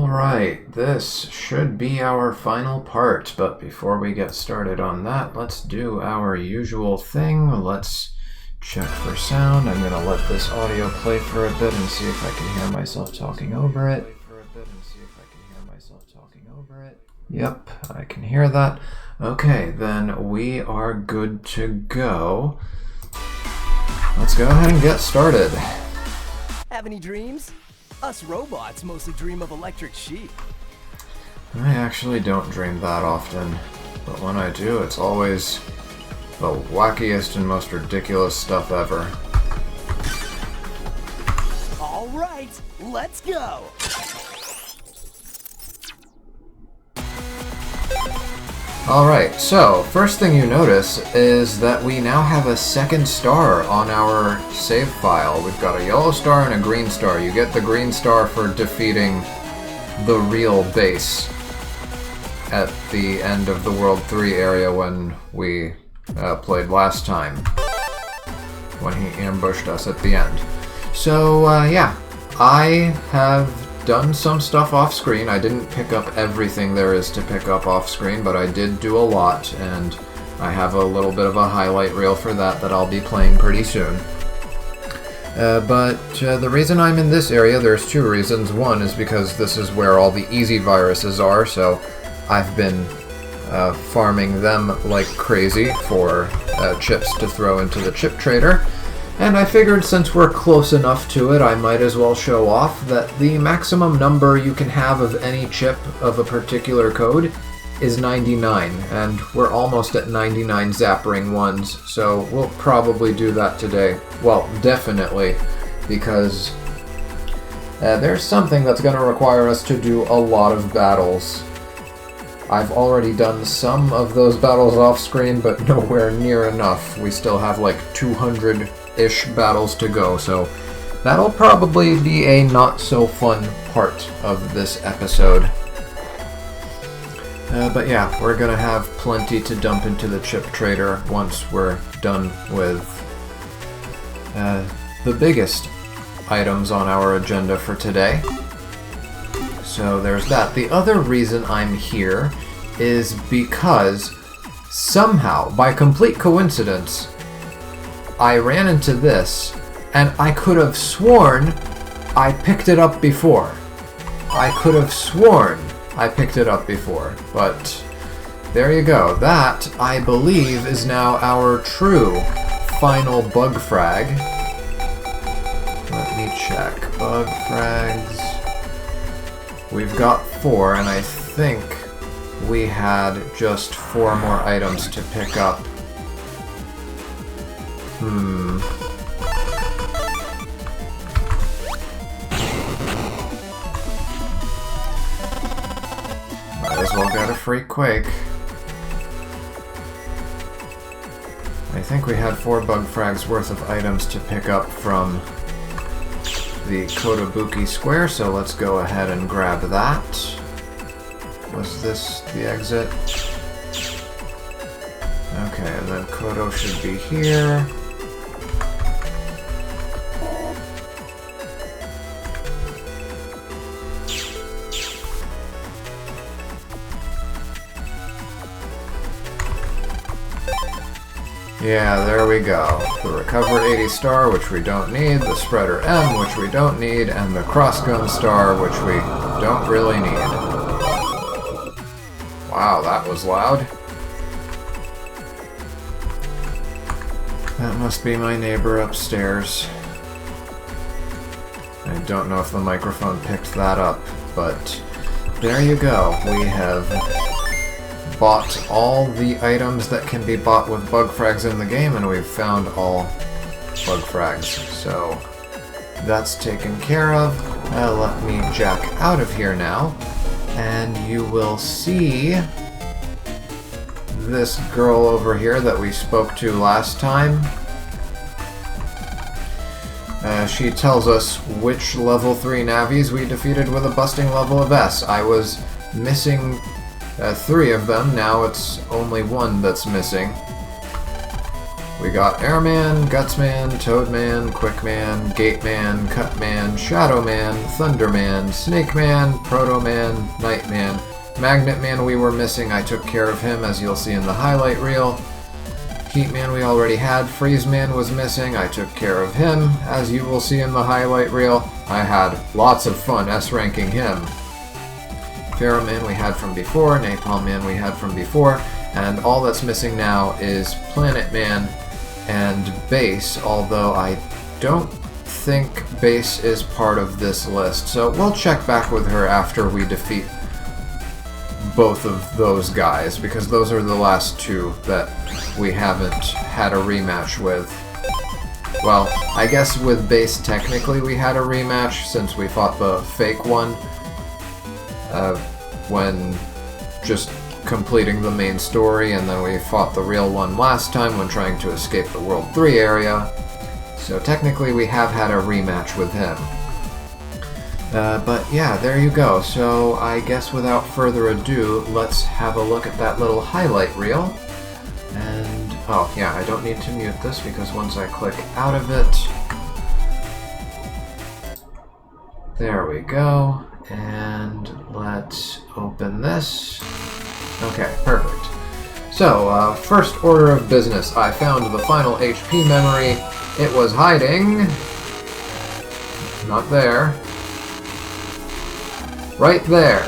Alright, this should be our final part, but before we get started on that, let's do our usual thing. Let's check for sound. I'm going to let this audio play for a bit and see if I can hear myself talking over it. Yep, I can hear that. Okay, then we are good to go. Let's go ahead and get started. Have any dreams? Us robots mostly dream of electric sheep. I actually don't dream that often, but when I do, it's always the wackiest and most ridiculous stuff ever. All right, let's go! Alright, so first thing you notice is that we now have a second star on our save file. We've got a yellow star and a green star. You get the green star for defeating the real base at the end of the World 3 area when we played last time, when he ambushed us at the end. So, yeah, I have done some stuff off screen. I didn't pick up everything there is to pick up off screen, but I did do a lot, and I have a little bit of a highlight reel for that I'll be playing pretty soon. But the reason I'm in this area, there's two reasons. One is because this is where all the easy viruses are, so I've been farming them like crazy for chips to throw into the chip trader. And I figured since we're close enough to it, I might as well show off that the maximum number you can have of any chip of a particular code is 99, and we're almost at 99 Zap Ring 1s, so we'll probably do that today. Well, definitely, because there's something that's going to require us to do a lot of battles. I've already done some of those battles off screen, but nowhere near enough. We still have like 200-ish battles to go, so that'll probably be a not-so-fun part of this episode. But yeah, we're gonna have plenty to dump into the chip trader once we're done with the biggest items on our agenda for today. So there's that. The other reason I'm here is because somehow, by complete coincidence, I ran into this, and I could have sworn I picked it up before. I could have sworn I picked it up before, but there you go. That, I believe, is now our true final bug frag. Let me check. Bug frags. We've got 4, and I think we had just 4 more items to pick up. Might as well get a free Quake. I think we had 4 bug frags worth of items to pick up from the Kotobuki Square, so let's go ahead and grab that. Was this the exit? Okay, and then Koto should be here. Yeah, there we go. The Recover 80 star, which we don't need, the Spreader M, which we don't need, and the Crossgun star, which we don't really need. Wow, that was loud. That must be my neighbor upstairs. I don't know if the microphone picked that up, but there you go. We have bought all the items that can be bought with bug frags in the game, and we've found all bug frags. So that's taken care of. Let me jack out of here now, and you will see this girl over here that we spoke to last time. She tells us which level 3 navies we defeated with a busting level of S. I was missing 3 of them, now it's only 1 that's missing. We got Airman, Gutsman, Toadman, Quickman, Gateman, Cutman, Shadowman, Thunderman, Snakeman, Protoman, Nightman, Magnetman we were missing, I took care of him as you'll see in the highlight reel. Heatman we already had, Freezeman was missing, I took care of him as you will see in the highlight reel. I had lots of fun S-ranking him. Ferroman we had from before, Napalm Man we had from before, and all that's missing now is PlanetMan and Bass, although I don't think Bass is part of this list, so we'll check back with her after we defeat both of those guys, because those are the last two that we haven't had a rematch with. Well, I guess with Bass technically we had a rematch since we fought the fake one when just completing the main story, and then we fought the real one last time when trying to escape the World 3 area. So technically we have had a rematch with him. But yeah, there you go. So I guess without further ado, let's have a look at that little highlight reel. And, oh yeah, I don't need to mute this because once I click out of it, there we go. And let's open this. Okay, perfect. So, first order of business. I found the final HP memory. It was hiding. Not there. Right there.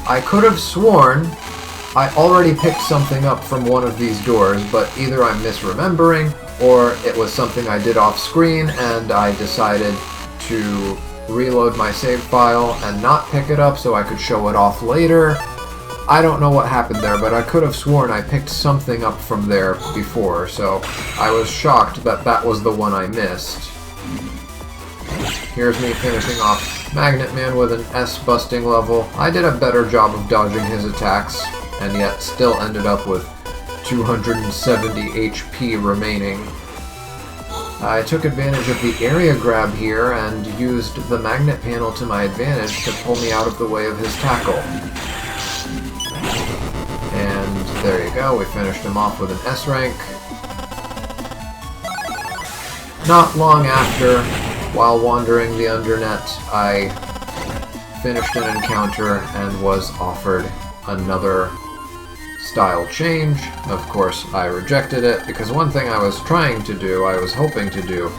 I could have sworn I already picked something up from one of these doors, but either I'm misremembering, or it was something I did off screen and I decided to reload my save file and not pick it up so I could show it off later. I don't know what happened there, but I could have sworn I picked something up from there before, so I was shocked that that was the one I missed. Here's me finishing off Magnetman with an S-busting level. I did a better job of dodging his attacks, and yet still ended up with 270 HP remaining. I took advantage of the area grab here and used the magnet panel to my advantage to pull me out of the way of his tackle. And there you go, we finished him off with an S rank. Not long after, while wandering the Undernet, I finished an encounter and was offered another style change. Of course, I rejected it, because one thing I was trying to do, I was hoping to do,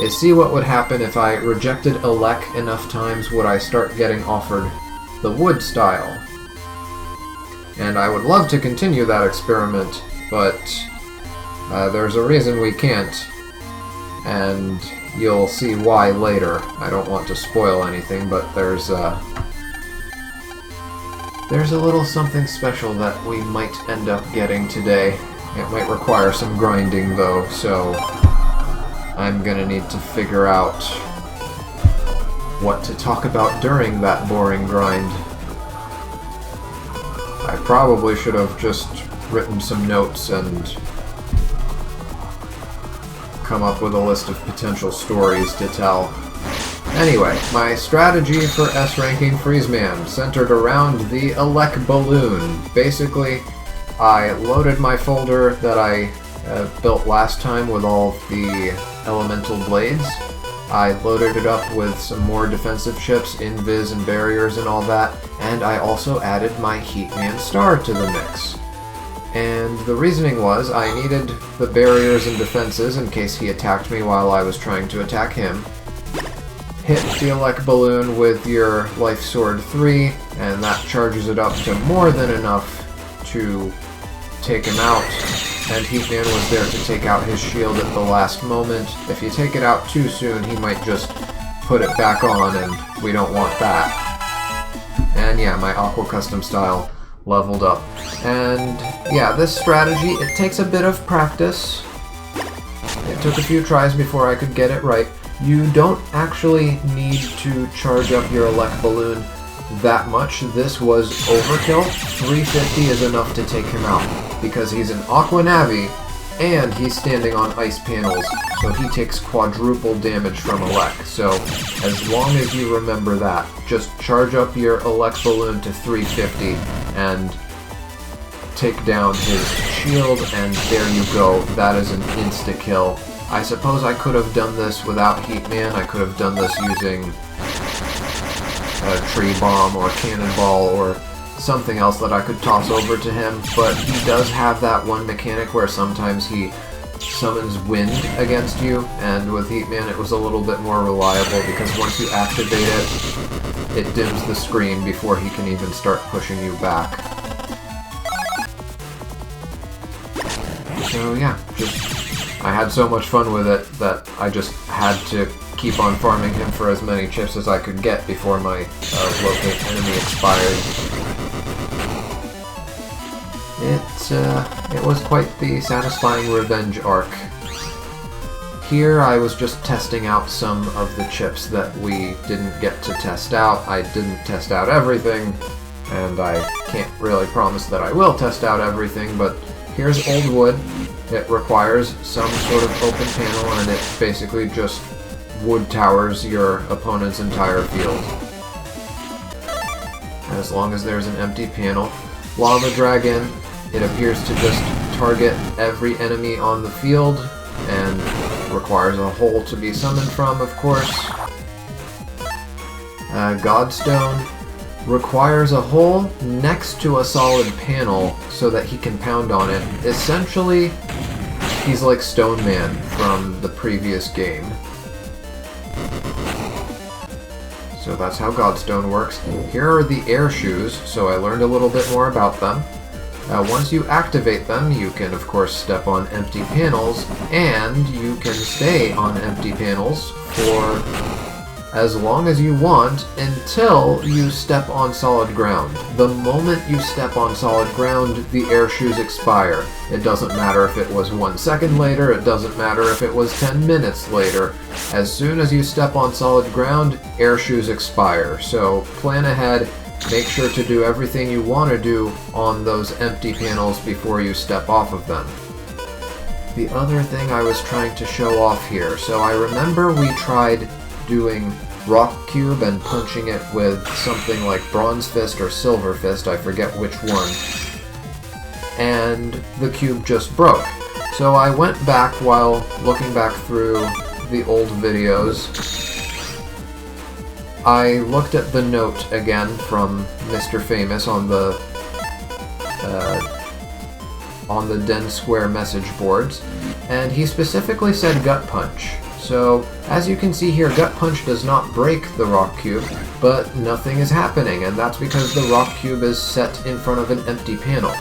is see what would happen if I rejected Elec enough times. Would I start getting offered the wood style? And I would love to continue that experiment, but there's a reason we can't, and you'll see why later. I don't want to spoil anything, but there's a little something special that we might end up getting today. It might require some grinding though, so I'm gonna need to figure out what to talk about during that boring grind. I probably should have just written some notes and come up with a list of potential stories to tell. Anyway, my strategy for S-ranking Freezeman centered around the Elec balloon. Basically, I loaded my folder that I built last time with all the elemental blades. I loaded it up with some more defensive chips, invis and barriers and all that, and I also added my Heatman star to the mix. And the reasoning was I needed the barriers and defenses in case he attacked me while I was trying to attack him. Hit the Elec balloon with your Life Sword 3, and that charges it up to more than enough to take him out. And Heatman was there to take out his shield at the last moment. If you take it out too soon, he might just put it back on, and we don't want that. And yeah, my Aqua Custom style leveled up. And yeah, this strategy, it takes a bit of practice. It took a few tries before I could get it right. You don't actually need to charge up your Elec balloon that much. This was overkill. 350 is enough to take him out, because he's an Aqua Navi, and he's standing on ice panels, so he takes quadruple damage from Elec. So, as long as you remember that, just charge up your Elec balloon to 350 and take down his shield, and there you go. That is an insta-kill. I suppose I could have done this without Heatman. I could have done this using a tree bomb or cannonball or something else that I could toss over to him, but he does have that one mechanic where sometimes he summons wind against you, and with Heatman it was a little bit more reliable because once you activate it, it dims the screen before he can even start pushing you back. So yeah, I had so much fun with it that I just had to keep on farming him for as many chips as I could get before my locate enemy expired. It was quite the satisfying revenge arc. Here I was just testing out some of the chips that we didn't get to test out. I didn't test out everything, and I can't really promise that I will test out everything, but here's old wood. It requires some sort of open panel, and it basically just wood towers your opponent's entire field. As long as there's an empty panel. Lava Dragon, it appears to just target every enemy on the field, and requires a hole to be summoned from, of course. Godstone requires a hole next to a solid panel so that he can pound on it. Essentially, he's like Stone Man from the previous game. So that's how Godstone works. Here are the air shoes, so I learned a little bit more about them. Once you activate them, you can of course step on empty panels, and you can stay on empty panels for as long as you want until you step on solid ground. The moment you step on solid ground, the air shoes expire. It doesn't matter if it was 1 second later, it doesn't matter if it was 10 minutes later. As soon as you step on solid ground, air shoes expire. So plan ahead, make sure to do everything you want to do on those empty panels before you step off of them. The other thing I was trying to show off here, so I remember we tried doing Rock Cube and punching it with something like Bronze Fist or Silver Fist, I forget which one, and the cube just broke. So I went back while looking back through the old videos. I looked at the note again from Mr. Famous on the Den Square message boards, and he specifically said Gut Punch. So, as you can see here, Gut Punch does not break the Rock Cube, but nothing is happening, and that's because the Rock Cube is set in front of an empty panel.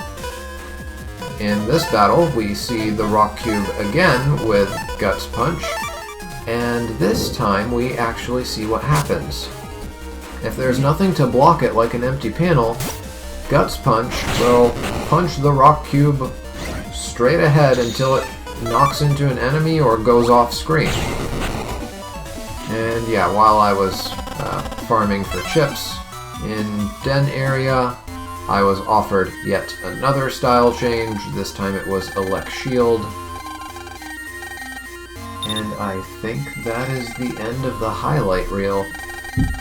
In this battle, we see the Rock Cube again with Guts Punch, and this time we actually see what happens. If there's nothing to block it like an empty panel, Guts Punch will punch the Rock Cube straight ahead until it knocks into an enemy or goes off screen. And yeah, while I was farming for chips in Den area, I was offered yet another style change. This time it was Elect Shield. And I think that is the end of the highlight reel.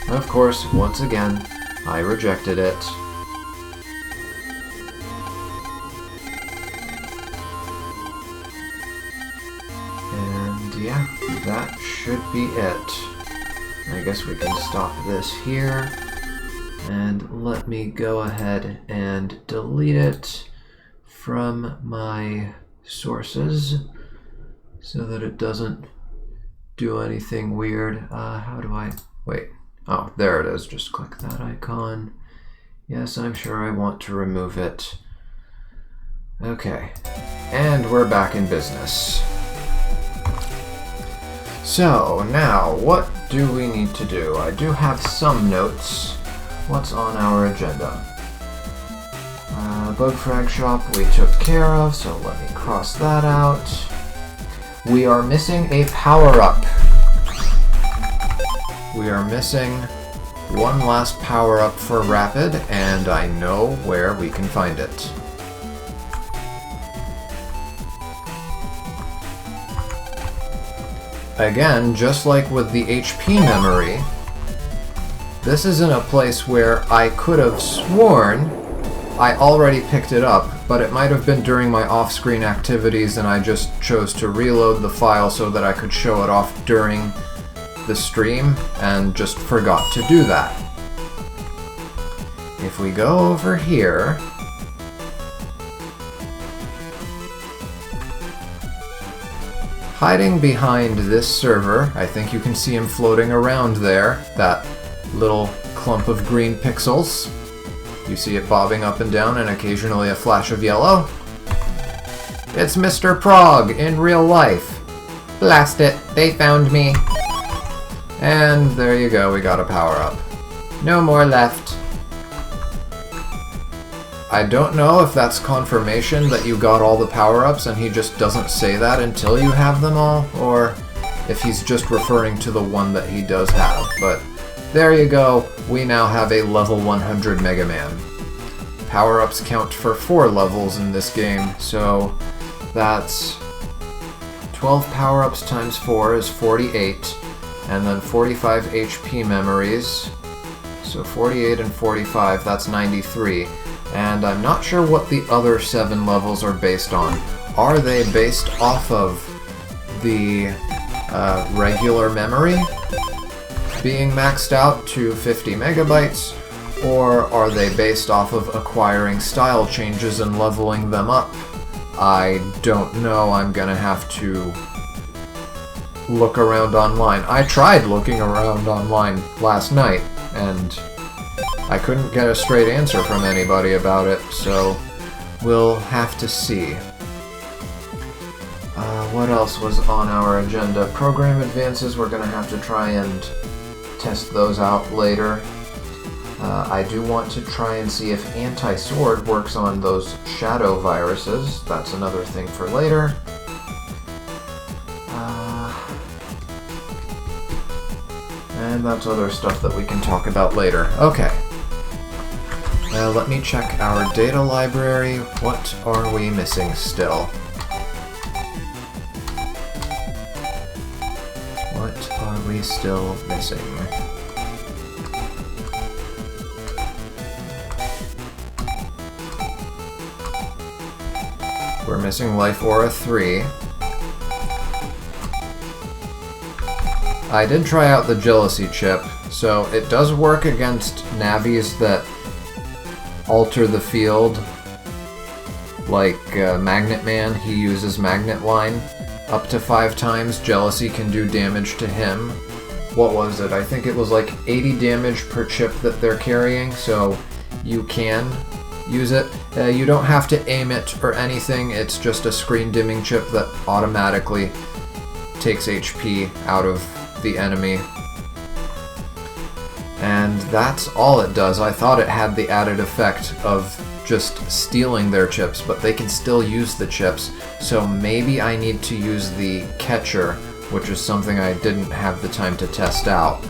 Of course, once again, I rejected it. Yeah, that should be it. I guess we can stop this here, and let me go ahead and delete it from my sources so that it doesn't do anything weird. How do I... wait. Oh, there it is. Just click that icon. Yes, I'm sure I want to remove it. Okay. And we're back in business. So, now, what do we need to do? I do have some notes. What's on our agenda? Bug Frag Shop we took care of, so let me cross that out. We are missing a power-up. We are missing one last power-up for Rapid, and I know where we can find it. Again, just like with the HP memory, this is in a place where I could have sworn I already picked it up, but it might have been during my off-screen activities and I just chose to reload the file so that I could show it off during the stream and just forgot to do that. If we go over here, hiding behind this server, I think you can see him floating around there, that little clump of green pixels. You see it bobbing up and down and occasionally a flash of yellow. It's Mr. Prog in real life. Blast it, they found me. And there you go, we got a power-up. No more left. I don't know if that's confirmation that you got all the power-ups and he just doesn't say that until you have them all, or if he's just referring to the one that he does have, but there you go, we now have a level 100 Mega Man. Power-ups count for 4 levels in this game, so that's 12 power-ups times 4 is 48, and then 45 HP memories, so 48 and 45, that's 93. And I'm not sure what the other 7 levels are based on. Are they based off of the regular memory being maxed out to 50 megabytes, or are they based off of acquiring style changes and leveling them up? I don't know, I'm gonna have to look around online. I tried looking around online last night, and I couldn't get a straight answer from anybody about it, so we'll have to see. What else was on our agenda? Program advances, we're going to have to try and test those out later. I do want to try and see if Anti-Sword works on those shadow viruses. That's another thing for later. And that's other stuff that we can talk about later. Okay. Let me check our data library. What are we missing still? What are we still missing? We're missing Life Aura 3. I did try out the Jealousy chip, so it does work against navis that alter the field, like Magnet Man. He uses Magnet Line up to 5 times. Jealousy can do damage to him. What was it? I think it was like 80 damage per chip that they're carrying, so you can use it. You don't have to aim it or anything, it's just a screen dimming chip that automatically takes HP out of the enemy. And that's all it does. I thought it had the added effect of just stealing their chips, but they can still use the chips, so maybe I need to use the catcher, which is something I didn't have the time to test out.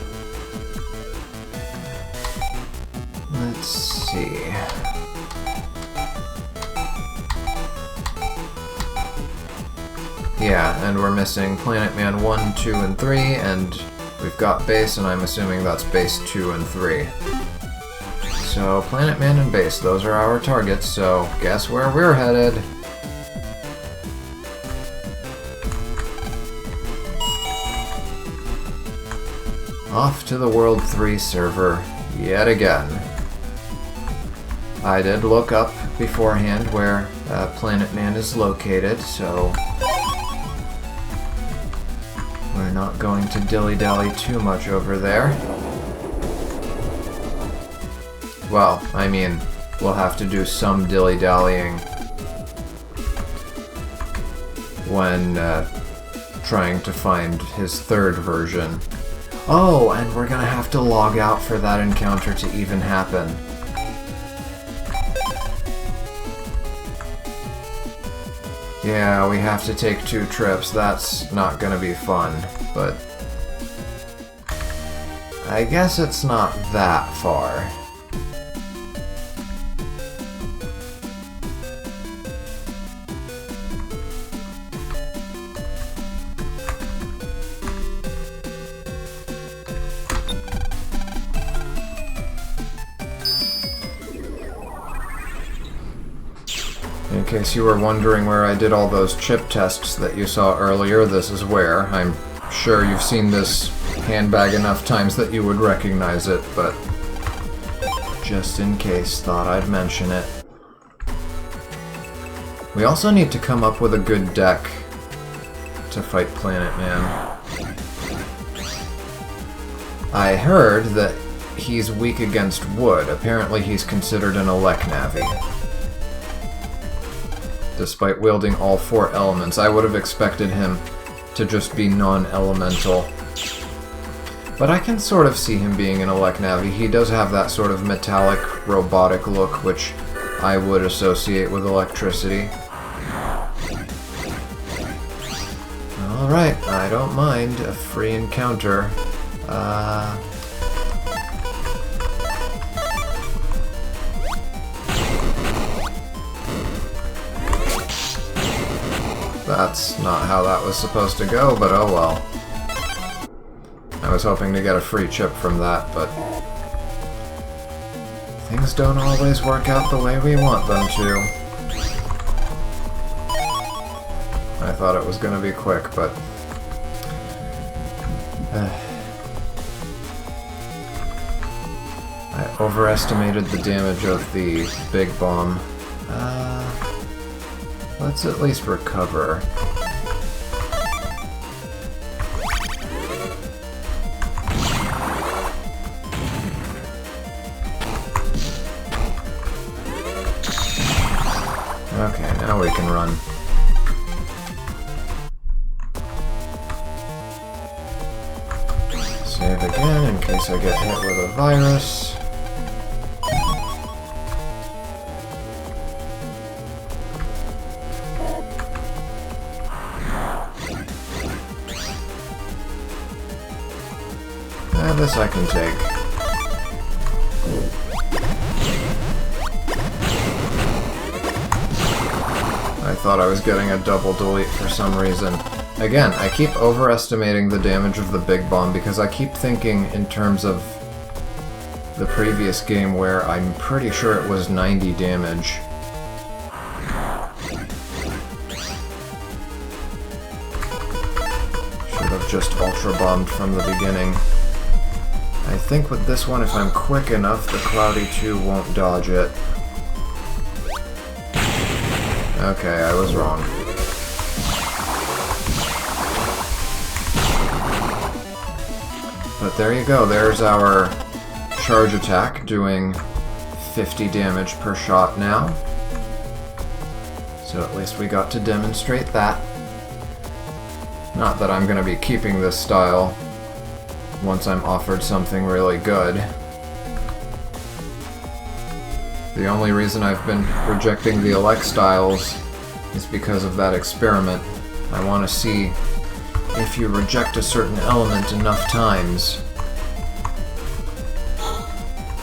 Let's see. Yeah, and we're missing PlanetMan 1, 2, and 3, and we've got Bass, and I'm assuming that's Bass 2 and 3. So, PlanetMan and Bass, those are our targets, so guess where we're headed? Off to the World 3 server, yet again. I did look up beforehand where PlanetMan is located, so we're not going to dilly-dally too much over there. Well, I mean, we'll have to do some dilly-dallying when trying to find his third version. Oh, and we're gonna have to log out for that encounter to even happen. Yeah, we have to take 2 trips. That's not gonna be fun, but I guess it's not that far. In case you were wondering where I did all those chip tests that you saw earlier, this is where. I'm sure you've seen this handbag enough times that you would recognize it, but just in case, thought I'd mention it. We also need to come up with a good deck to fight PlanetMan. I heard that he's weak against wood. Apparently he's considered an elec Navi. Despite wielding all 4 elements, I would have expected him to just be non-elemental. But I can sort of see him being an elec Navi. He does have that sort of metallic, robotic look, which I would associate with electricity. Alright, I don't mind a free encounter. That's not how that was supposed to go, but oh well. I was hoping to get a free chip from that, but things don't always work out the way we want them to. I thought it was going to be quick, but I overestimated the damage of the big bomb. Let's at least recover. Okay, now we can run. Save again in case I get hit with a virus. This I can take. I thought I was getting a double delete for some reason. Again, I keep overestimating the damage of the big bomb because I keep thinking in terms of the previous game where I'm pretty sure it was 90 damage. Should have just ultra bombed from the beginning. I think with this one, if I'm quick enough, the Cloudy 2 won't dodge it. Okay, I was wrong. But there you go, there's our charge attack, doing 50 damage per shot now. So at least we got to demonstrate that. Not that I'm going to be keeping this style once I'm offered something really good. The only reason I've been rejecting the elec styles is because of that experiment. I want to see if you reject a certain element enough times,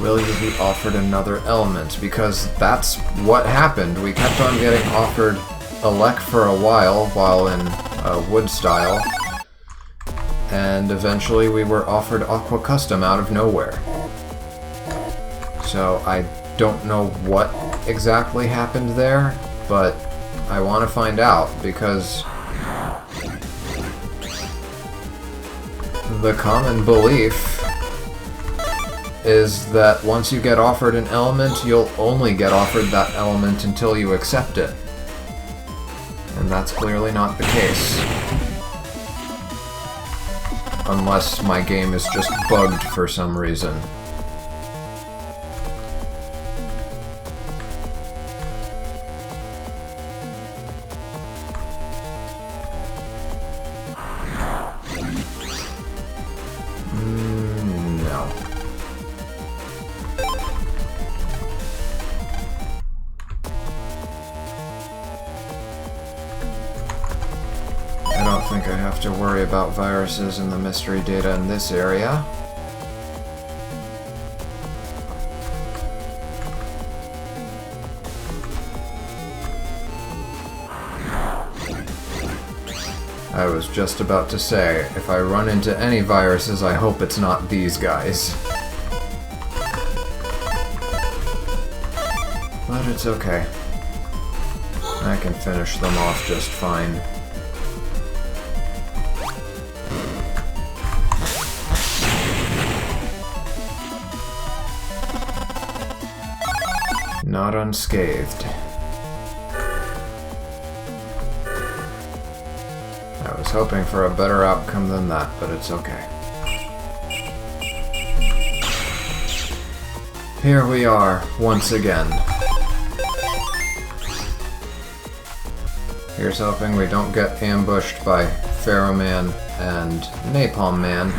will you be offered another element? Because that's what happened. We kept on getting offered elec for a while in wood style, and eventually we were offered Aqua Custom out of nowhere. So I don't know what exactly happened there, but I want to find out, because the common belief is that once you get offered an element, you'll only get offered that element until you accept it. And that's clearly not the case. Unless my game is just bugged for some reason. No. I don't think I have to worry about viruses and the mystery data in this area. I was just about to say, if I run into any viruses, I hope it's not these guys. But it's okay. I can finish them off just fine. Not unscathed. I was hoping for a better outcome than that, but it's okay. Here we are, once again. Here's hoping we don't get ambushed by Pharaoh Man and Napalm Man.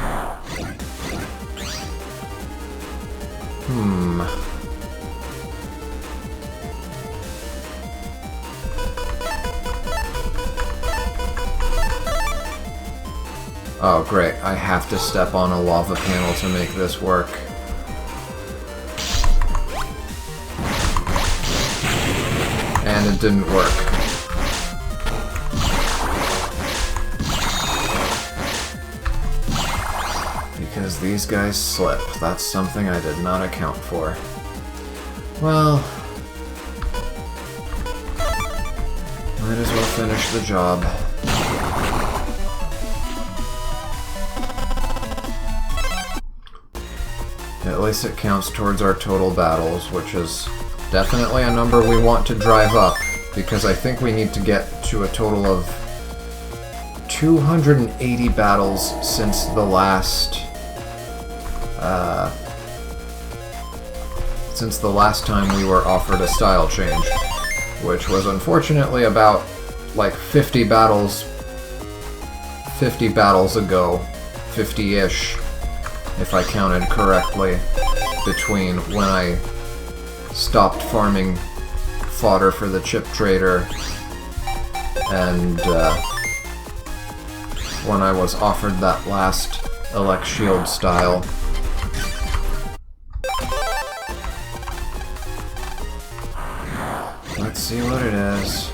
Oh great, I have to step on a lava panel to make this work. And it didn't work. Because these guys slip. That's something I did not account for. Well, might as well finish the job. At least it counts towards our total battles, which is definitely a number we want to drive up, because I think we need to get to a total of 280 battles since the last time we were offered a style change, which was unfortunately about like 50 battles ago, 50-ish, if I counted correctly, between when I stopped farming fodder for the chip trader and when I was offered that last Elect Shield style. Let's see what it is.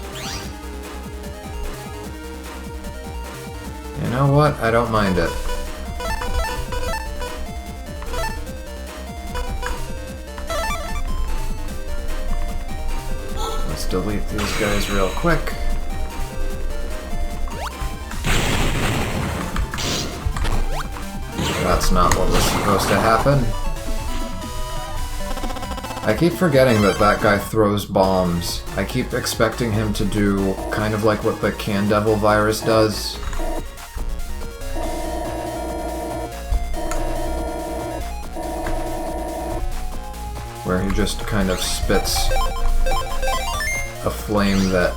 You know what? I don't mind it. Let's delete these guys real quick. That's not what was supposed to happen. I keep forgetting that that guy throws bombs. I keep expecting him to do kind of like what the Can Devil virus does. Where he just kind of spits a flame that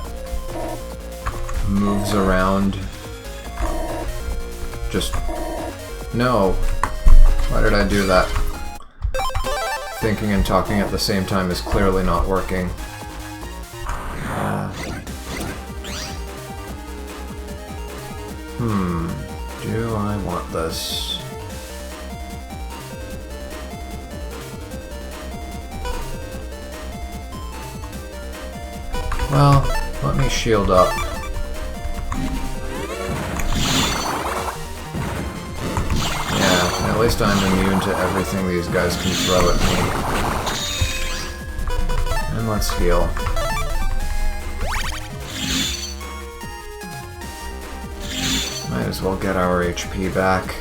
moves around. Just... no. Why did I do that? Thinking and talking at the same time is clearly not working. Do I want this? Well, let me shield up. Yeah, at least I'm immune to everything these guys can throw at me. And let's heal. Might as well get our HP back.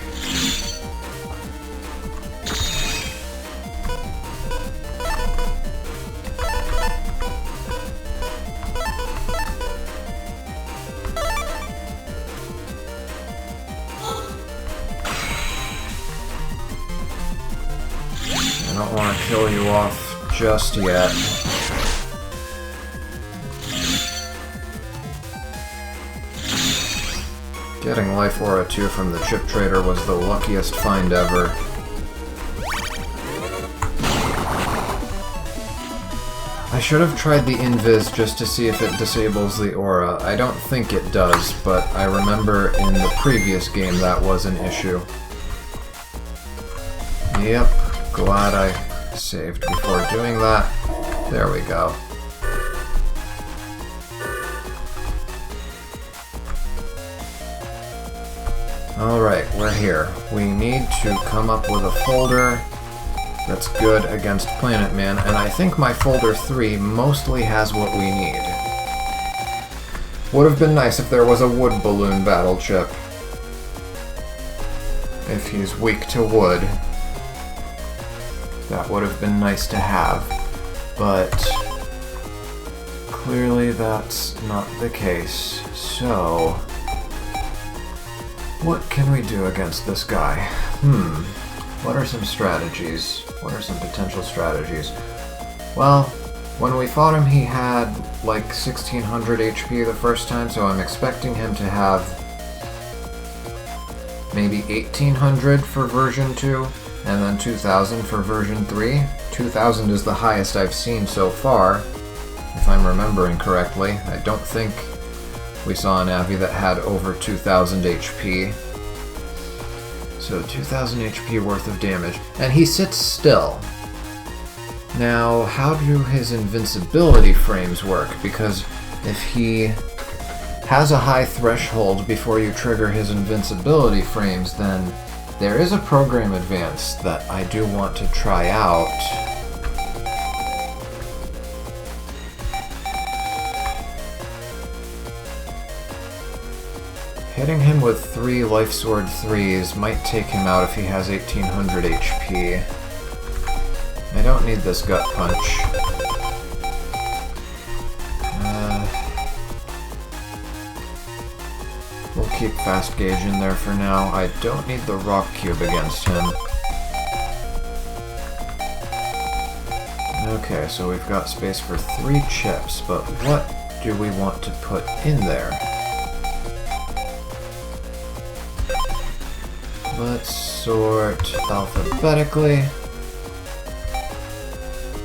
I don't want to kill you off just yet. Getting Life Aura 2 from the Chip Trader was the luckiest find ever. I should have tried the Invis just to see if it disables the aura. I don't think it does, but I remember in the previous game that was an issue. Yep, glad I saved before doing that. There we go. Alright, we're here. We need to come up with a folder that's good against PlanetMan, and I think my folder 3 mostly has what we need. Would have been nice if there was a wood balloon battle chip. If he's weak to wood. That would have been nice to have. But clearly that's not the case. So what can we do against this guy? What are some strategies? What are some potential strategies? Well, when we fought him he had like 1600 HP the first time, so I'm expecting him to have maybe 1800 for version 2, and then 2000 for version 3. 2000 is the highest I've seen so far, if I'm remembering correctly. I don't think we saw an Avi that had over 2000 HP. So 2000 HP worth of damage. And he sits still. Now, how do his invincibility frames work? Because if he has a high threshold before you trigger his invincibility frames, then there is a program advance that I do want to try out. Hitting him with 3 Life Sword 3s might take him out if he has 1800 HP. I don't need this gut punch. We'll keep Fast Gauge in there for now. I don't need the Rock Cube against him. Okay, so we've got space for 3 chips, but what do we want to put in there? Let's sort alphabetically.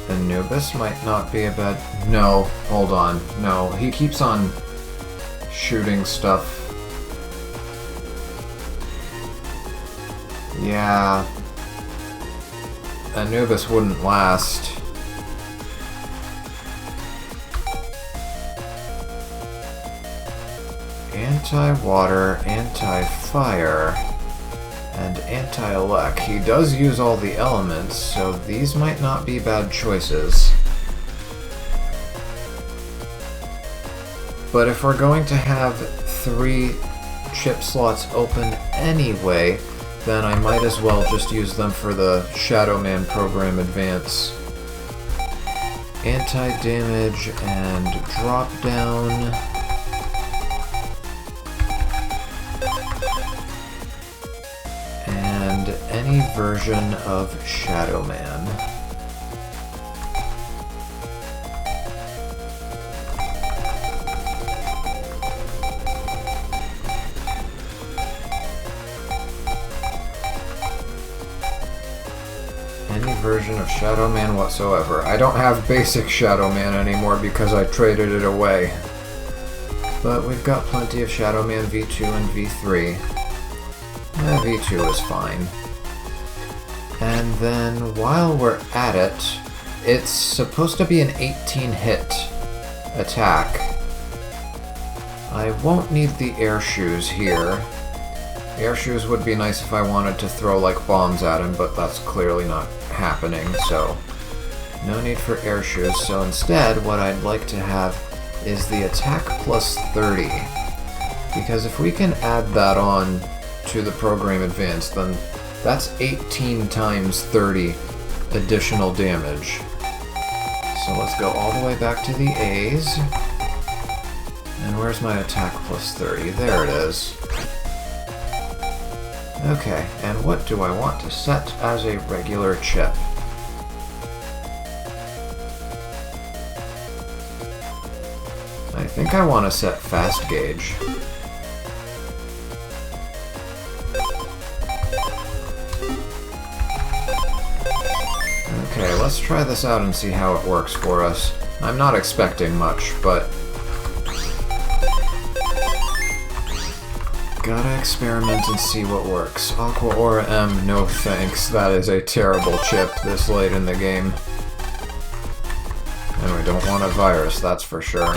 Anubis might not be a bad... No, hold on. No, he keeps on shooting stuff. Yeah. Anubis wouldn't last. Anti-water, anti-fire, and anti-elect. He does use all the elements, so these might not be bad choices. But if we're going to have 3 chip slots open anyway, then I might as well just use them for the Shadow Man program advance. Anti-damage and drop down. And any version of Shadow Man. Any version of Shadow Man whatsoever. I don't have basic Shadow Man anymore because I traded it away. But we've got plenty of Shadow Man V2 and V3. V2 is fine. And then while we're at it, it's supposed to be an 18-hit attack. I won't need the air shoes here. Air shoes would be nice if I wanted to throw like bombs at him, but that's clearly not happening, so no need for air shoes. So instead, what I'd like to have is the attack plus 30. Because if we can add that on to the program advance, then that's 18 times 30 additional damage. So let's go all the way back to the A's. And where's my attack plus 30? There it is. Okay, and what do I want to set as a regular chip? I think I want to set Fast Gauge. Okay, let's try this out and see how it works for us. I'm not expecting much, but gotta experiment and see what works. Aqua Aura M, no thanks. That is a terrible chip this late in the game. And we don't want a virus, that's for sure.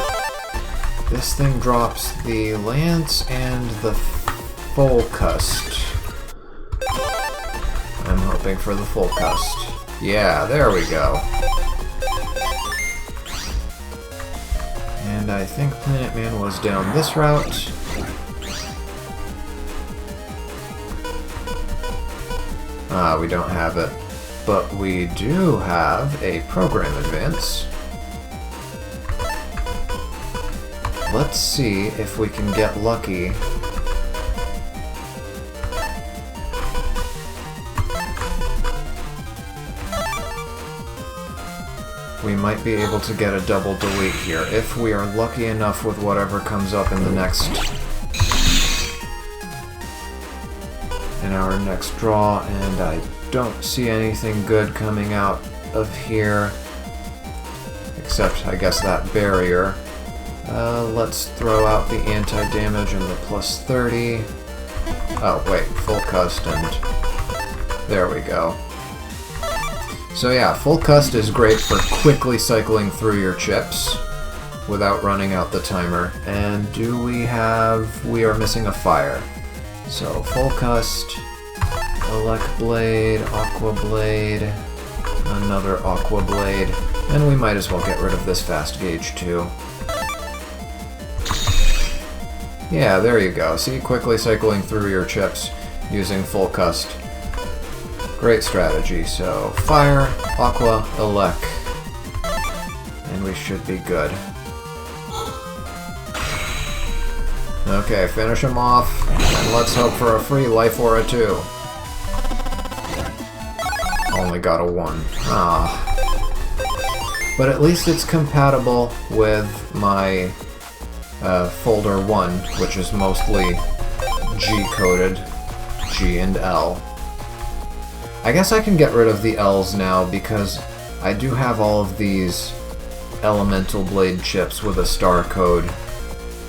This thing drops the Lance and the Fulcust. I'm hoping for the Fulcust. Yeah, there we go. And I think PlanetMan was down this route. We don't have it. But we do have a program advance. Let's see if we can get lucky. We might be able to get a double delete here, if we are lucky enough with whatever comes up in the in our next draw, and I don't see anything good coming out of here, except I guess that barrier. Let's throw out the anti-damage and the plus 30. Oh wait, full cust, and there we go. So yeah, full cust is great for quickly cycling through your chips without running out the timer. And we are missing a fire. So full cust, elect blade, aqua blade, another aqua blade, and we might as well get rid of this fast gauge too. Yeah, there you go. See, quickly cycling through your chips using full cust. Great strategy. So fire, aqua, elect, and we should be good. Okay, finish him off, and let's hope for a free life aura too. Only got a 1. But at least it's compatible with my folder 1, which is mostly G-coded, G and L. I guess I can get rid of the L's now because I do have all of these elemental blade chips with a star code.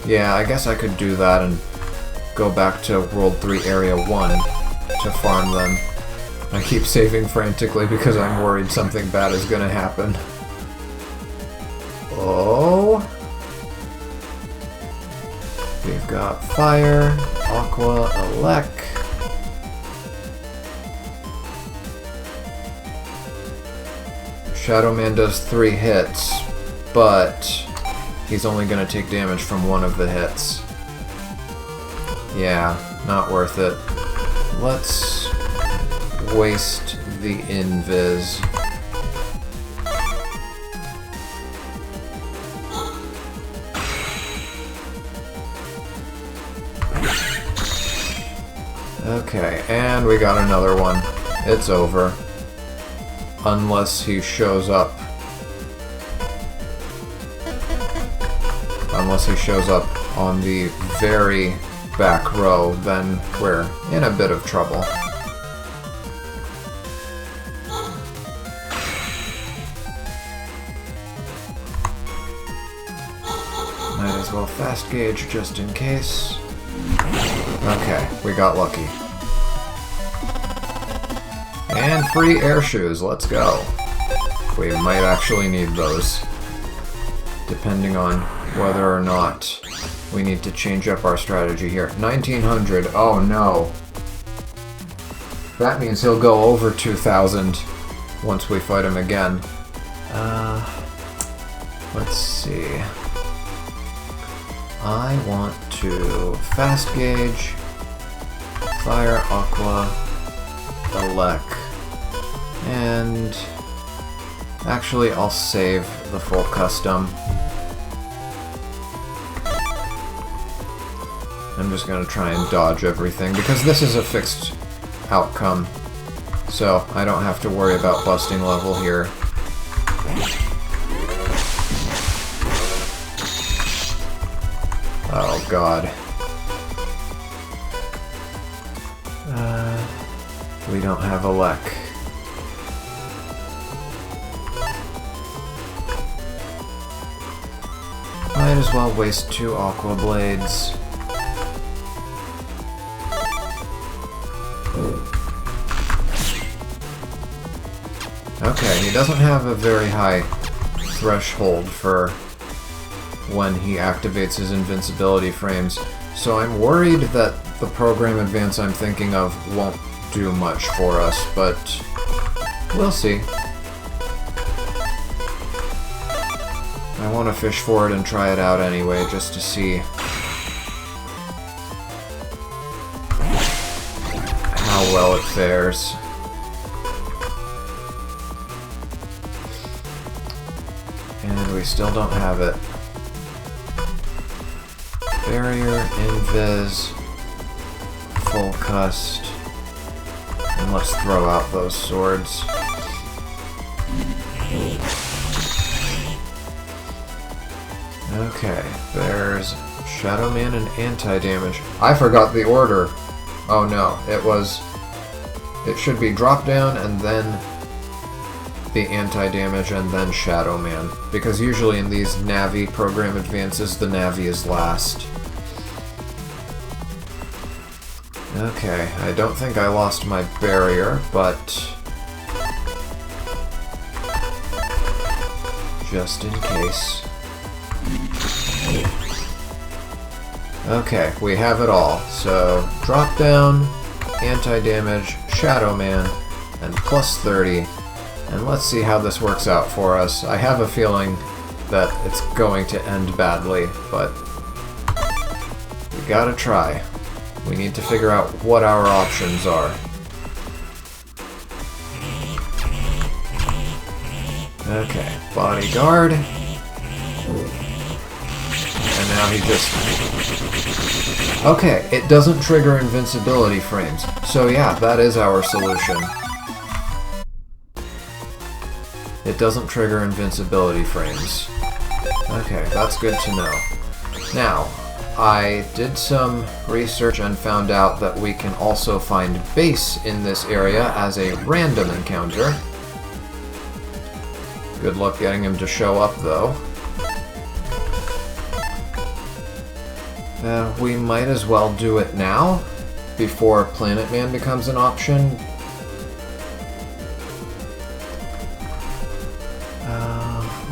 Yeah, I guess I could do that and go back to World 3 Area 1 to farm them. I keep saving frantically because I'm worried something bad is gonna happen. Oh! We've got fire, aqua, elect. Shadow Man does 3 hits, but he's only going to take damage from one of the hits. Yeah, not worth it. Let's waste the invis. Okay, and we got another one. It's over. Unless he shows up. Unless he shows up on the very back row, then we're in a bit of trouble. Might as well fast gauge just in case. Okay, we got lucky. And free air shoes, let's go. We might actually need those, depending on whether or not we need to change up our strategy here. 1900, oh no. That means he'll go over 2000 once we fight him again. Let's see. I want to fast gauge, fire, aqua, elect, and actually I'll save the full custom. I'm just gonna try and dodge everything because this is a fixed outcome, so I don't have to worry about busting level here. Oh god. We don't have a lek. Might as well waste 2 aqua blades. Okay, he doesn't have a very high threshold for when he activates his invincibility frames, so I'm worried that the program advance I'm thinking of won't do much for us, but we'll see. I want to fish for it and try it out anyway, just to see how well it fares. And we still don't have it. Barrier, invis, full cust, and let's throw out those swords. Okay, there's Shadow Man and anti-damage. I forgot the order. Oh no, it should be drop down and then the anti-damage and then Shadow Man. Because usually in these Navi program advances, the Navi is last. Okay, I don't think I lost my barrier, but just in case. Okay, we have it all. So, drop down, anti-damage, Shadow Man, and plus 30. And let's see how this works out for us. I have a feeling that it's going to end badly, but we gotta try. We need to figure out what our options are. Okay, bodyguard. And now he just... Okay, it doesn't trigger invincibility frames. So yeah, that is our solution. It doesn't trigger invincibility frames. Okay, that's good to know. Now, I did some research and found out that we can also find base in this area as a random encounter. Good luck getting him to show up, though. We might as well do it now, before PlanetMan becomes an option.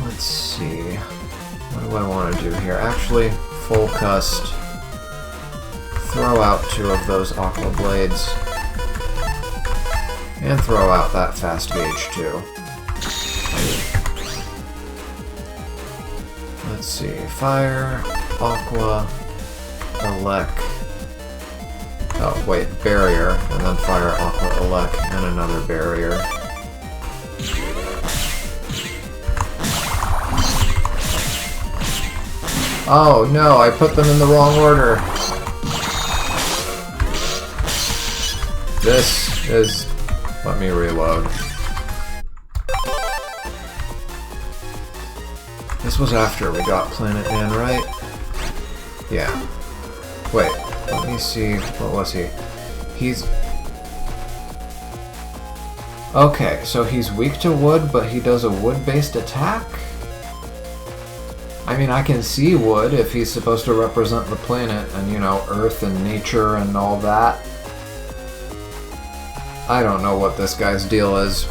Let's see. What do I want to do here? Actually, full cust. Throw out 2 of those aqua blades. And throw out that fast gauge too. Let's see. Fire, aqua, elec. Oh, wait, barrier, and then fire, aqua, elec, and another barrier. Oh no, I put them in the wrong order. This is... Let me reload. This was after we got PlanetMan, right? Yeah. Wait, let me see. What was he? He's... Okay, so he's weak to wood, but he does a wood-based attack? I mean, I can see wood if he's supposed to represent the planet and, you know, Earth and nature and all that. I don't know what this guy's deal is,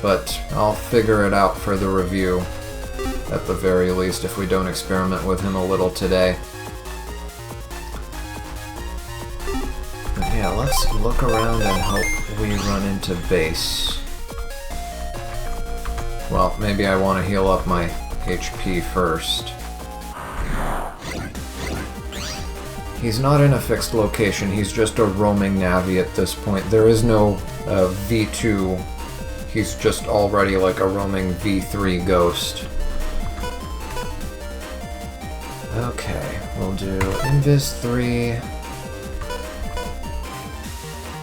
but I'll figure it out for the review, at the very least, if we don't experiment with him a little today. But yeah, let's look around and hope we run into base. Well, maybe I want to heal up my HP first. He's not in a fixed location, he's just a roaming Navi at this point. There is no V2, he's just already like a roaming V3 ghost. Okay, we'll do Invis 3.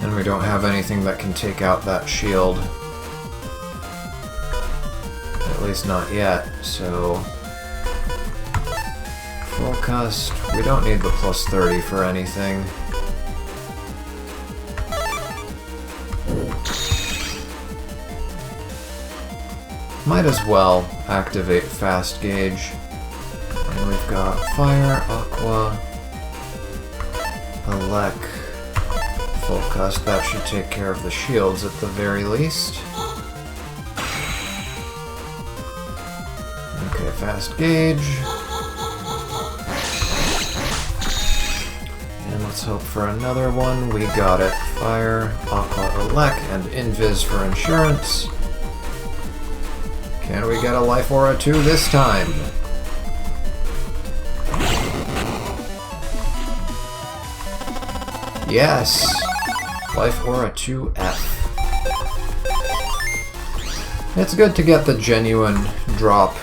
And we don't have anything that can take out that shield. At least not yet, so... Full cust. We don't need the plus 30 for anything. Might as well activate fast gauge. And we've got fire, aqua, elec, full cust. That should take care of the shields at the very least. Okay, fast gauge. And let's hope for another one. We got it. Fire, aqua, elec, and invis for insurance. Can we get a life aura 2 this time? Yes! Life Aura 2F. It's good to get the genuine drop,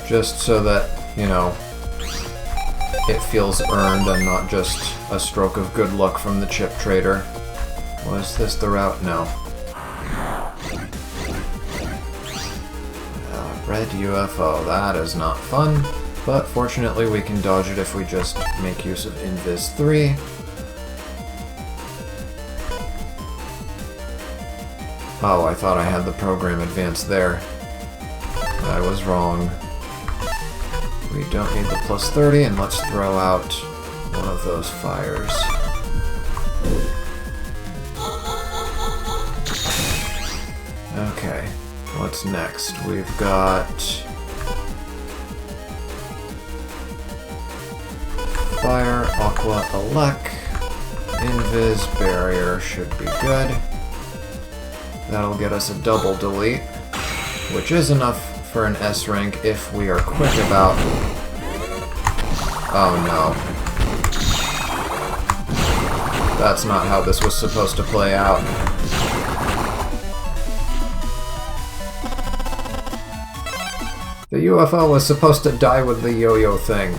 just so that, you know, it feels earned and not just a stroke of good luck from the chip trader. Was this the route? No. Red UFO, that is not fun, but fortunately we can dodge it if we just make use of Invis 3. Oh, I thought I had the program advanced there. I was wrong. We don't need the plus 30, and let's throw out one of those fires. Okay, what's next? We've got Fire, Aqua, Elec, Invis, Barrier should be good. That'll get us a double delete, which is enough for an S rank if we are quick about... Oh no. That's not how this was supposed to play out. The UFO was supposed to die with the yo-yo thing.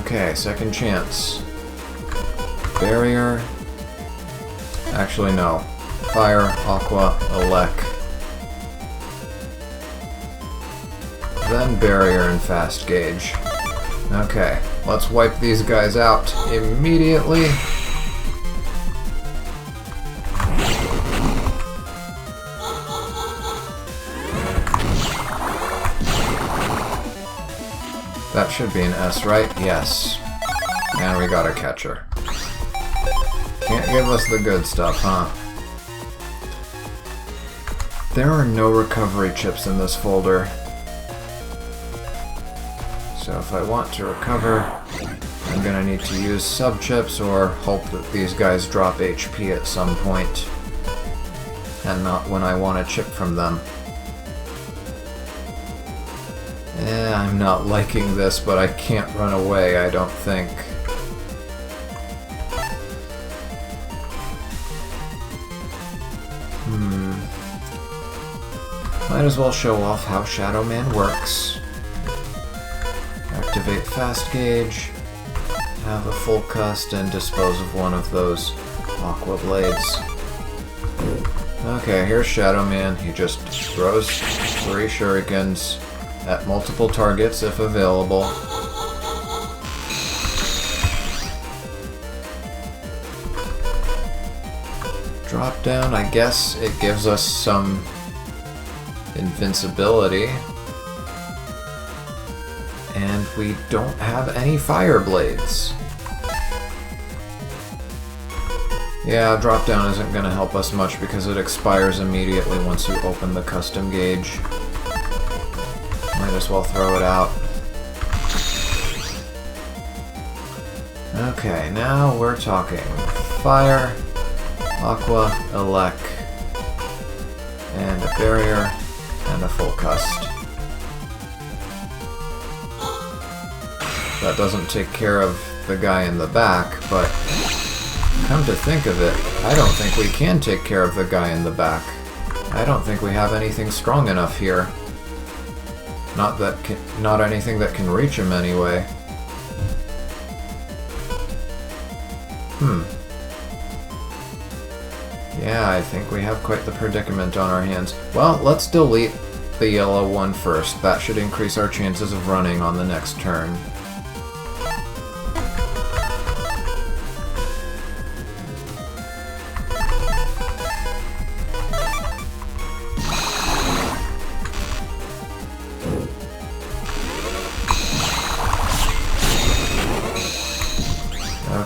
Okay, second chance. Barrier. Actually, no. Fire, Aqua, Elec. Then Barrier and Fast Gauge. Okay, let's wipe these guys out immediately. That should be an S, right? Yes. And we got a catcher. Can't give us the good stuff, huh? There are no recovery chips in this folder. So if I want to recover, I'm gonna need to use sub-chips or hope that these guys drop HP at some point, and not when I want a chip from them. I'm not liking this, but I can't run away, I don't think. Might as well show off how Shadow Man works. Activate Fast Gauge, have a full cust, and dispose of one of those Aqua Blades. Okay, here's Shadow Man. He just throws 3 shurikens at multiple targets if available. Drop down, I guess it gives us some invincibility. And we don't have any fire blades. Yeah, drop down isn't going to help us much because it expires immediately once you open the custom gauge. Might as well throw it out. Okay, now we're talking. Fire, Aqua, Elec, and a Barrier, and a full cust. That doesn't take care of the guy in the back, but come to think of it, I don't think we can take care of the guy in the back. I don't think we have anything strong enough here. Not anything that can reach him anyway. Yeah, I think we have quite the predicament on our hands. Well, let's delete the yellow one first. That should increase our chances of running on the next turn.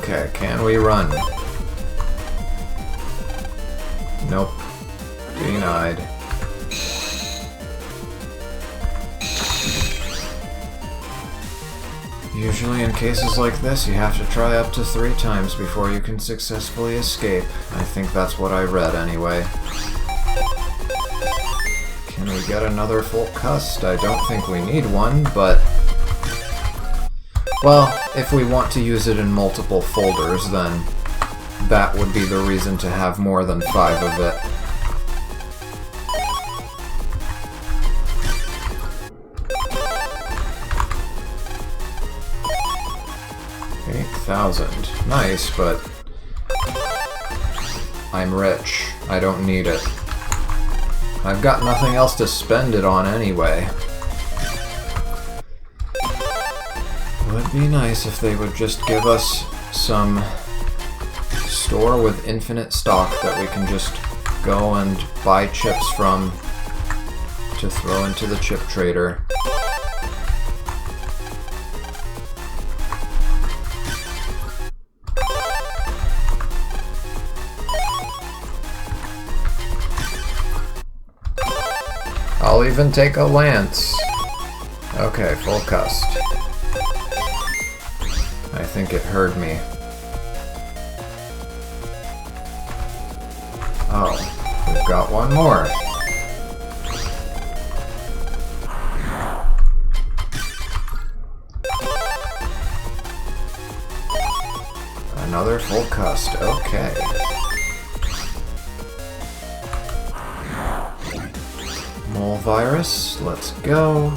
Okay, can we run? Nope. Denied. Usually in cases like this, you have to try up to 3 times before you can successfully escape. I think that's what I read anyway. Can And we get another full cust. I don't think we need one, but... well, if we want to use it in multiple folders, then that would be the reason to have more than 5 of it. 8,000. Nice, but I'm rich. I don't need it. I've got nothing else to spend it on anyway. Would be nice if they would just give us some store with infinite stock that we can just go and buy chips from to throw into the chip trader. I'll even take a lance. Okay, full cust. I think it heard me. Oh, we've got one more. Another full cust, okay. Mole virus, let's go.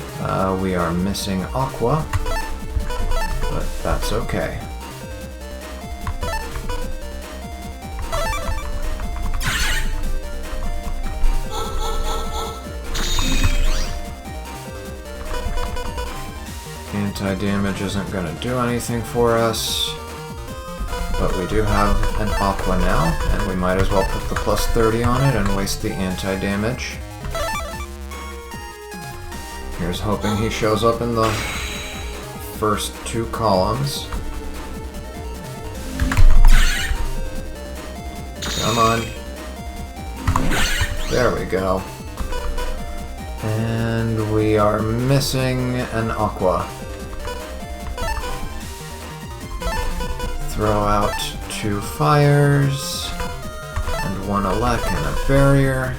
We are missing aqua, but that's okay. Anti-damage isn't gonna do anything for us, but we do have an aqua now, and we might as well put the plus 30 on it and waste the anti-damage. Here's hoping he shows up in the first 2 columns. Come on. There we go. And we are missing an aqua. Throw out 2 fires, and 1 elec and a barrier.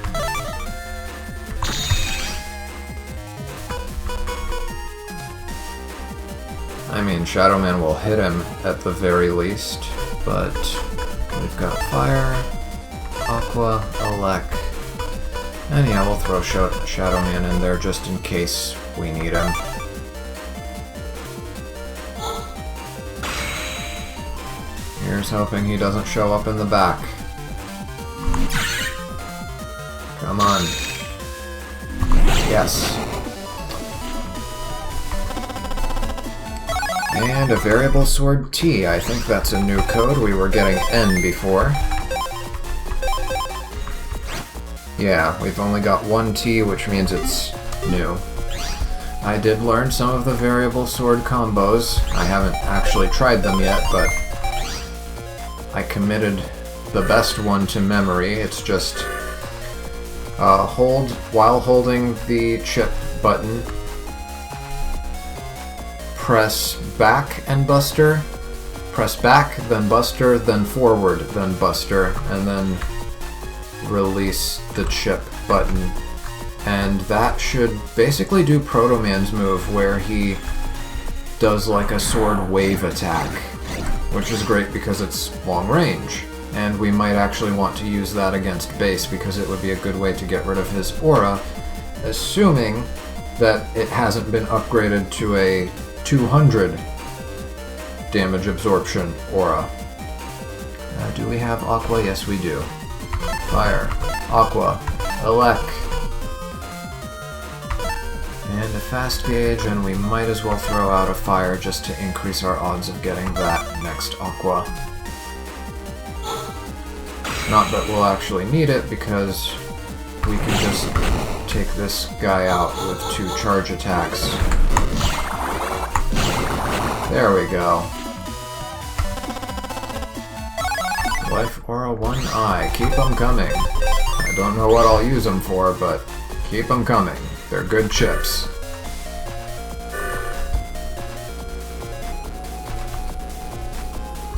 I mean, Shadow Man will hit him at the very least, but we've got fire, aqua, elec, and yeah, we'll throw Shadow Man in there just in case we need him. Here's hoping he doesn't show up in the back. Come on. Yes. And a variable sword T. I think that's a new code. We were getting N before. Yeah, we've only got 1 T, which means it's new. I did learn some of the variable sword combos. I haven't actually tried them yet, but I committed the best one to memory. It's just hold while holding the chip button. Press back and buster, press back, then buster, then forward, then buster, and then release the chip button. And that should basically do Proto Man's move where he does like a sword wave attack, which is great because it's long range. And we might actually want to use that against Bass because it would be a good way to get rid of his aura, assuming that it hasn't been upgraded to a 200 damage absorption aura. Do we have aqua? Yes, we do. Fire, aqua, elec, and a fast gauge, and we might as well throw out a fire just to increase our odds of getting that next aqua. Not that we'll actually need it because we can just take this guy out with 2 charge attacks. There we go. Life Aura 1 eye. Keep them coming. I don't know what I'll use them for, but keep them coming. They're good chips.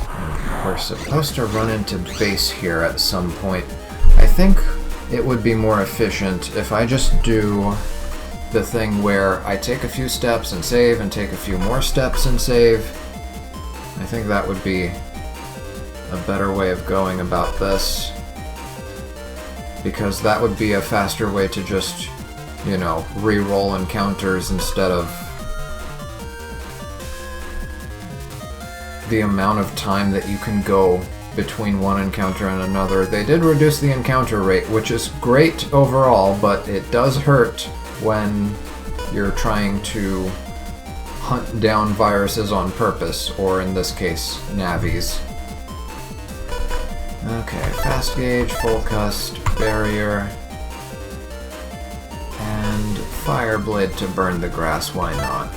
And we're supposed to run into Bass here at some point. I think it would be more efficient if I just do the thing where I take a few steps and save and take a few more steps and save. I think that would be a better way of going about this, because that would be a faster way to just, you know, re-roll encounters instead of the amount of time that you can go between one encounter and another. They did reduce the encounter rate, which is great overall, but it does hurt when you're trying to hunt down viruses on purpose, or in this case, navies. Okay, fast gauge, full cust, barrier, and fire blade to burn the grass, why not?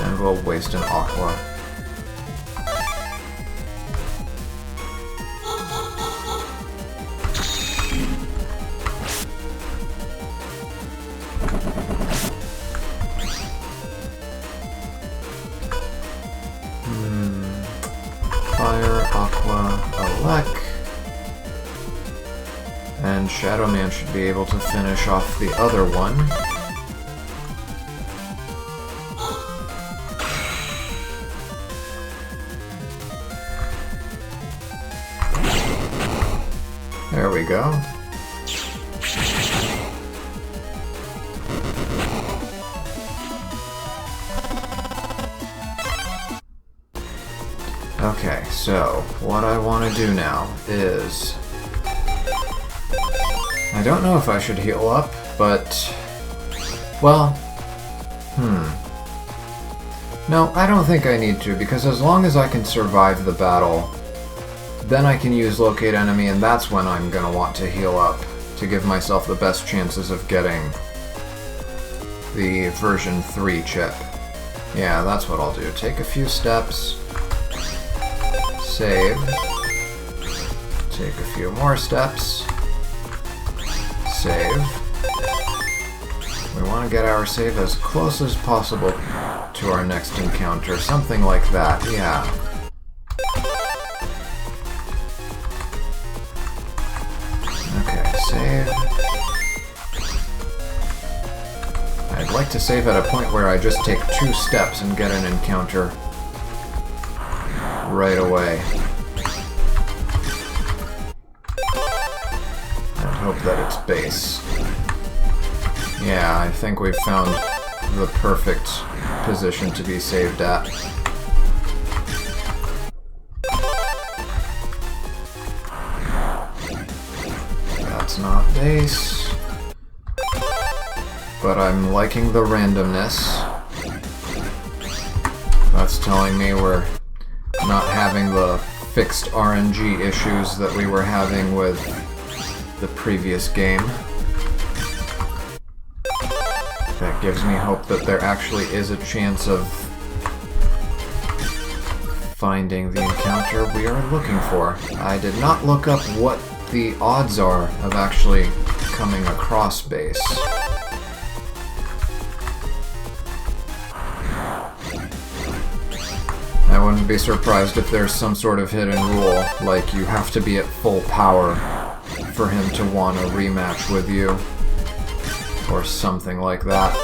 And we'll waste an aqua. Fire, aqua, elec. And Shadow Man should be able to finish off the other one. There we go. Okay, so what I want to do now is... I don't know if I should heal up, but... well... No, I don't think I need to, because as long as I can survive the battle, then I can use Locate Enemy, and that's when I'm gonna want to heal up, to give myself the best chances of getting the version 3 chip. Yeah, that's what I'll do. Take a few steps, save, take a few more steps, save. We want to get our save as close as possible to our next encounter, something like that, yeah. Okay, save. I'd like to save at a point where I just take 2 steps and get an encounter right away. And hope that it's base. Yeah, I think we've found the perfect position to be saved at. That's not base. But I'm liking the randomness. That's telling me we're not having the fixed RNG issues that we were having with the previous game. That gives me hope that there actually is a chance of finding the encounter we are looking for. I did not look up what the odds are of actually coming across base. I wouldn't be surprised if there's some sort of hidden rule, like you have to be at full power for him to want a rematch with you. Or something like that.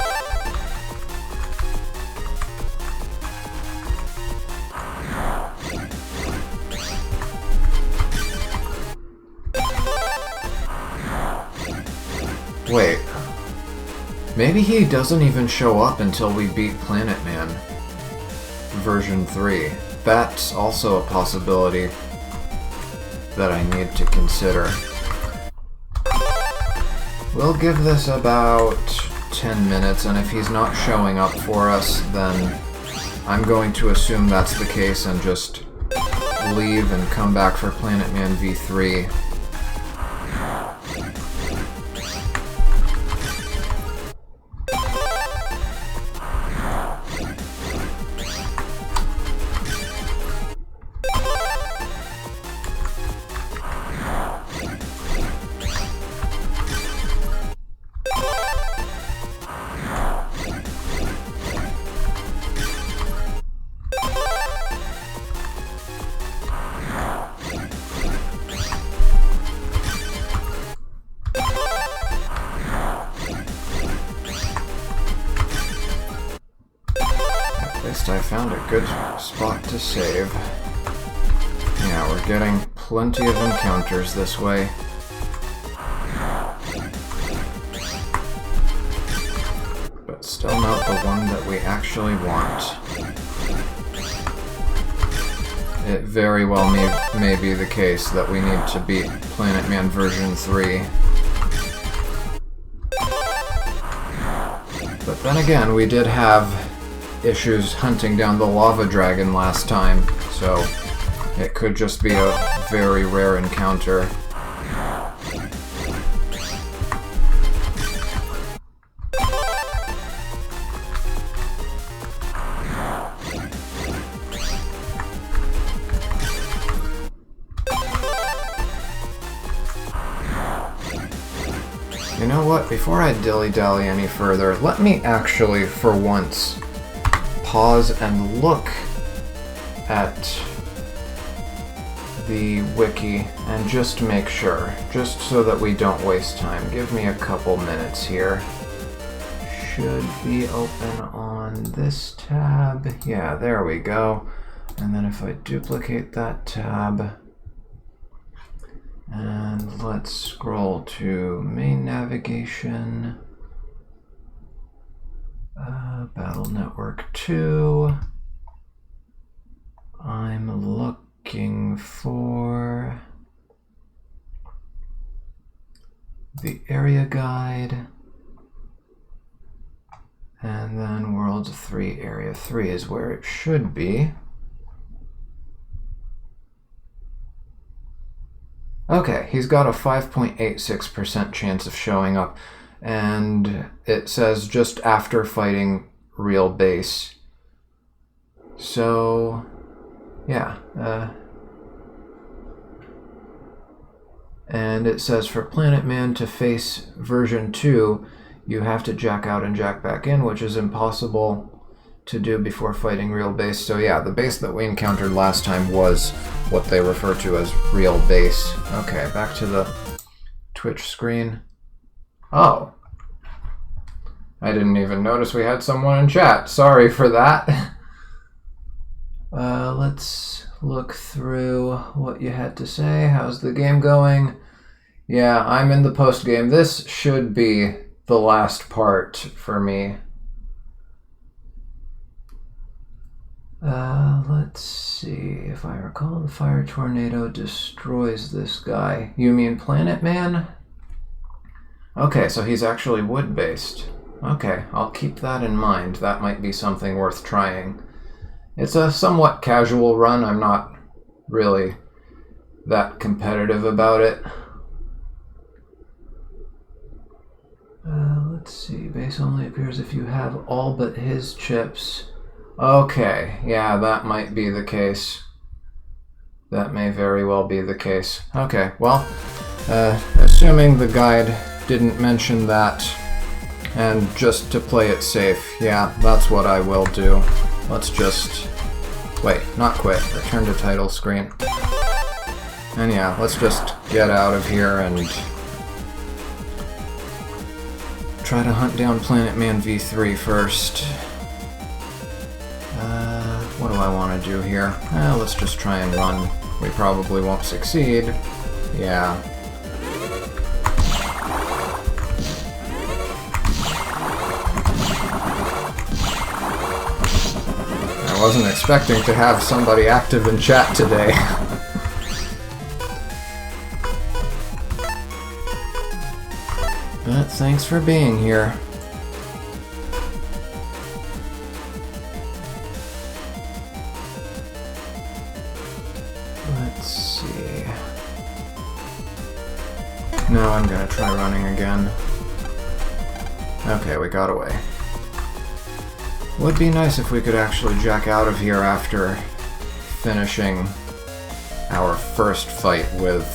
Wait. Maybe he doesn't even show up until we beat PlanetMan version 3. That's also a possibility that I need to consider. We'll give this about 10 minutes, and if he's not showing up for us, then I'm going to assume that's the case and just leave and come back for PlanetMan v3. found a good spot to save. Yeah, we're getting plenty of encounters this way. But still not the one that we actually want. It very well may be the case that we need to beat PlanetMan version 3. But then again, we did have issues hunting down the lava dragon last time, so it could just be a very rare encounter. You know what? Before I dilly-dally any further, let me actually, for once, pause and look at the wiki and just make sure, just so that we don't waste time. Give me a couple minutes here. Should be open on this tab. Yeah, there we go. And then if I duplicate that tab, and let's scroll to main navigation, Battle Network 2. I'm looking for the area guide, and then World 3, Area 3 is where it should be. Okay, he's got a 5.86% chance of showing up, and it says just after fighting real base. So, yeah. And it says for PlanetMan to face version 2, you have to jack out and jack back in, which is impossible to do before fighting real base. So yeah, the base that we encountered last time was what they refer to as real base. Okay, back to the Twitch screen. Oh. I didn't even notice we had someone in chat. Sorry for that. Let's look through what you had to say. How's the game going? Yeah, I'm in the post game. This should be the last part for me. Let's see. If I recall, the fire tornado destroys this guy. You mean PlanetMan? Okay, so he's actually wood-based. Okay, I'll keep that in mind. That might be something worth trying. It's a somewhat casual run. I'm not really that competitive about it. Let's see. Base only appears if you have all but his chips. Okay, yeah, that might be the case. That may very well be the case. Okay, well, assuming the guide didn't mention that, and just to play it safe, yeah, that's what I will do. Let's just... wait, not quit. Return to title screen. And yeah, let's just get out of here and try to hunt down PlanetMan v3 first. What do I want to do here? Let's just try and run. We probably won't succeed. Yeah. I wasn't expecting to have somebody active in chat today. But thanks for being here. Let's see. No, I'm gonna try running again. Okay, we got away. Would be nice if we could actually jack out of here after finishing our first fight with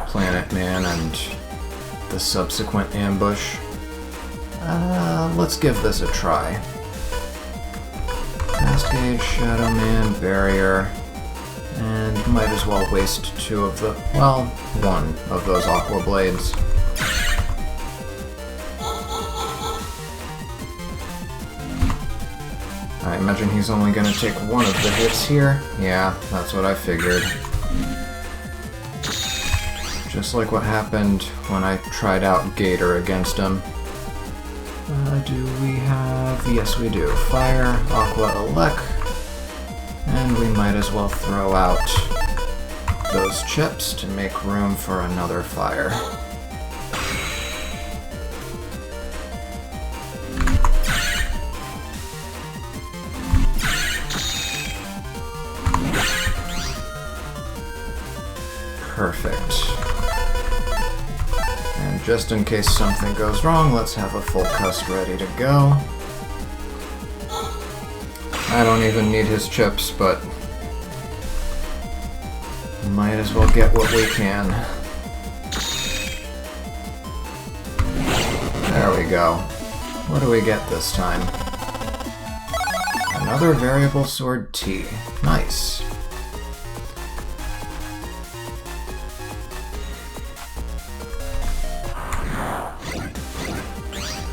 PlanetMan and the subsequent ambush. Let's give this a try. Fast Gauge, Shadow Man, Barrier, and might as well waste two of the, well, one of those Aqua Blades. Alright, imagine he's only gonna take one of the hits here. Yeah, that's what I figured. Just like what happened when I tried out Gator against him. Do we have... Yes, we do. Fire, Aqua, Elec. And we might as well throw out those chips to make room for another fire. Perfect. And just in case something goes wrong, let's have a full cust ready to go. I don't even need his chips, but might as well get what we can. There we go. What do we get this time? Another variable sword T. Nice.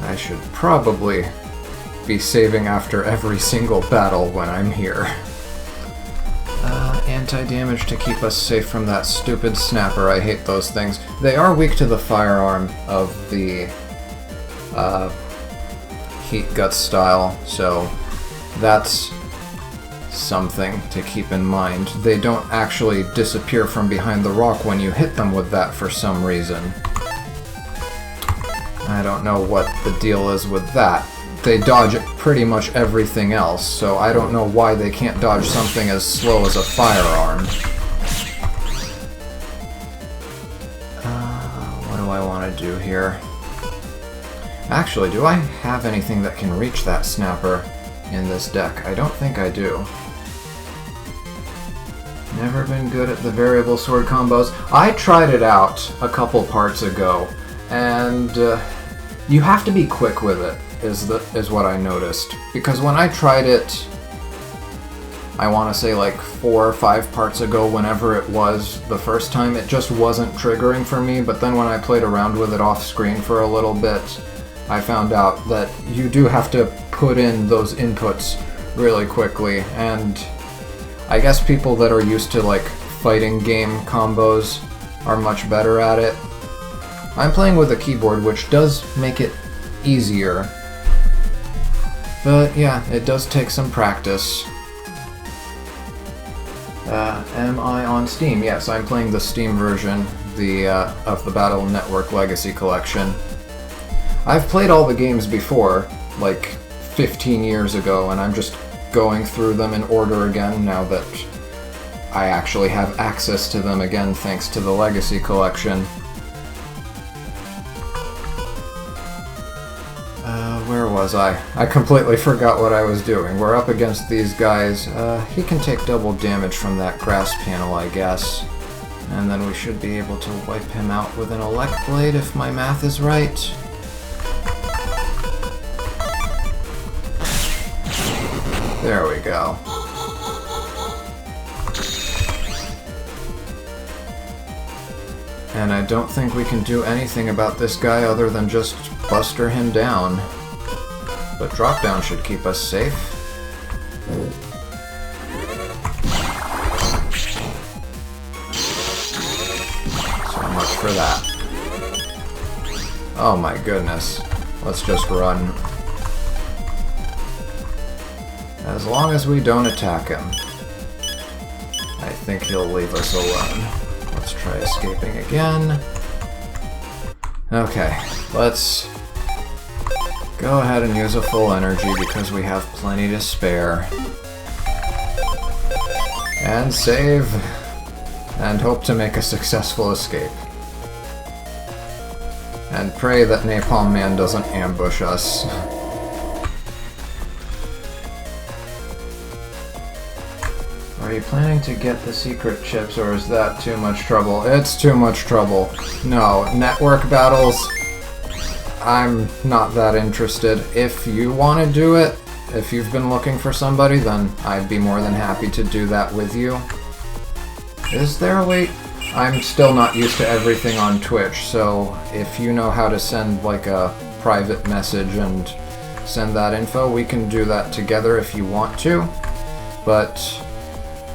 I should probably be saving after every single battle when I'm here. Anti-damage to keep us safe from that stupid snapper. I hate those things. They are weak to the firearm of the Heat Guts style, so that's something to keep in mind. They don't actually disappear from behind the rock when you hit them with that for some reason. I don't know what the deal is with that. They dodge pretty much everything else, so I don't know why they can't dodge something as slow as a firearm. What do I want to do here? Actually, do I have anything that can reach that snapper in this deck? I don't think I do. Never been good at the variable sword combos. I tried it out a couple parts ago, and you have to be quick with it, is what I noticed. Because when I tried it, I want to say like 4 or 5 parts ago, whenever it was the first time, it just wasn't triggering for me. But then when I played around with it off screen for a little bit, I found out that you do have to put in those inputs really quickly. And I guess people that are used to like fighting game combos are much better at it. I'm playing with a keyboard, which does make it easier. But yeah, it does take some practice. Am I on Steam? Yes, I'm playing the Steam version of the Battle Network Legacy Collection. I've played all the games before, like 15 years ago, and I'm just going through them in order again now that I actually have access to them again thanks to the Legacy Collection. Where was I? I completely forgot what I was doing. We're up against these guys. He can take double damage from that grass panel, I guess. And then we should be able to wipe him out with an Elect Blade if my math is right. There we go. And I don't think we can do anything about this guy other than just buster him down. But drop down should keep us safe. So much for that. Oh my goodness. Let's just run. As long as we don't attack him, I think he'll leave us alone. Let's try escaping again. Okay, let's go ahead and use a full energy because we have plenty to spare. And save. And hope to make a successful escape. And pray that Napalm Man doesn't ambush us. Are you planning to get the secret chips, or is that too much trouble? It's too much trouble. No, network battles, I'm not that interested. If you want to do it, if you've been looking for somebody, then I'd be more than happy to do that with you. Is there a way? I'm still not used to everything on Twitch, so if you know how to send like a private message and send that info. We can do that together if you want to, but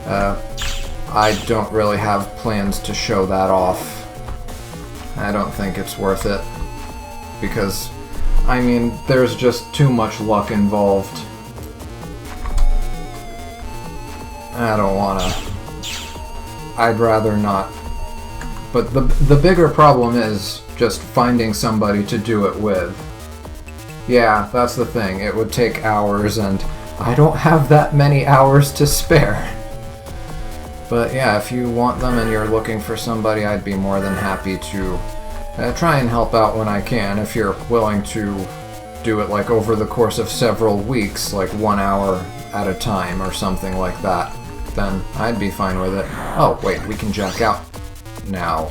I don't really have plans to show that off. I don't think it's worth it, because, I mean, there's just too much luck involved. I don't wanna. I'd rather not. But the bigger problem is just finding somebody to do it with. Yeah, that's the thing. It would take hours, and I don't have that many hours to spare. But yeah, if you want them and you're looking for somebody, I'd be more than happy to try and help out when I can. If you're willing to do it like over the course of several weeks, like 1 hour at a time or something like that, then I'd be fine with it. Oh, wait, we can jack out now.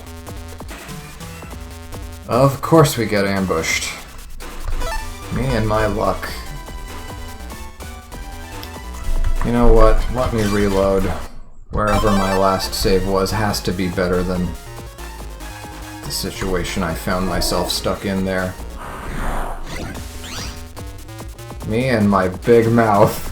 Of course we get ambushed. Me and my luck. You know what? Let me reload. Wherever my last save was has to be better than the situation I found myself stuck in there. Me and my big mouth.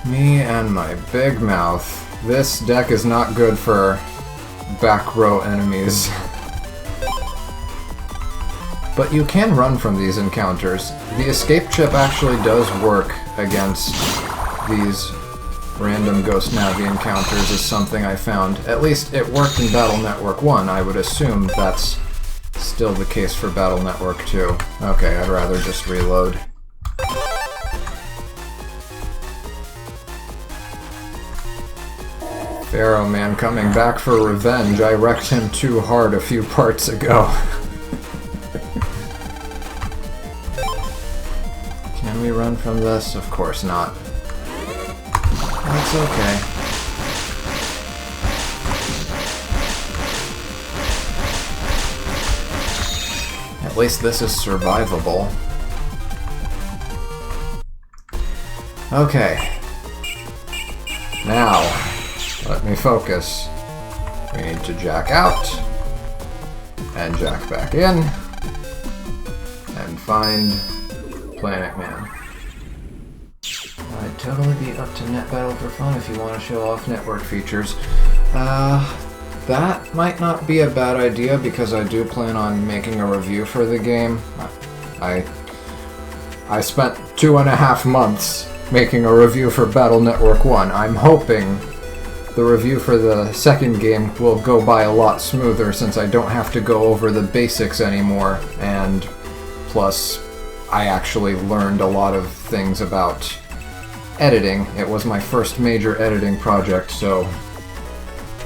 Me and my big mouth. This deck is not good for back row enemies. But you can run from these encounters. The escape chip actually does work against these random Ghost Navi encounters, is something I found. At least it worked in Battle Network 1. I would assume that's still the case for Battle Network 2. Okay, I'd rather just reload. Pharaoh Man coming back for revenge. I wrecked him too hard a few parts ago. Can we run from this? Of course not. That's okay. At least this is survivable. Okay. Now, let me focus. We need to jack out, and jack back in, and find PlanetMan. I'd totally be up to net battle for fun if you want to show off network features. That might not be a bad idea, because I do plan on making a review for the game. I spent 2.5 months making a review for Battle Network 1. I'm hoping the review for the second game will go by a lot smoother, since I don't have to go over the basics anymore, and plus I actually learned a lot of things about editing. It was my first major editing project, so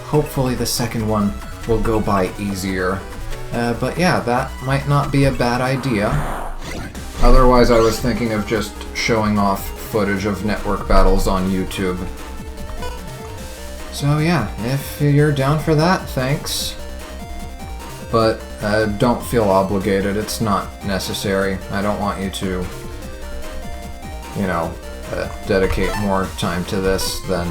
hopefully the second one will go by easier. But yeah, that might not be a bad idea. Otherwise, I was thinking of just showing off footage of network battles on YouTube. So yeah, if you're down for that, thanks. But don't feel obligated, it's not necessary. I don't want you to, you know, dedicate more time to this than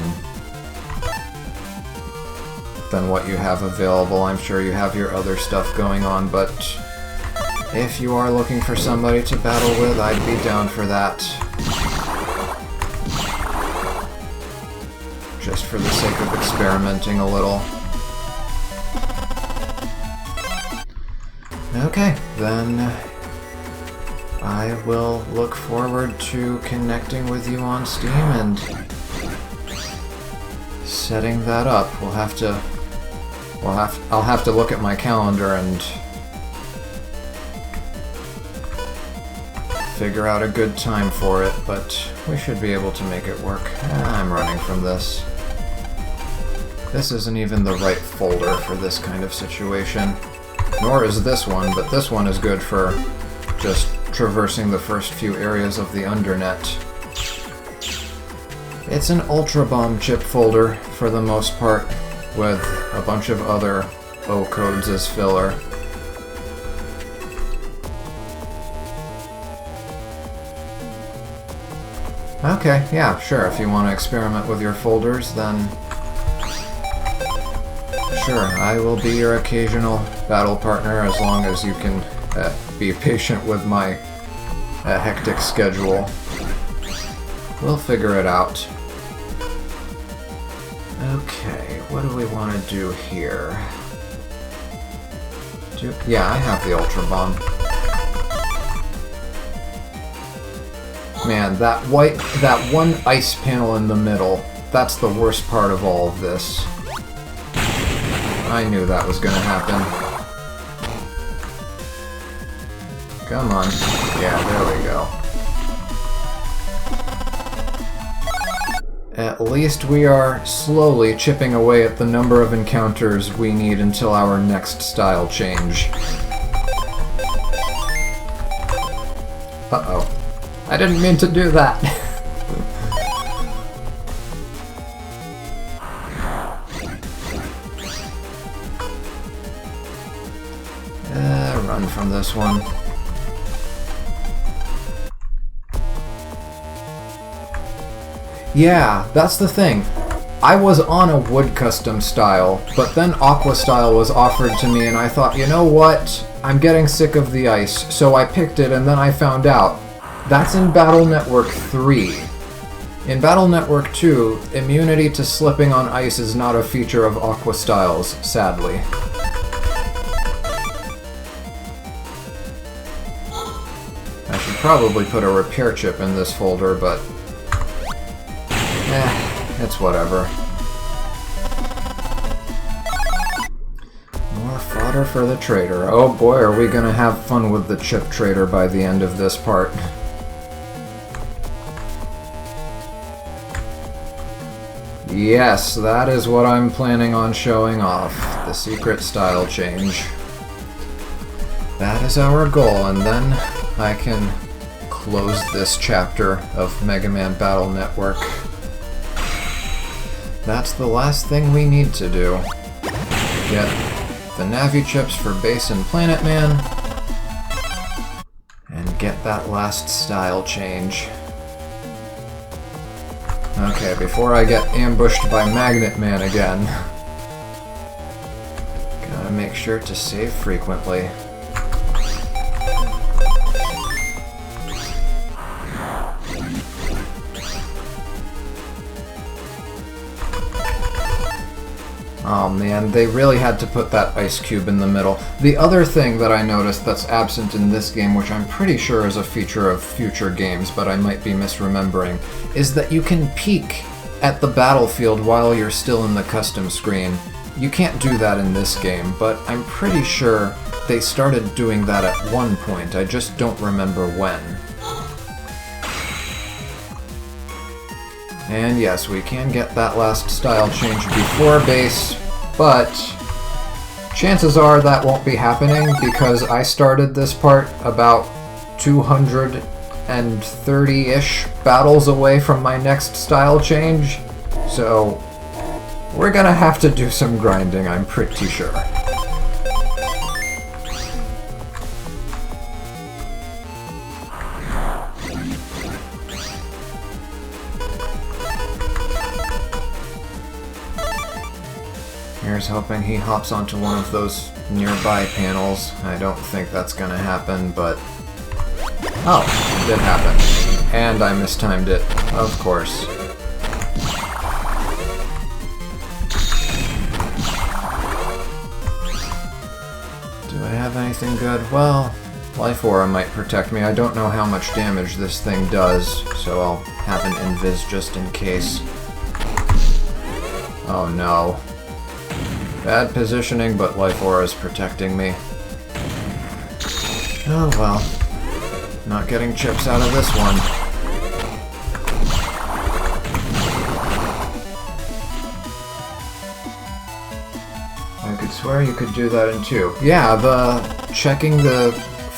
what you have available. I'm sure you have your other stuff going on, but if you are looking for somebody to battle with, I'd be down for that. Just for the sake of experimenting a little. Okay, then I will look forward to connecting with you on Steam and setting that up. I'll have to look at my calendar and figure out a good time for it, but we should be able to make it work. I'm running from this. This isn't even the right folder for this kind of situation. Nor is this one, but this one is good for just traversing the first few areas of the undernet. It's an Ultra Bomb chip folder, for the most part, with a bunch of other O codes as filler. Okay, yeah, sure. If you want to experiment with your folders, then sure, I will be your occasional battle partner as long as you can be patient with my hectic schedule. We'll figure it out. Okay, what do we want to do here? Yeah, I have the Ultra Bomb. Man, that one ice panel in the middle, that's the worst part of all of this. I knew that was gonna happen. Come on. Yeah, there we go. At least we are slowly chipping away at the number of encounters we need until our next style change. Uh-oh. I didn't mean to do that. Run from this one. Yeah, that's the thing. I was on a wood custom style, but then aqua style was offered to me and I thought, you know what? I'm getting sick of the ice, so I picked it and then I found out. That's in Battle Network 3. In Battle Network 2, immunity to slipping on ice is not a feature of aqua styles, sadly. I should probably put a repair chip in this folder, but it's whatever. More fodder for the trader. Oh boy, are we gonna have fun with the chip trader by the end of this part. Yes, that is what I'm planning on showing off. The secret style change. That is our goal, and then I can close this chapter of Mega Man Battle Network. That's the last thing we need to do. Get the Navi chips for Bass and PlanetMan, and get that last style change. Okay, before I get ambushed by Magnet Man again. Gotta make sure to save frequently. Oh man, they really had to put that ice cube in the middle. The other thing that I noticed that's absent in this game, which I'm pretty sure is a feature of future games, but I might be misremembering, is that you can peek at the battlefield while you're still in the custom screen. You can't do that in this game, but I'm pretty sure they started doing that at one point. I just don't remember when. And yes, we can get that last style change before Bass, but chances are that won't be happening because I started this part about 230-ish battles away from my next style change, so we're gonna have to do some grinding, I'm pretty sure. Here's hoping he hops onto one of those nearby panels. I don't think that's gonna happen, but... Oh, it did happen. And I mistimed it, of course. Do I have anything good? Well, Life Aura might protect me. I don't know how much damage this thing does, so I'll have an Invis just in case. Oh no. Bad positioning, but Life Aura is protecting me. Oh well. Not getting chips out of this one. I could swear you could do that in 2. Yeah, the checking the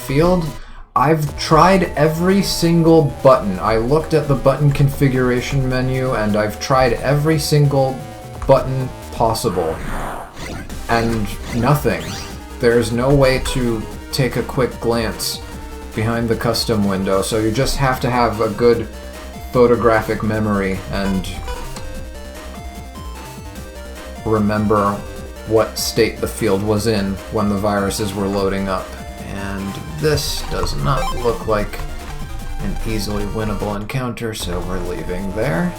field, I've tried every single button. I looked at the button configuration menu and I've tried every single button possible. And nothing. There's no way to take a quick glance behind the custom window, so you just have to have a good photographic memory and remember what state the field was in when the viruses were loading up. And this does not look like an easily winnable encounter, so we're leaving there.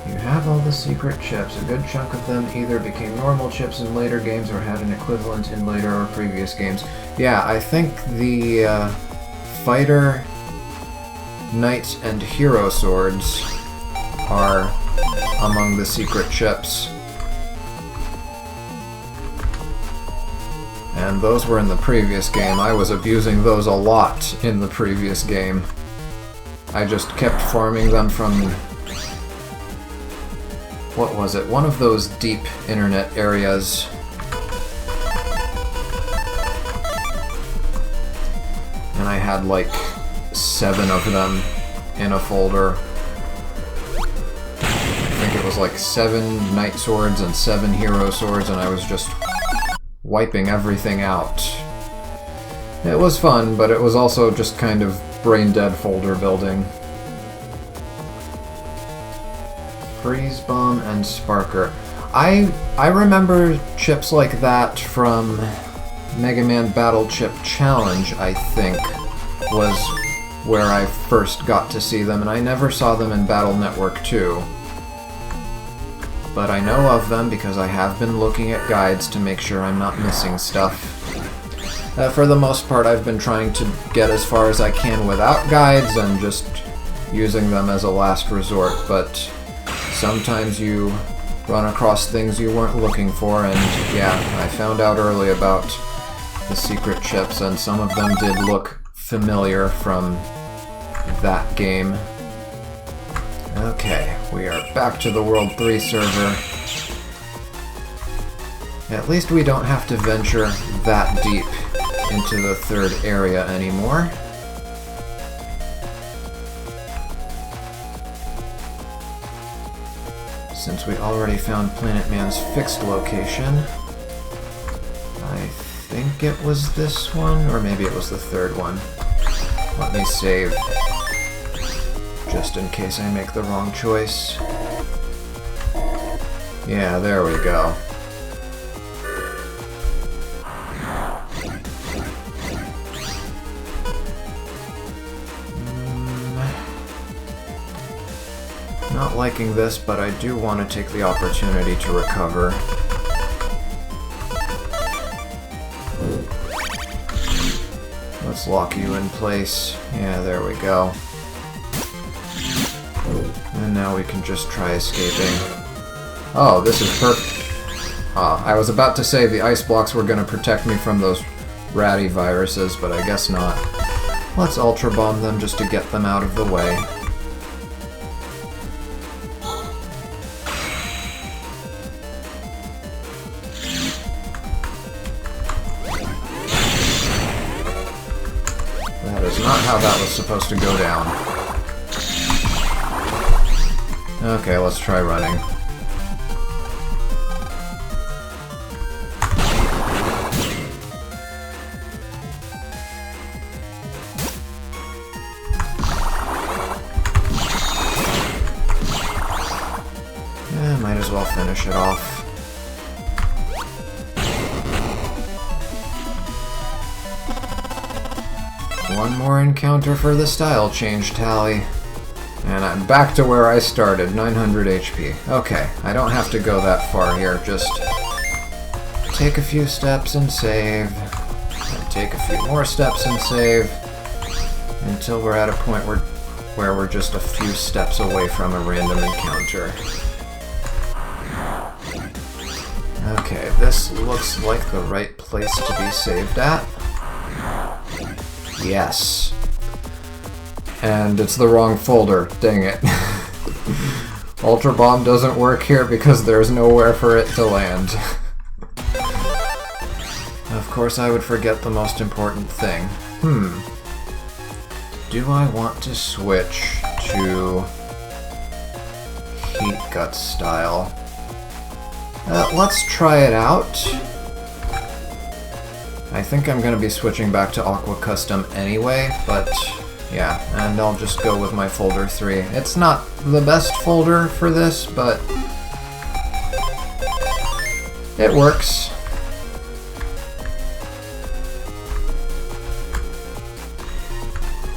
You have all the secret chips. A good chunk of them either became normal chips in later games or had an equivalent in later or previous games. Yeah, I think the fighter, knight, and hero swords are among the secret chips. And those were in the previous game. I was abusing those a lot in the previous game. I just kept farming them from... what was it? One of those deep internet areas. And I had like 7 of them in a folder. I think it was like 7 knight swords and 7 hero swords, and I was just wiping everything out. It was fun, but it was also just kind of brain-dead folder building. Freeze Bomb and Sparker. I remember chips like that from Mega Man Battle Chip Challenge, I think, was where I first got to see them, and I never saw them in Battle Network 2. But I know of them because I have been looking at guides to make sure I'm not missing stuff. For the most part, I've been trying to get as far as I can without guides and just using them as a last resort, but sometimes you run across things you weren't looking for, and yeah, I found out early about the secret chips, and some of them did look familiar from that game. Okay, we are back to the World 3 server. At least we don't have to venture that deep into the 3rd area anymore. Since we already found PlanetMan's fixed location. I think it was this one, or maybe it was the 3rd one. Let me save, just in case I make the wrong choice. Yeah, there we go. Not liking this, but I do want to take the opportunity to recover. Let's lock you in place. Yeah, there we go. And now we can just try escaping. Oh, this is perfect. I was about to say the ice blocks were going to protect me from those ratty viruses, but I guess not. Let's Ultra Bomb them just to get them out of the way. That is not how that was supposed to go down. Okay, let's try running. Might as well finish it off. One more encounter for the style change tally. And I'm back to where I started, 900 HP. Okay, I don't have to go that far here, just take a few steps and save, and take a few more steps and save, until we're at a point where we're just a few steps away from a random encounter. Okay, this looks like the right place to be saved at. Yes. And it's the wrong folder, dang it. Ultra Bomb doesn't work here because there's nowhere for it to land. Of course I would forget the most important thing. Do I want to switch to Heat Gut style? Let's try it out. I think I'm gonna be switching back to Aqua Custom anyway, but yeah, and I'll just go with my folder 3. It's not the best folder for this, but it works.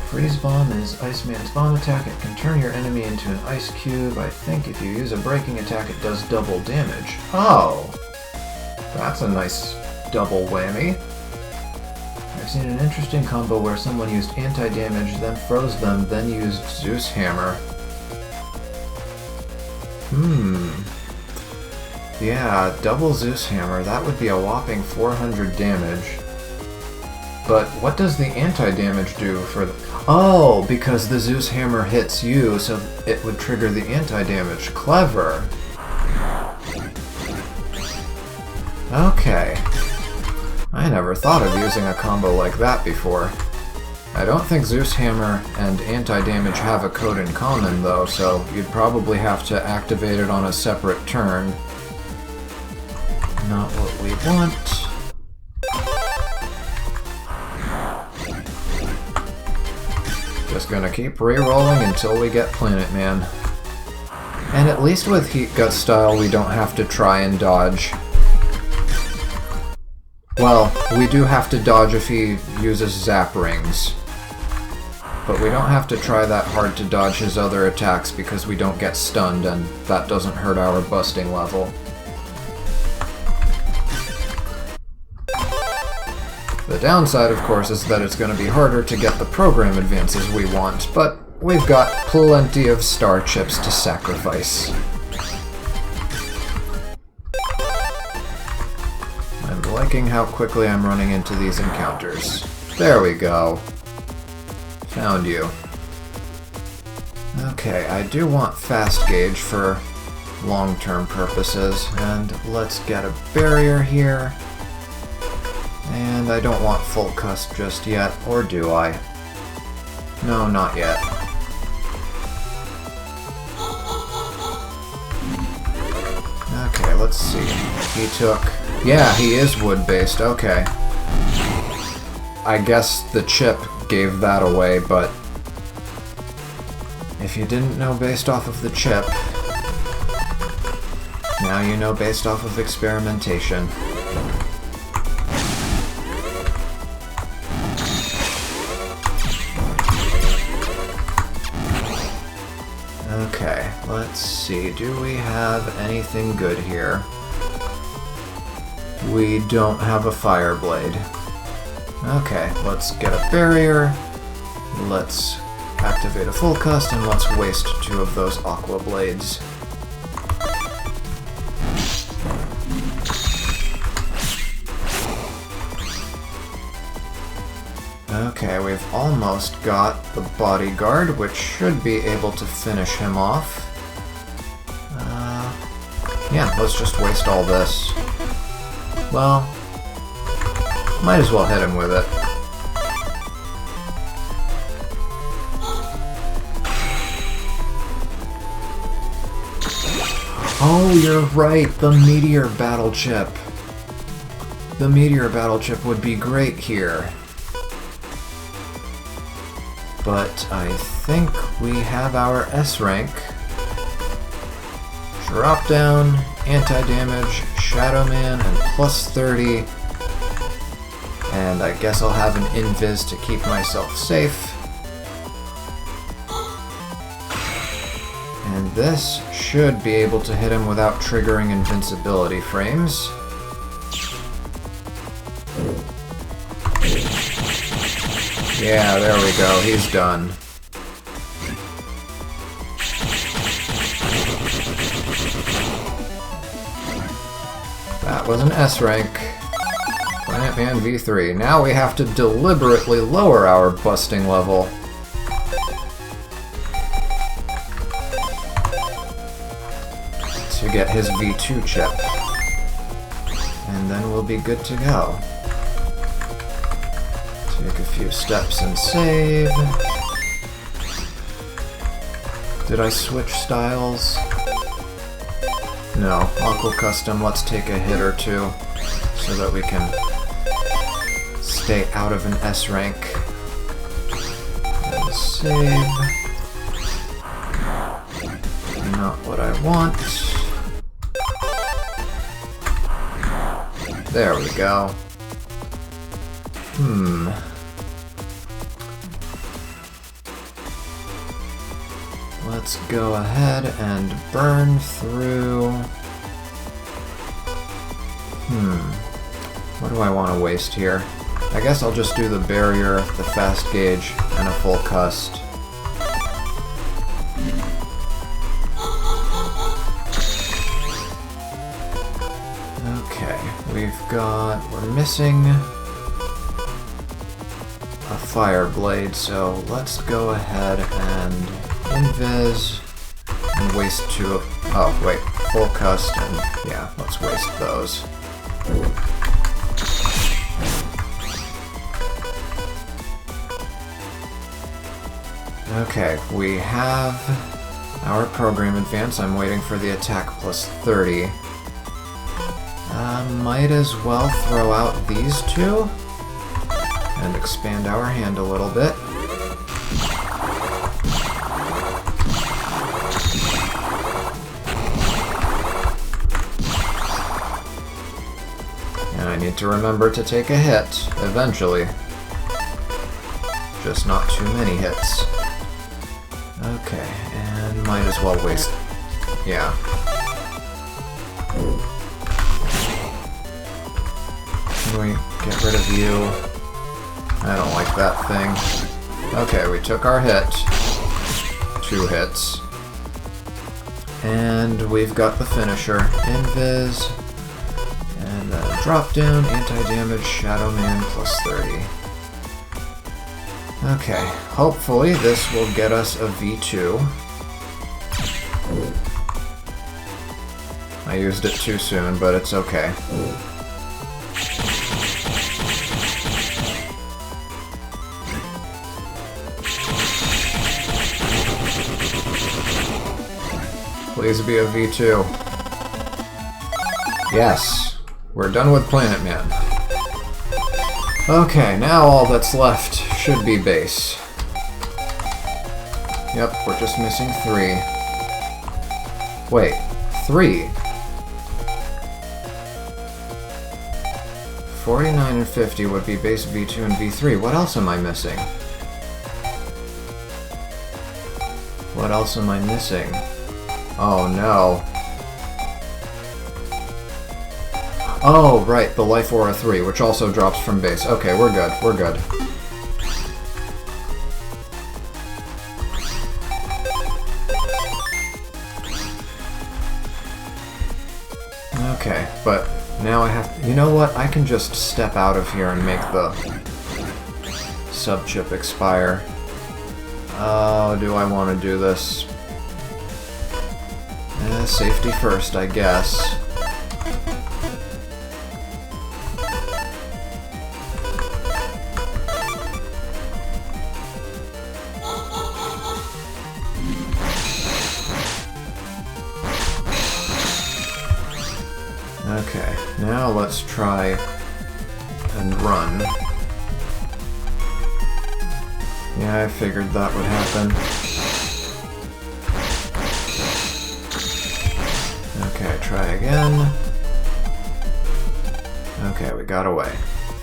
Freeze Bomb is Iceman's bomb attack. It can turn your enemy into an ice cube. I think if you use a breaking attack, it does double damage. Oh! That's a nice double whammy. I've seen an interesting combo where someone used anti-damage, then froze them, then used Zeus Hammer. Yeah, double Zeus Hammer, that would be a whopping 400 damage. But what does the anti-damage do for the... Oh, because the Zeus Hammer hits you, so it would trigger the anti-damage. Clever. Okay. I never thought of using a combo like that before. I don't think Zeus Hammer and anti-damage have a code in common, though, so you'd probably have to activate it on a separate turn. Not what we want. Just gonna keep re-rolling until we get PlanetMan. And at least with Heat Gut Style, we don't have to try and dodge. Well, we do have to dodge if he uses Zap Rings. But we don't have to try that hard to dodge his other attacks because we don't get stunned, and that doesn't hurt our busting level. The downside, of course, is that it's going to be harder to get the program advances we want, but we've got plenty of star chips to sacrifice. I'm liking how quickly I'm running into these encounters. There we go. Found you. Okay, I do want fast gauge for long-term purposes, and let's get a barrier here. And I don't want full cusp just yet, or do I? No, not yet. Okay, let's see. He took... Yeah, he is wood-based, okay. I guess the chip gave that away, but if you didn't know based off of the chip, now you know based off of experimentation. Okay, let's see, do we have anything good here? We don't have a fire blade. Okay, let's get a barrier, let's activate a full cust, and let's waste 2 of those aqua blades. Okay, we've almost got the bodyguard, which should be able to finish him off. Yeah, let's just waste all this. Well, might as well hit him with it. Oh, you're right, the meteor battle chip. The meteor battle chip would be great here. But I think we have our S rank. Drop down, anti-damage, Shadow Man, and plus 30. And I guess I'll have an invis to keep myself safe. And this should be able to hit him without triggering invincibility frames. Yeah, there we go, he's done. That was an S rank. PlanetMan V3. Now we have to deliberately lower our busting level. To get his V2 chip. And then we'll be good to go. Take a few steps and save. Did I switch styles? No. Aqua Custom, let's take a hit or two so that we can stay out of an S rank. And save. Not what I want. There we go. Let's go ahead and burn through... What do I want to waste here? I guess I'll just do the barrier, the fast gauge, and a full cust. Okay, we're missing a fire blade, so let's go ahead and invis and waste two of... Oh, wait, full cust, and yeah, let's waste those. Okay, we have our program advance. I'm waiting for the attack plus 30. Might as well throw out these two and expand our hand a little bit. And I need to remember to take a hit eventually. Just not too many hits. Okay, and might as well waste... Yeah. Can we get rid of you? I don't like that thing. Okay, we took our hit. 2 hits. And we've got the finisher. Invis. And then drop down, anti-damage, Shadow Man plus 30. Okay, hopefully this will get us a V2. I used it too soon, but it's okay. Please be a V2. Yes, we're done with PlanetMan. Okay, now all that's left should be base. Yep, we're just missing 3. Wait, 3? 49 and 50 would be base V2 and V3. What else am I missing? What else am I missing? Oh no. Oh, right, the Life Aura 3, which also drops from base. Okay, we're good, we're good. Okay, but now I have... You know what? I can just step out of here and make the sub-chip expire. Oh, do I want to do this? Safety first, I guess. Okay, now let's try and run. Yeah, I figured that would happen. Okay, try again. Okay, we got away.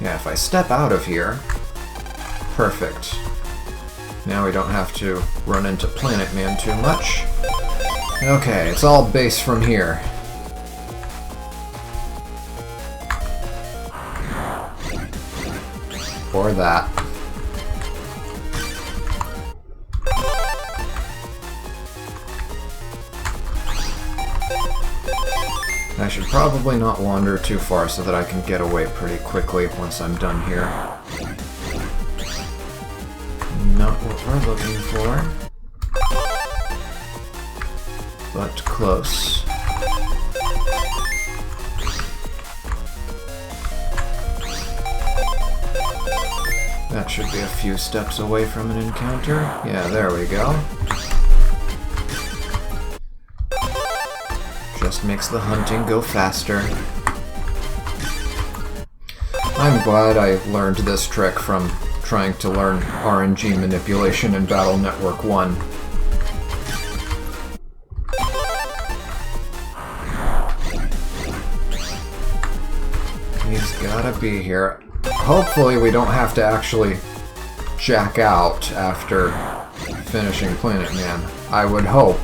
Yeah, if I step out of here... Perfect. Now we don't have to run into PlanetMan too much. Okay, it's all base from here. Or that. I should probably not wander too far so that I can get away pretty quickly once I'm done here. Not what we're looking for. But close. That should be a few steps away from an encounter. Yeah, there we go. Just makes the hunting go faster. I'm glad I learned this trick from trying to learn RNG manipulation in Battle Network 1. He's gotta be here. Hopefully we don't have to actually jack out after finishing PlanetMan. I would hope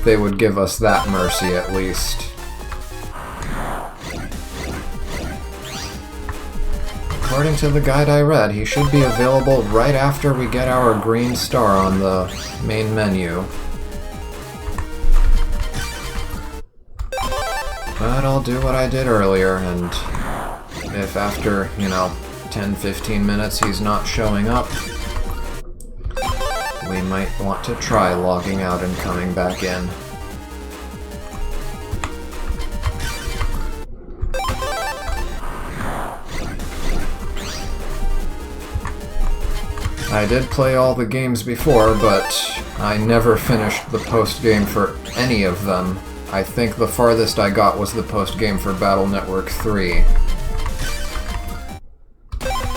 they would give us that mercy at least. According to the guide I read, he should be available right after we get our green star on the main menu. But I'll do what I did earlier, and if after, 10-15 minutes he's not showing up, we might want to try logging out and coming back in. I did play all the games before, but I never finished the post-game for any of them. I think the farthest I got was the post-game for Battle Network 3.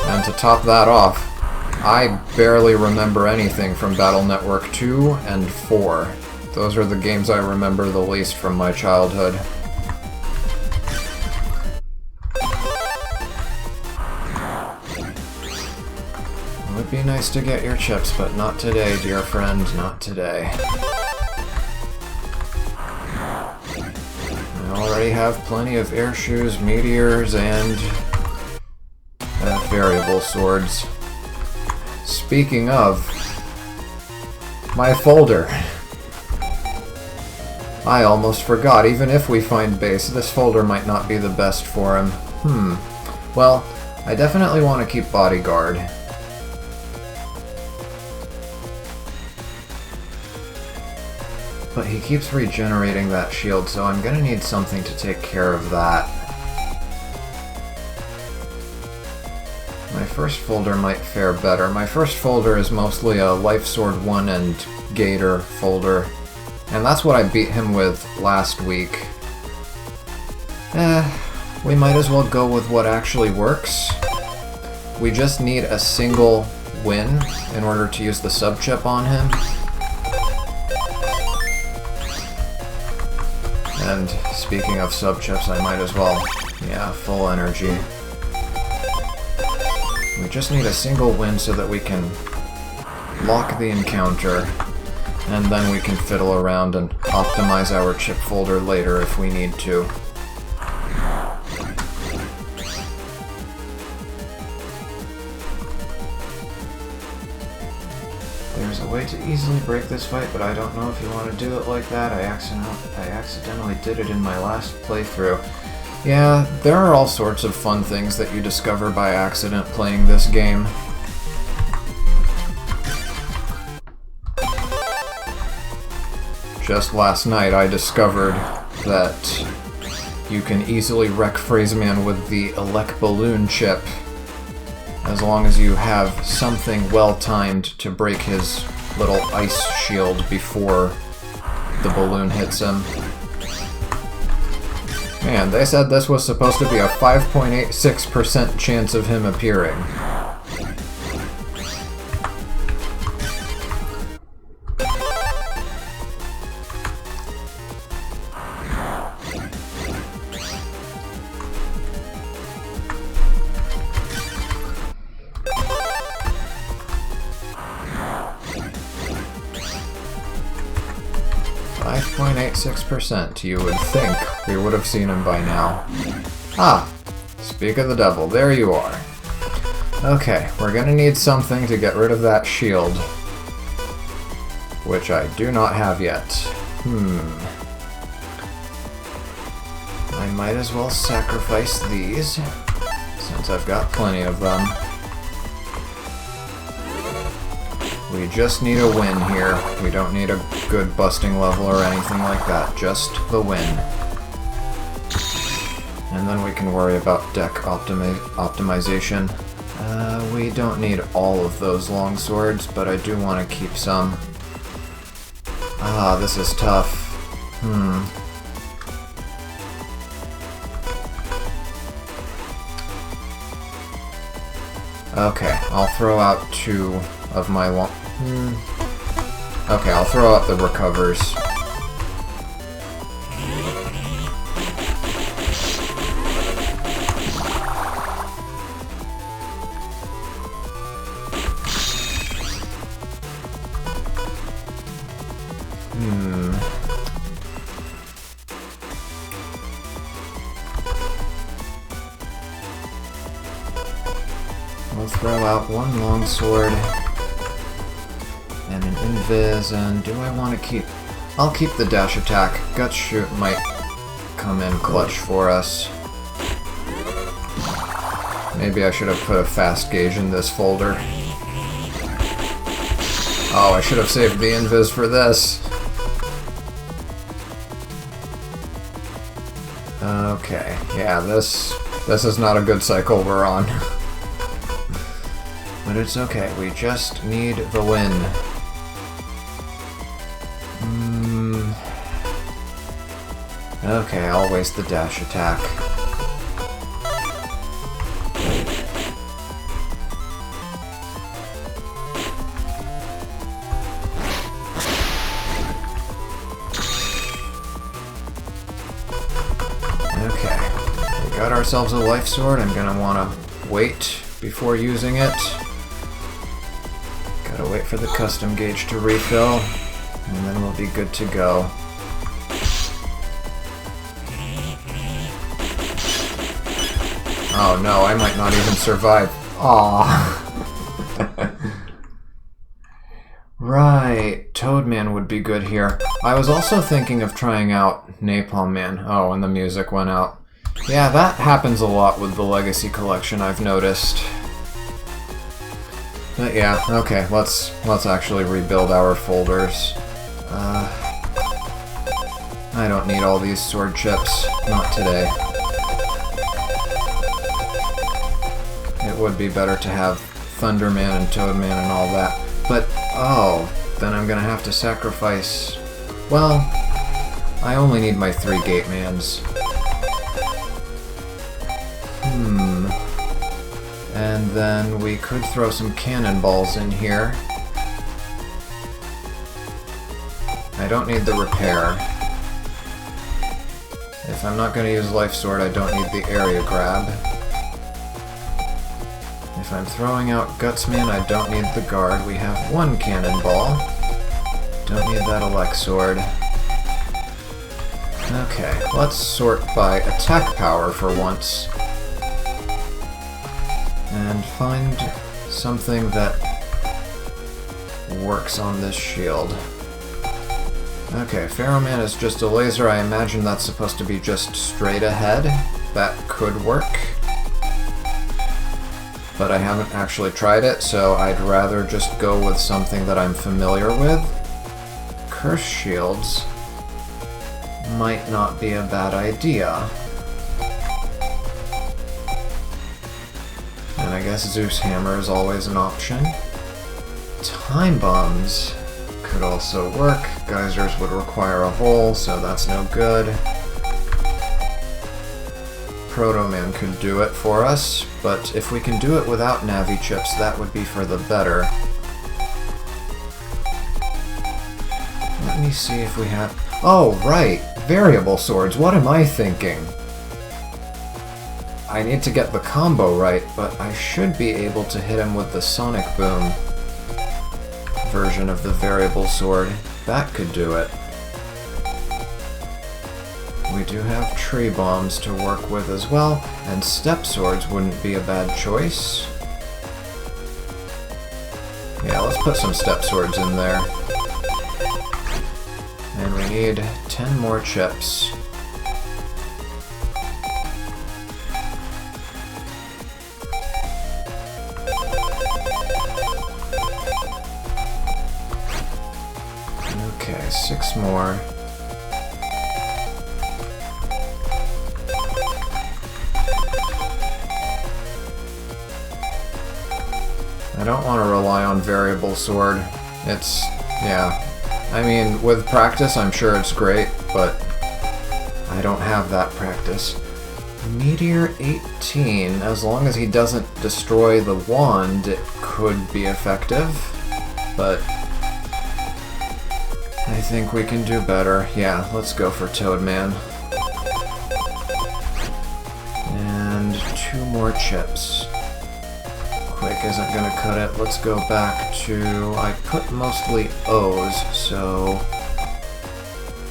And to top that off, I barely remember anything from Battle Network 2 and 4. Those are the games I remember the least from my childhood. It would be nice to get your chips, but not today, dear friend, not today. I already have plenty of air shoes, meteors, and variable swords. Speaking of, my folder. I almost forgot, even if we find Bass, this folder might not be the best for him. Well, I definitely want to keep Bodyguard. But he keeps regenerating that shield, so I'm gonna need something to take care of that. My first folder might fare better. My first folder is mostly a Life Sword 1 and Gator folder, and that's what I beat him with last week. We might as well go with what actually works. We just need a single win in order to use the sub-chip on him. And speaking of sub-chips, I might as well, full energy. We just need a single win so that we can lock the encounter, and then we can fiddle around and optimize our chip folder later if we need to. There's a way to easily break this fight, but I don't know if you want to do it like that. I accidentally did it in my last playthrough. Yeah, there are all sorts of fun things that you discover by accident playing this game. Just last night I discovered that you can easily wreck Fragsman with the Elec Balloon chip, as long as you have something well-timed to break his little ice shield before the balloon hits him. Man, they said this was supposed to be a 5.86% chance of him appearing. .86%, you would think we would have seen him by now. Ah, speak of the devil, there you are. Okay, we're gonna need something to get rid of that shield, which I do not have yet. I might as well sacrifice these, since I've got plenty of them. We just need a win here. We don't need a good busting level or anything like that, just the win. And then we can worry about deck optimization. We don't need all of those long swords, but I do want to keep some. Ah, this is tough. Okay, I'll throw out 2 of my long... Okay, I'll throw out the recovers. We'll throw out 1 longsword and an invis, and do I want to keep... I'll keep the dash attack. Gut shoot might come in clutch for us. Maybe I should have put a fast gauge in this folder. Oh, I should have saved the invis for this. Okay, yeah, this is not a good cycle we're on. But it's okay, we just need the win. Okay, I'll waste the dash attack. Okay, we got ourselves a life sword. I'm gonna wanna wait before using it. Gotta wait for the custom gauge to refill, and then we'll be good to go. Oh no, I might not even survive. Aww. Right, Toadman would be good here. I was also thinking of trying out Napalm Man. Oh, and the music went out. Yeah, that happens a lot with the Legacy Collection, I've noticed. But yeah, okay, let's actually rebuild our folders. I don't need all these sword chips. Not today. It would be better to have Thunderman and Toadman and all that. But, oh, then I'm gonna have to sacrifice... Well, I only need my 3 Gatemans. And then we could throw some cannonballs in here. I don't need the repair. If I'm not gonna use Life Sword, I don't need the area grab. If I'm throwing out Gutsman, I don't need the guard. We have 1 cannonball. Don't need that Elect Sword. Okay, let's sort by attack power for once. And find something that works on this shield. Okay, Ferroman is just a laser. I imagine that's supposed to be just straight ahead. That could work. But I haven't actually tried it, so I'd rather just go with something that I'm familiar with. Curse shields might not be a bad idea. And I guess Zeus Hammer is always an option. Time bombs could also work. Geysers would require a hole, so that's no good. Proto-Man could do it for us, but if we can do it without Navi chips, that would be for the better. Let me see if we have... Oh, right! Variable swords, what am I thinking? I need to get the combo right, but I should be able to hit him with the Sonic Boom version of the variable sword. That could do it. We do have tree bombs to work with as well, and step swords wouldn't be a bad choice. Yeah, let's put some step swords in there. And we need 10 more chips. Okay, 6 more. I don't want to rely on variable sword. It's... yeah. I mean, with practice I'm sure it's great, but I don't have that practice. Meteor 18, as long as he doesn't destroy the wand, it could be effective, but I think we can do better. Yeah, let's go for Toadman. And 2 more chips. Quick isn't gonna cut it. Let's go back to... I put mostly O's, so...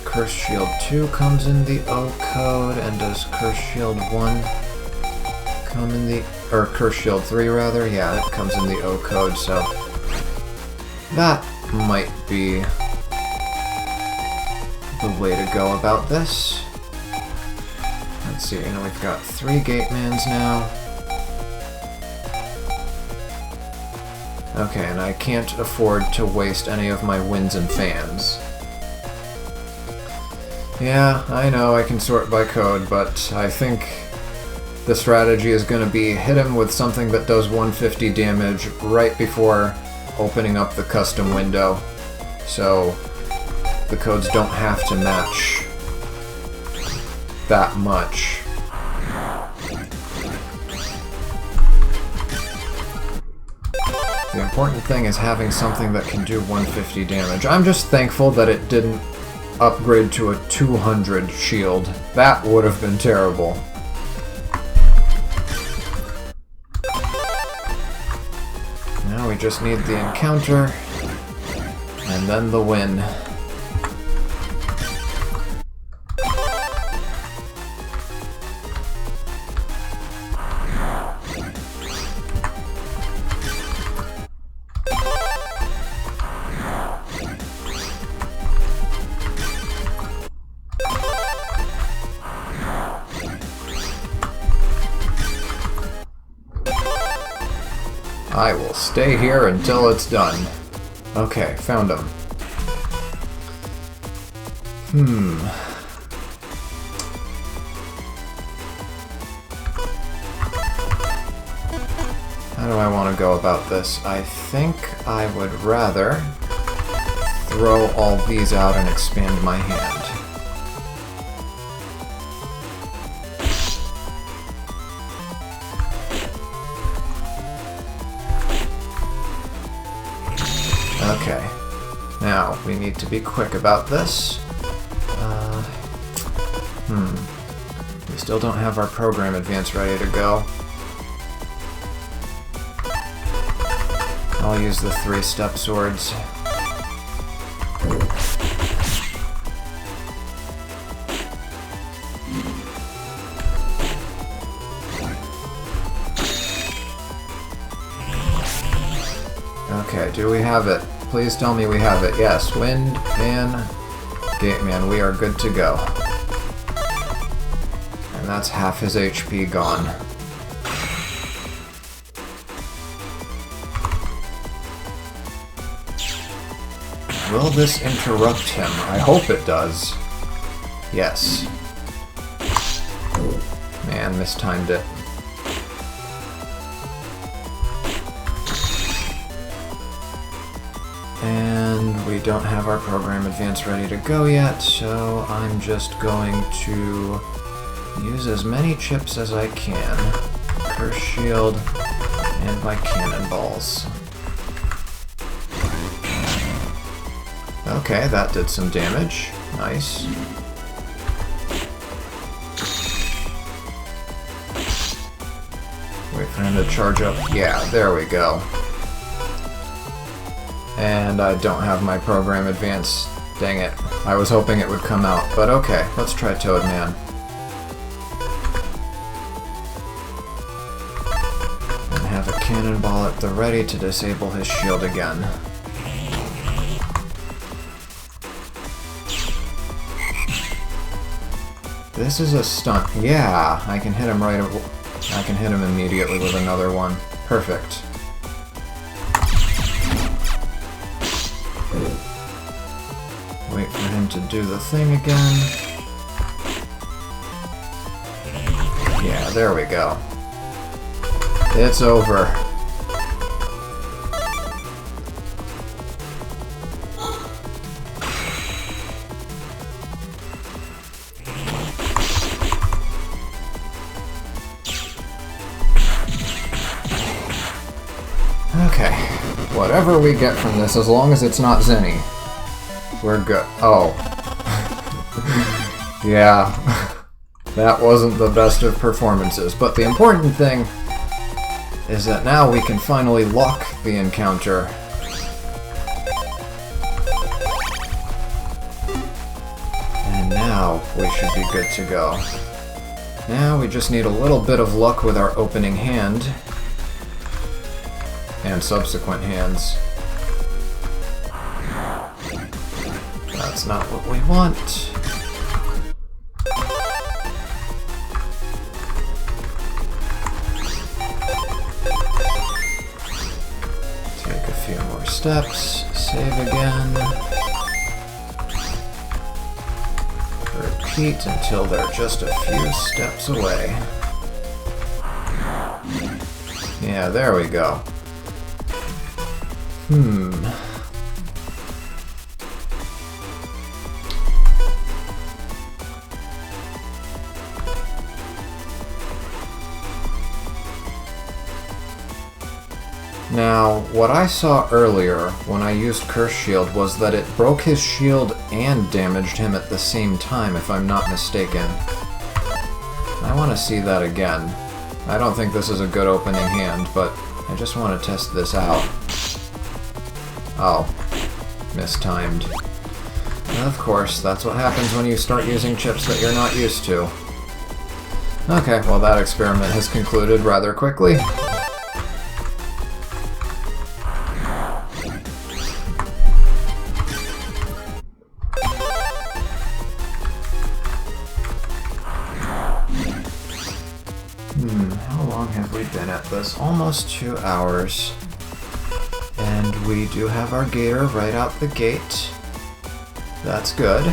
Curse Shield 2 comes in the O code, and does Curse Shield 1 come in the... or Curse Shield 3 rather? Yeah, it comes in the O code, so... that might be the way to go about this. Let's see, we've got 3 Gatemans now. Okay, and I can't afford to waste any of my winds and fans. Yeah, I know I can sort by code, but I think the strategy is going to be hit him with something that does 150 damage right before opening up the custom window, so the codes don't have to match that much. The important thing is having something that can do 150 damage. I'm just thankful that it didn't upgrade to a 200 shield. That would have been terrible. Now we just need the encounter, and then the win. I will stay here until it's done. Okay, found him. How do I want to go about this? I think I would rather throw all these out and expand my hand. Okay, now we need to be quick about this. We still don't have our program advance ready to go. I'll use the 3-step swords. Okay, do we have it? Please tell me we have it. Yes, Wind Man, Gateman, we are good to go. And that's half his HP gone. Will this interrupt him? I hope it does. Yes. Man, mistimed it. And we don't have our program advance ready to go yet, so I'm just going to use as many chips as I can. Curse Shield and my cannonballs. Okay, that did some damage. Nice. Wait for him to charge up. Yeah, there we go. And I don't have my program advance. Dang it. I was hoping it would come out, but okay, let's try Toadman. And have a cannonball at the ready to disable his shield again. This is a stunt. Yeah, I can hit him I can hit him immediately with another one. Perfect. Wait for him to do the thing again. Yeah, there we go. It's over. Okay. Whatever we get from this, as long as it's not Zinni, we're good. Oh. Yeah. That wasn't the best of performances, but the important thing is that now we can finally lock the encounter. And now we should be good to go. Now we just need a little bit of luck with our opening hand and subsequent hands. That's not what we want. Take a few more steps, save again. Repeat until they're just a few steps away. Yeah, there we go. Now, what I saw earlier when I used Curse Shield was that it broke his shield and damaged him at the same time, if I'm not mistaken. I want to see that again. I don't think this is a good opening hand, but I just want to test this out. Oh, mistimed. And of course, that's what happens when you start using chips that you're not used to. Okay, well that experiment has concluded rather quickly. How long have we been at this? Almost 2 hours. And we do have our gator right out the gate. That's good.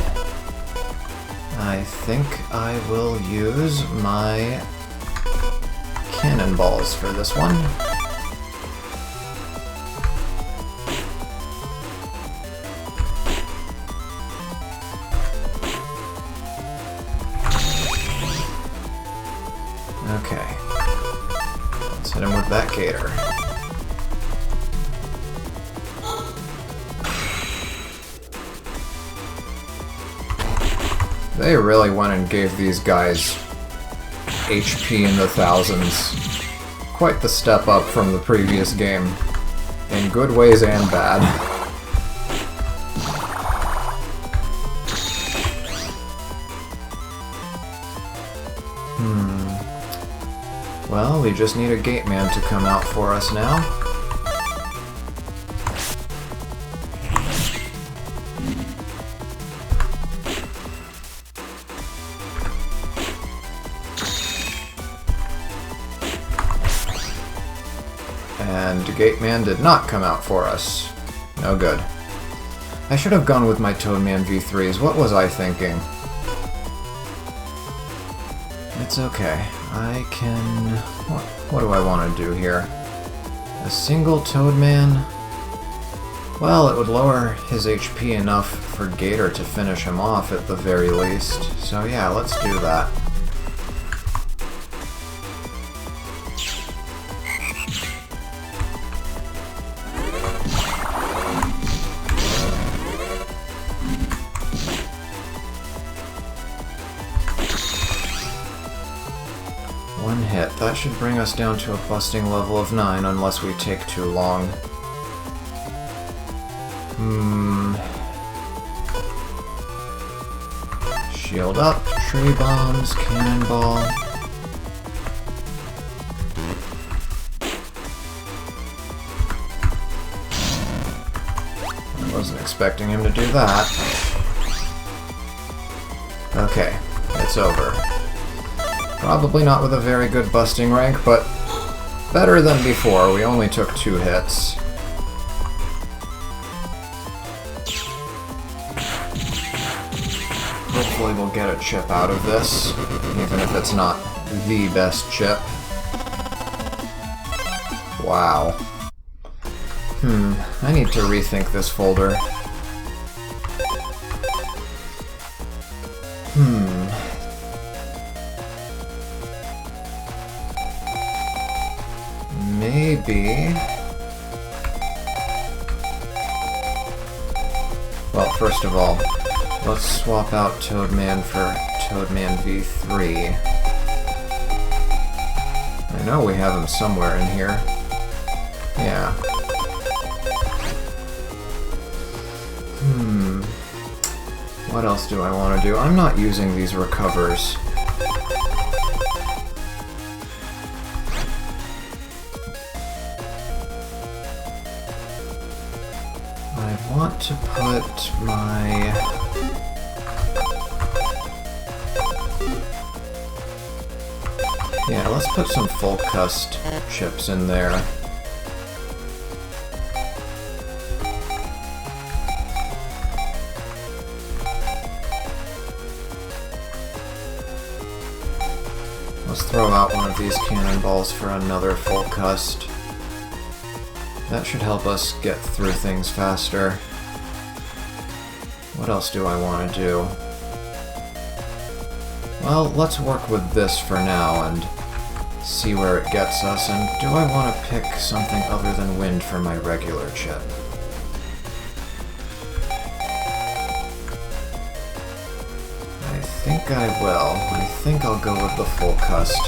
I think I will use my cannonballs for this one. Okay. Let's hit him with that gator. They really went and gave these guys HP in the thousands. Quite the step up from the previous game, in good ways and bad. Well, we just need a gate man to come out for us now. And Gate Man did not come out for us. No good. I should have gone with my Toadman V3s. What was I thinking? It's okay. I can... What do I want to do here? A single Toadman? Well, it would lower his HP enough for Gator to finish him off at the very least. So yeah, let's do that. One hit. That should bring us down to a busting level of 9, unless we take too long. Shield up, tree bombs, cannonball. I wasn't expecting him to do that. Okay, it's over. Probably not with a very good busting rank, but better than before. We only took 2 hits. Hopefully we'll get a chip out of this, even if it's not the best chip. Wow. I need to rethink this folder. Maybe Well, first of all, let's swap out Toadman for Toadman V3. I know we have him somewhere in here. Yeah. What else do I want to do? I'm not using these recovers. I want to put my... Yeah, let's put some full cust chips in there. Let's throw out one of these cannonballs for another full cust. That should help us get through things faster. What else do I want to do? Well, let's work with this for now and see where it gets us, and do I want to pick something other than wind for my regular chip? I think I will. I think I'll go with the full cust.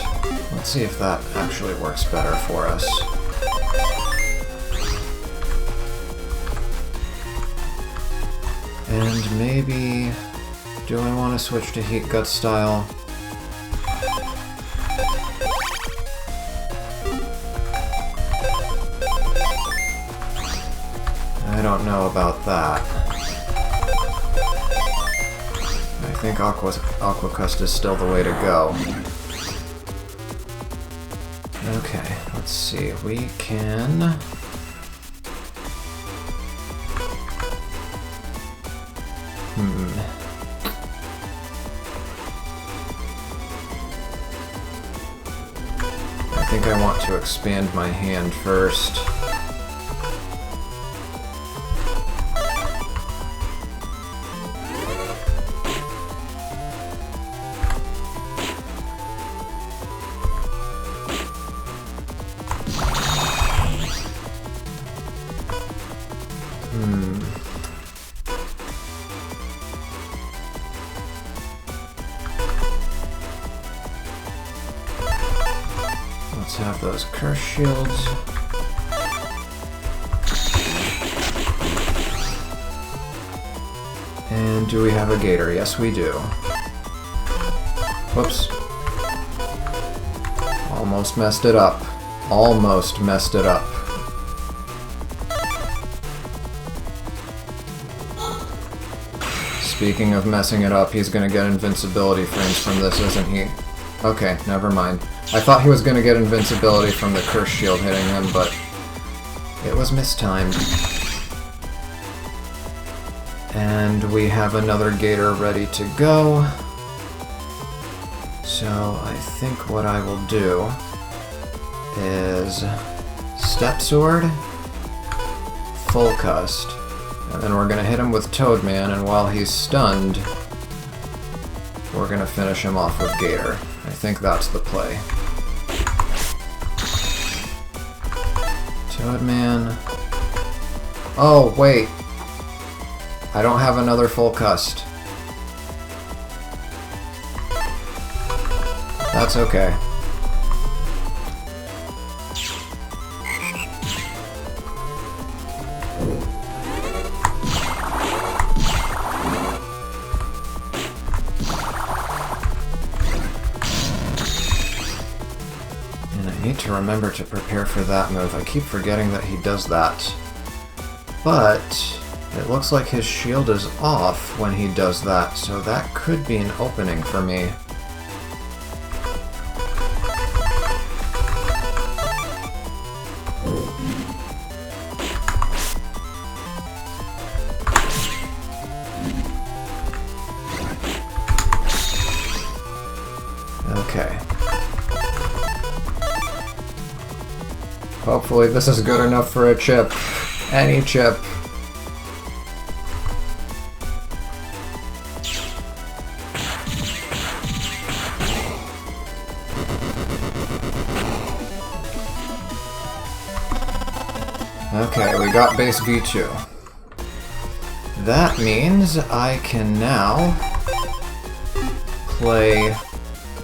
Let's see if that actually works better for us. And maybe... do I want to switch to Heat Gut style? I don't know about that. I think Aqua Cust is still the way to go. Okay, let's see. We can... I think I want to expand my hand first. Let's have those curse shields. And do we have a gator? Yes, we do. Whoops. Almost messed it up. Almost messed it up. Speaking of messing it up, he's gonna get invincibility frames from this, isn't he? Okay, never mind. I thought he was gonna get invincibility from the curse shield hitting him, but it was mistimed. And we have another gator ready to go. So I think what I will do is Step Sword, Full Cust, and then we're gonna hit him with Toadman, and while he's stunned, we're gonna finish him off with Gator. I think that's the play. Toadman. Oh, wait. I don't have another full cust. That's okay. To remember to prepare for that move. I keep forgetting that he does that. But it looks like his shield is off when he does that, so that could be an opening for me. Okay. Hopefully this is good enough for a chip. Any chip. Okay, we got base V2. that means I can now play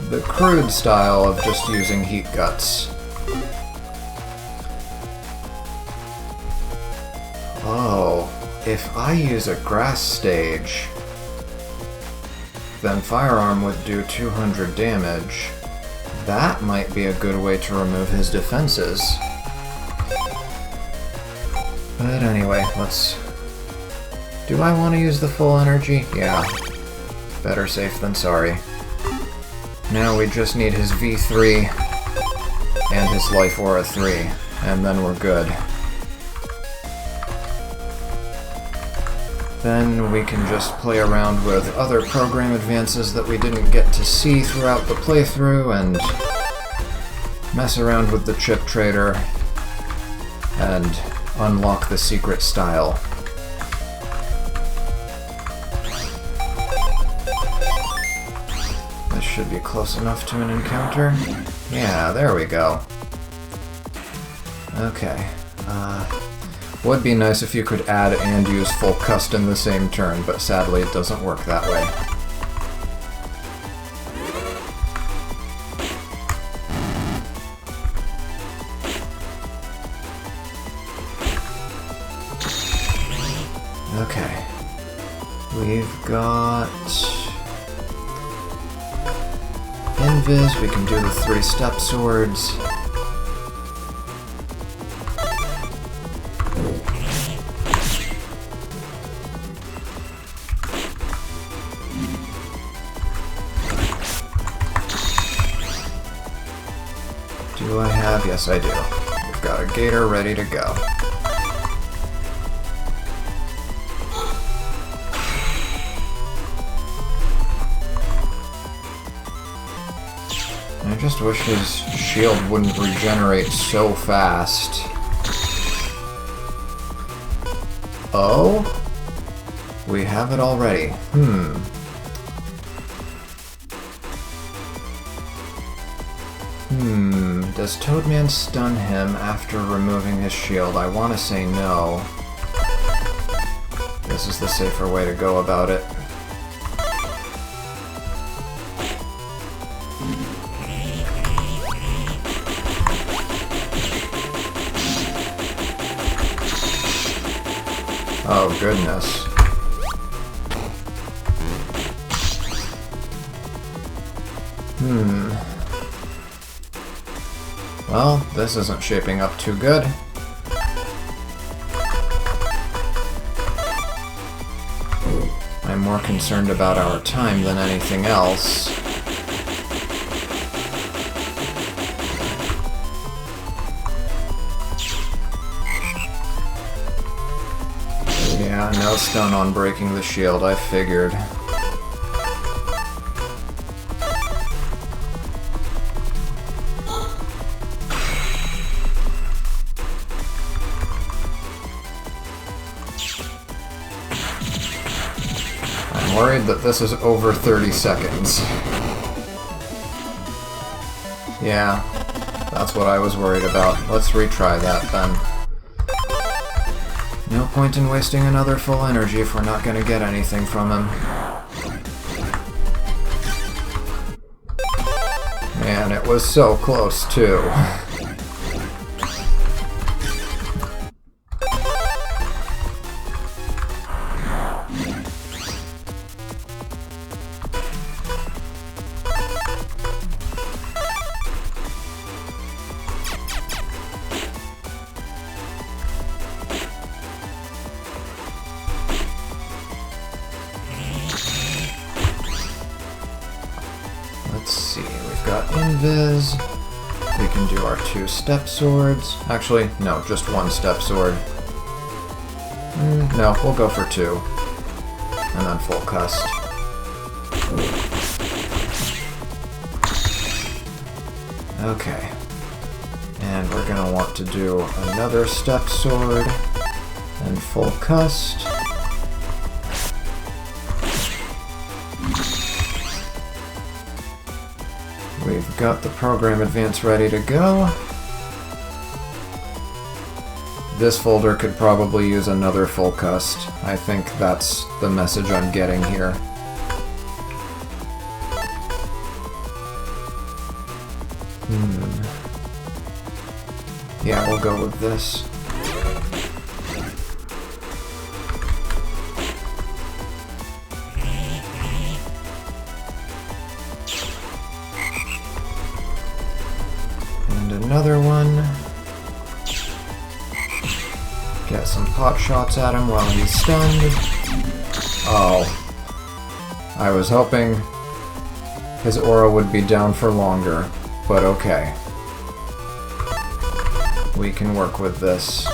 the crude style of just using heat guts. Oh, if I use a grass stage, then Firearm would do 200 damage. That might be a good way to remove his defenses. But anyway, let's... Do I want to use the full energy? Yeah. Better safe than sorry. Now we just need his V3 and his Life Aura 3, and then we're good. Then we can just play around with other program advances that we didn't get to see throughout the playthrough and mess around with the chip trader and unlock the secret style. This should be close enough to an encounter. Yeah, there we go. Okay. Would be nice if you could add and use full cust in the same turn, but sadly it doesn't work that way. Okay. We've got... Invis, we can do the 3-step swords. Do I have? Yes, I do. We've got a gator ready to go. I just wish his shield wouldn't regenerate so fast. Oh? We have it already. Does Toadman stun him after removing his shield? I want to say no. This is the safer way to go about it. Oh, goodness. Well, this isn't shaping up too good. I'm more concerned about our time than anything else. Yeah, no stun on breaking the shield, I figured. I'm worried that this is over 30 seconds. Yeah, that's what I was worried about. Let's retry that then. No point in wasting another full energy if we're not gonna get anything from him. Man, it was so close too. Let's see, we've got Invis. We can do our 2-step swords. Actually, no, just 1-step sword. No, we'll go for 2. And then full cust. Okay. And we're gonna want to do another step sword and full cust. We've got the program advance ready to go. This folder could probably use another full cust. I think that's the message I'm getting here. Yeah, we'll go with this. And another one. Get some pot shots at him while he's stunned. Oh. I was hoping his aura would be down for longer, but okay. We can work with this.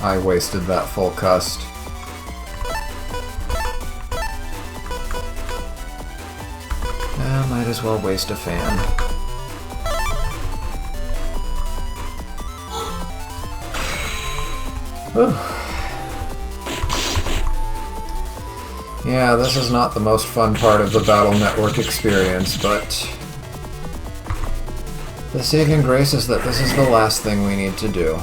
I wasted that full cust. Might as well waste a fan. Whew. Yeah, this is not the most fun part of the Battle Network experience, but the saving grace is that this is the last thing we need to do.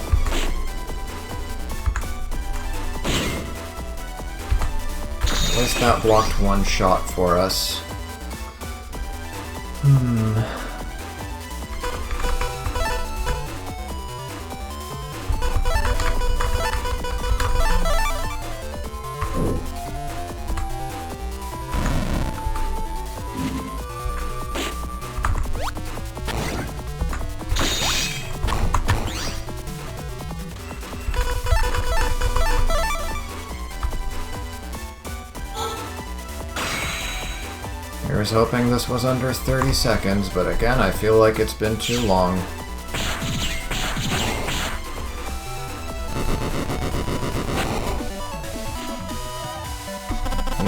At least that blocked one shot for us. I was hoping this was under 30 seconds, but again, I feel like it's been too long.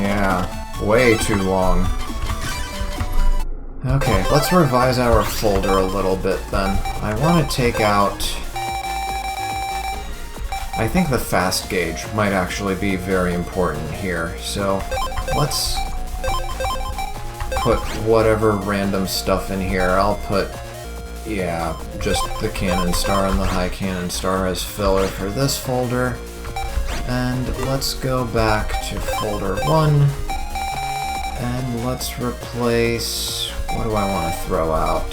Yeah, way too long. Okay, let's revise our folder a little bit then. I want to take out... I think the fast gauge might actually be very important here, so let's put whatever random stuff in here. I'll put, yeah, just the cannon star and the high cannon star as filler for this folder. And let's go back to folder 1, and let's replace... what do I want to throw out?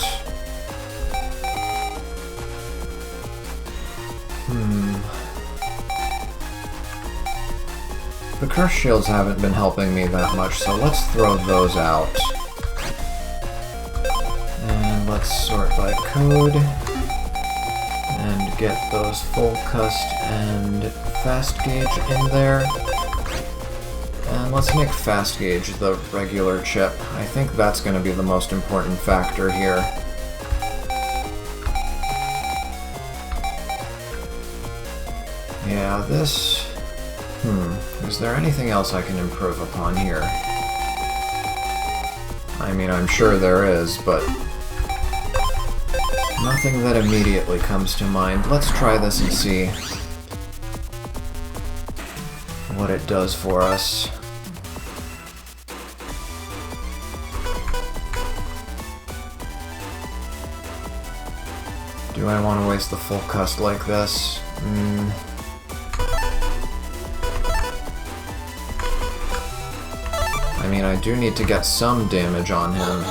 The curse shields haven't been helping me that much, so let's throw those out. And let's sort by code, and get those full cust and fast gauge in there. And let's make fast gauge the regular chip. I think that's going to be the most important factor here. Yeah, this... is there anything else I can improve upon here? I mean, I'm sure there is, but nothing that immediately comes to mind. Let's try this and see what it does for us. Do I want to waste the full cust like this? I mean, I do need to get some damage on him.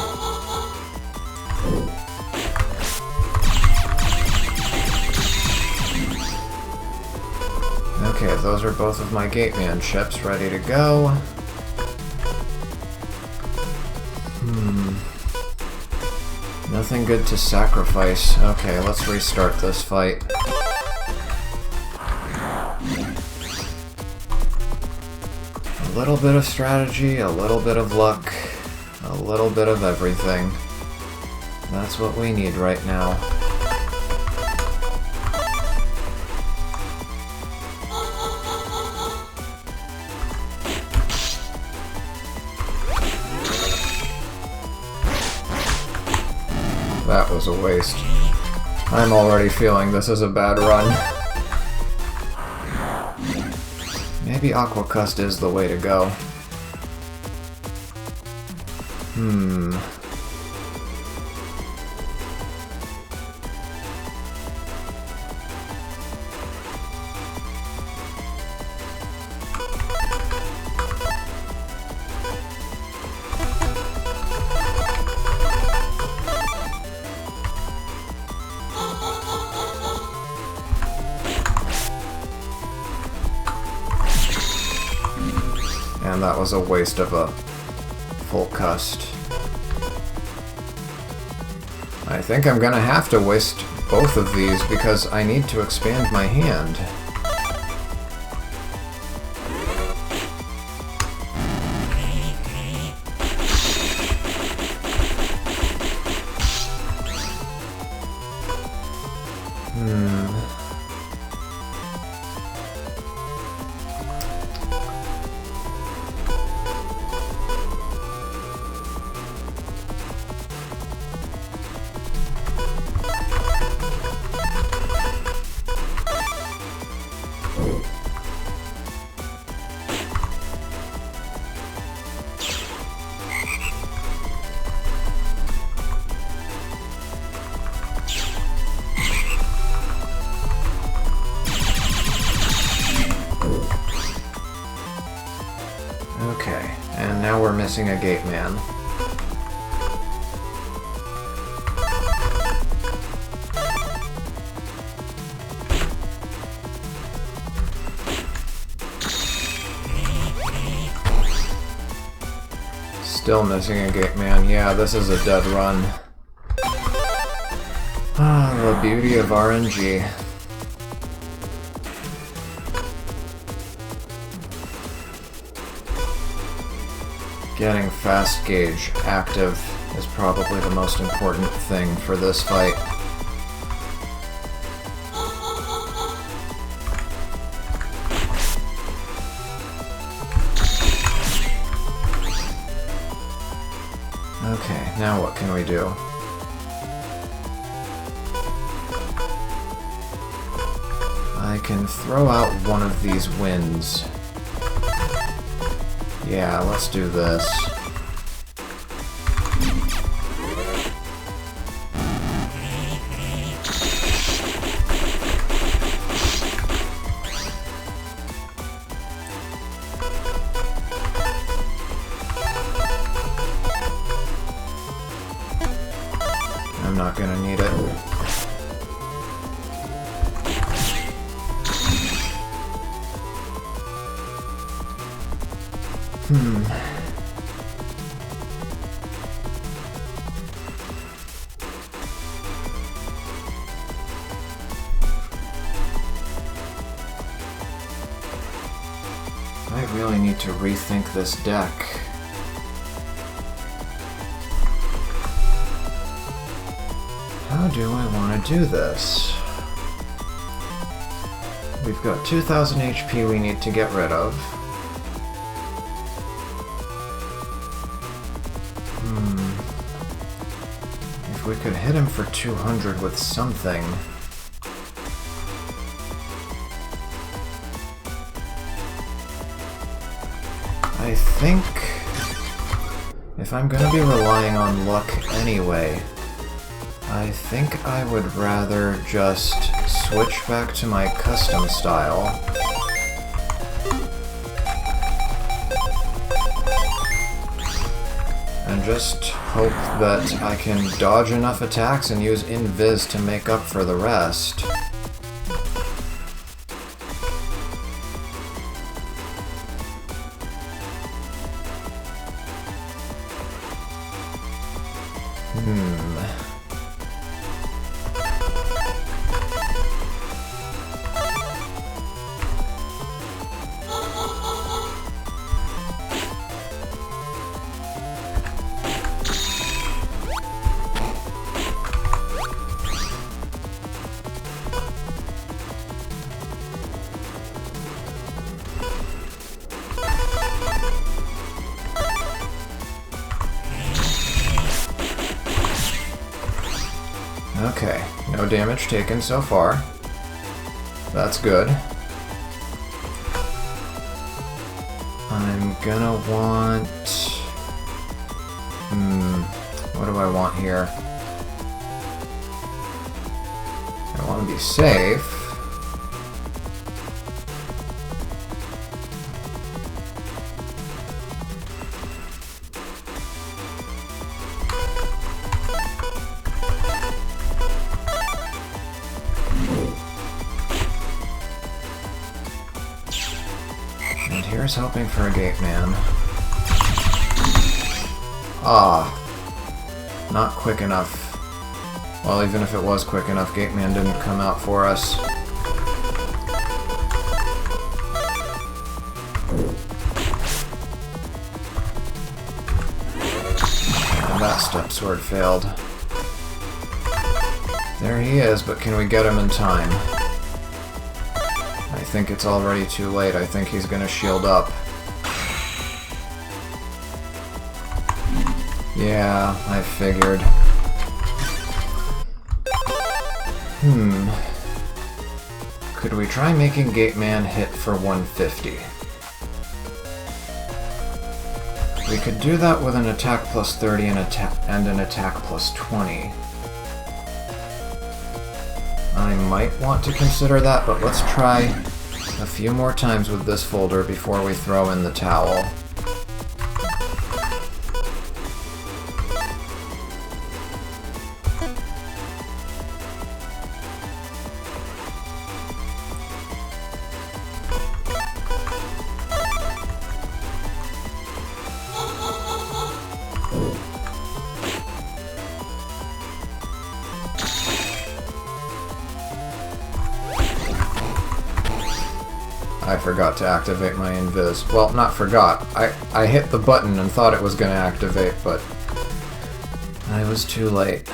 Okay, those are both of my Gateman chips ready to go. Nothing good to sacrifice. Okay, let's restart this fight. A little bit of strategy, a little bit of luck, a little bit of everything. That's what we need right now. That was a waste. I'm already feeling this is a bad run. Maybe Aqua Cust is the way to go. And that was a waste of a full cust. I think I'm gonna have to waste both of these because I need to expand my hand. Okay, and now we're missing a gate man. Still missing a gate man. Yeah, this is a dead run. Ah, the beauty of RNG. Getting fast gauge active is probably the most important thing for this fight. Okay, now what can we do? I can throw out one of these winds. Yeah, let's do this. I'm not gonna need it. I really need to rethink this deck. How do I want to do this? We've got 2,000 HP we need to get rid of. If we could hit him for 200 with something. I think if I'm gonna be relying on luck anyway, I think I would rather just switch back to my custom style. And just hope that I can dodge enough attacks and use invis to make up for the rest. Okay, no damage taken so far. That's good. I'm gonna want What do I want here? I want to be safe. And here's hoping for a gate man. Ah, not quick enough. Well, even if it was quick enough, gate man didn't come out for us. And that step sword failed. There he is, but can we get him in time? I think it's already too late. I think he's gonna shield up. Yeah, I figured. Could we try making Gate Man hit for 150? We could do that with an attack plus 30 and an attack plus 20. I might want to consider that, but let's try a few more times with this folder before we throw in the towel. I forgot to activate my invis. Well, not forgot. I hit the button and thought it was going to activate, but I was too late.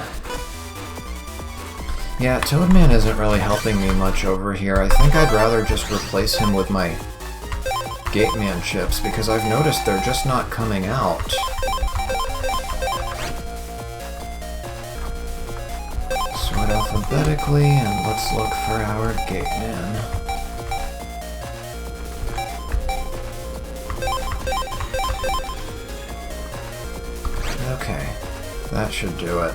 Yeah, Toadman isn't really helping me much over here. I think I'd rather just replace him with my Gateman chips, because I've noticed they're just not coming out. Sort alphabetically, and let's look for our Gateman. Okay, that should do it.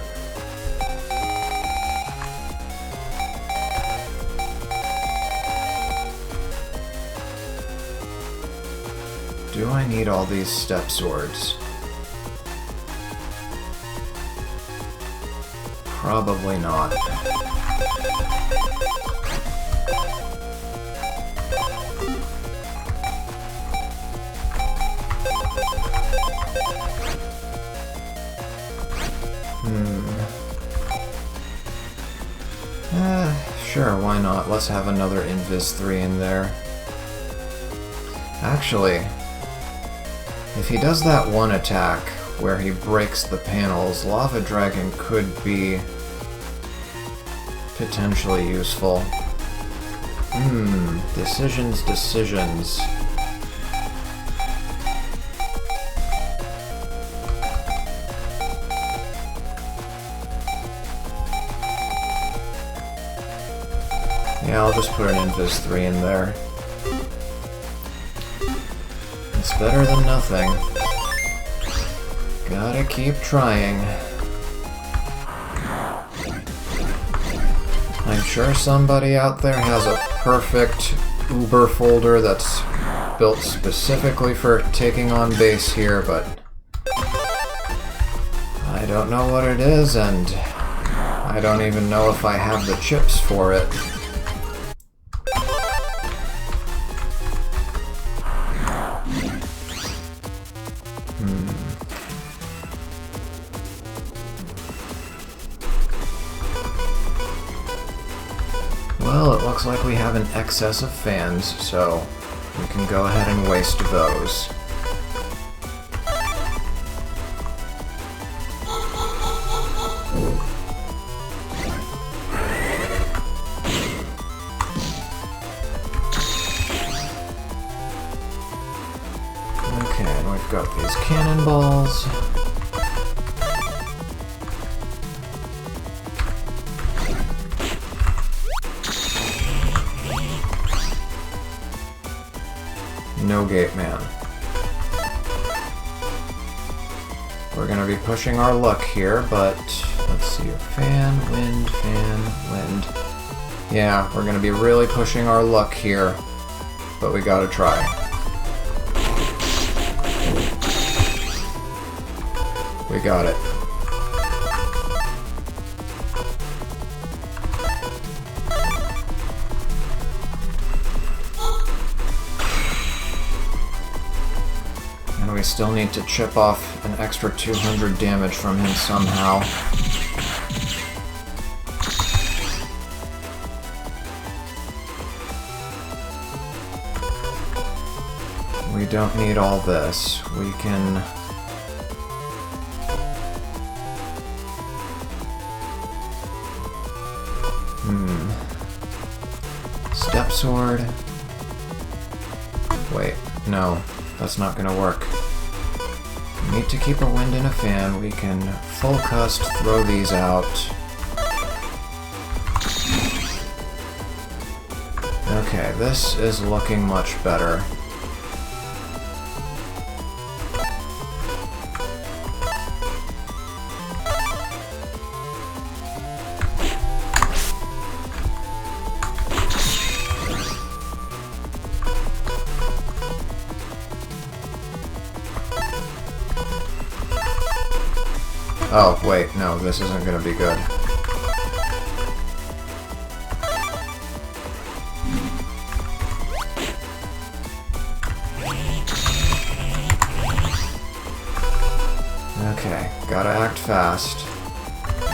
Do I need all these step swords? Probably not. Sure, why not? Let's have another Invis 3 in there. Actually, if he does that one attack where he breaks the panels, Lava Dragon could be potentially useful. Decisions. Yeah, I'll just put an Invis 3 in there. It's better than nothing. Gotta keep trying. I'm sure somebody out there has a perfect Uber folder that's built specifically for taking on base here, but I don't know what it is, and I don't even know if I have the chips for it. Well, it looks like we have an excess of fans, so we can go ahead and waste those. Okay, and we've got these cannonballs. No Gate Man. We're gonna be pushing our luck here, but let's see. Fan, wind, wind. Yeah, we're gonna be really pushing our luck here, but we gotta try. We got it. And we still need to chip off an extra 200 damage from him somehow. We don't need all this. We can... Step sword. Wait, no, that's not gonna work. We need to keep a wind and a fan. We can full cust, throw these out. Okay, this is looking much better. Oh, wait, no, this isn't gonna be good. Okay, gotta act fast.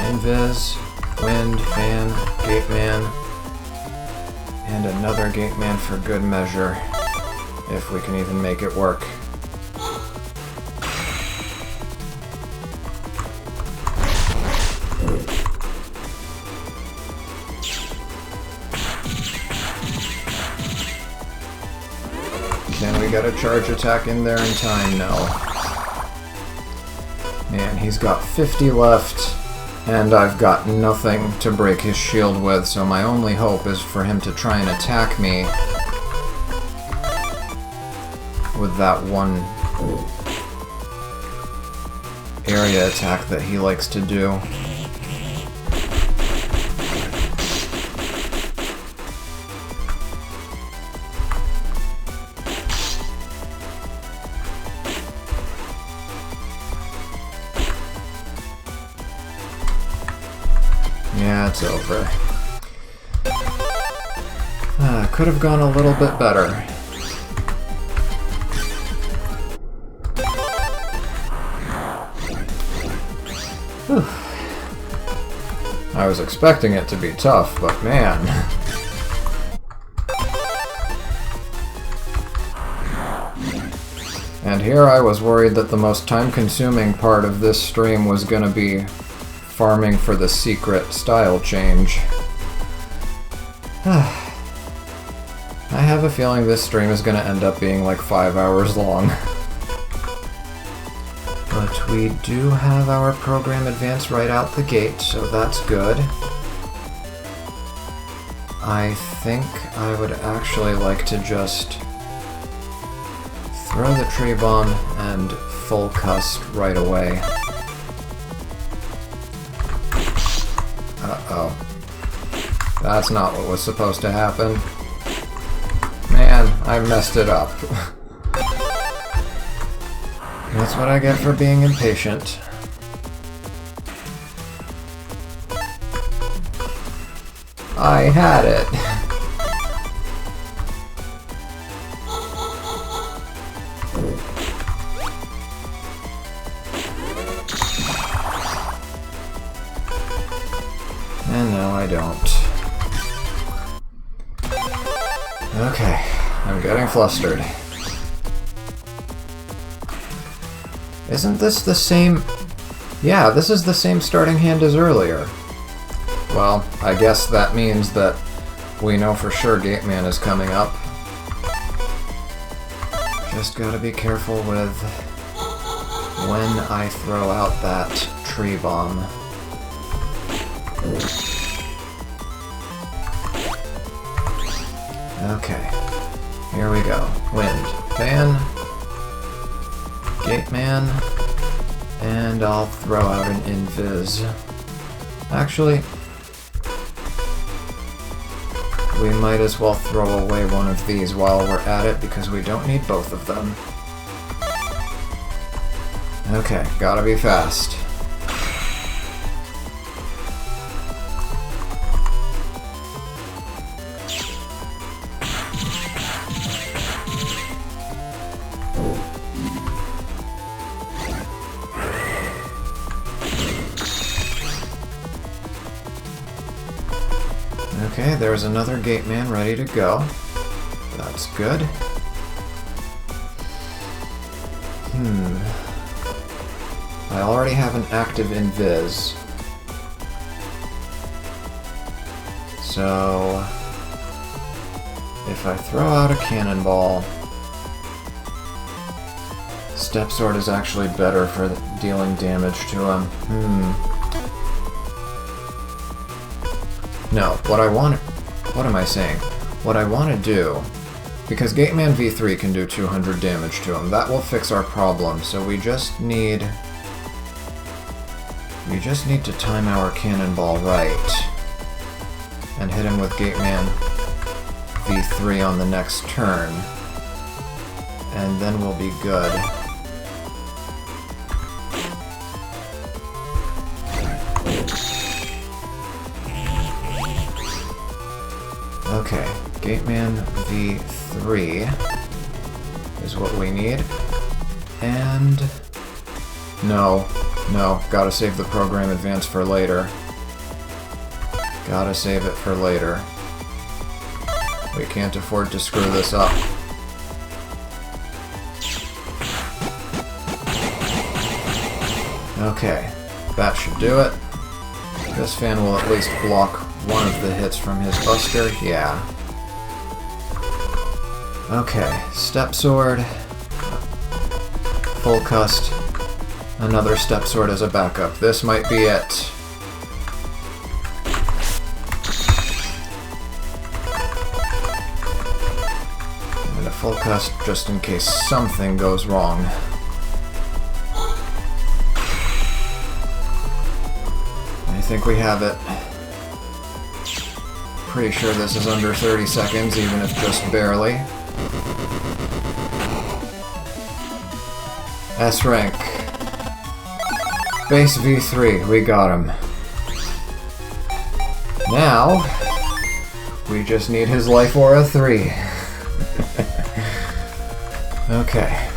Invis, wind, fan, gate man, and another gate man for good measure, if we can even make it work. Can we get a charge attack in there in time? No. Man, he's got 50 left, and I've got nothing to break his shield with, so my only hope is for him to try and attack me with that one area attack that he likes to do. Yeah, it's over. Could have gone a little bit better. Whew. I was expecting it to be tough, but man. And here I was worried that the most time-consuming part of this stream was gonna be farming for the secret style change. I have a feeling this stream is going to end up being like 5 hours long. But we do have our program advance right out the gate, so that's good. I think I would actually like to just throw the tree bomb and full cust right away. Uh-oh. That's not what was supposed to happen. Man, I messed it up. That's what I get for being impatient. I had it. And no, I don't. Okay, I'm getting flustered. Isn't this the same... Yeah, this is the same starting hand as earlier. Well, I guess that means that we know for sure Gate Man is coming up. Just gotta be careful with when I throw out that tree bomb. Okay, here we go. Wind, fan, Gate Man, And I'll throw out an invis. Actually, we might as well throw away one of these while we're at it because we don't need both of them. Okay, gotta be fast. Okay, there's another gate man ready to go. That's good. I already have an active invis. So if I throw out a cannonball, Step Sword is actually better for dealing damage to him. No, what am I saying? What I want to do, because Gateman V3 can do 200 damage to him, that will fix our problem, so we just need to time our cannonball right, and hit him with Gateman V3 on the next turn, and then we'll be good. Okay, Gateman V3 is what we need. And... No, gotta save the program advance for later. Gotta save it for later. We can't afford to screw this up. Okay, that should do it. This fan will at least block one of the hits from his buster. Yeah. Okay, Step Sword, Full Cust, another Step Sword as a backup. This might be it. And a Full Cust just in case something goes wrong. I think we have it. Pretty sure this is under 30 seconds, even if just barely. S rank. Base V3, we got him. Now, we just need his Life Aura 3. Okay.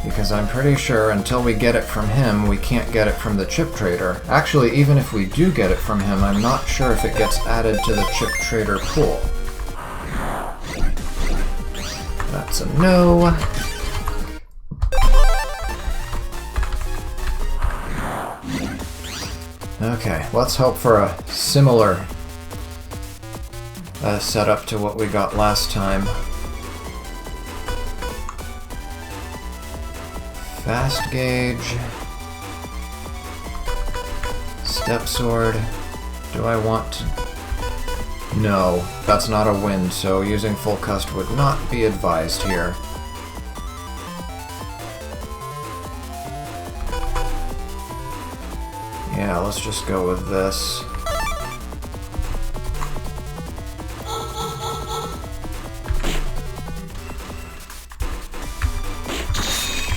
Because I'm pretty sure until we get it from him, we can't get it from the chip trader. Actually, even if we do get it from him, I'm not sure if it gets added to the chip trader pool. That's a no. Okay, let's hope for a similar setup to what we got last time. Fast Gauge, Step Sword. Do I want to? No, that's not a win, so using Full Cust would not be advised here. Yeah, let's just go with this.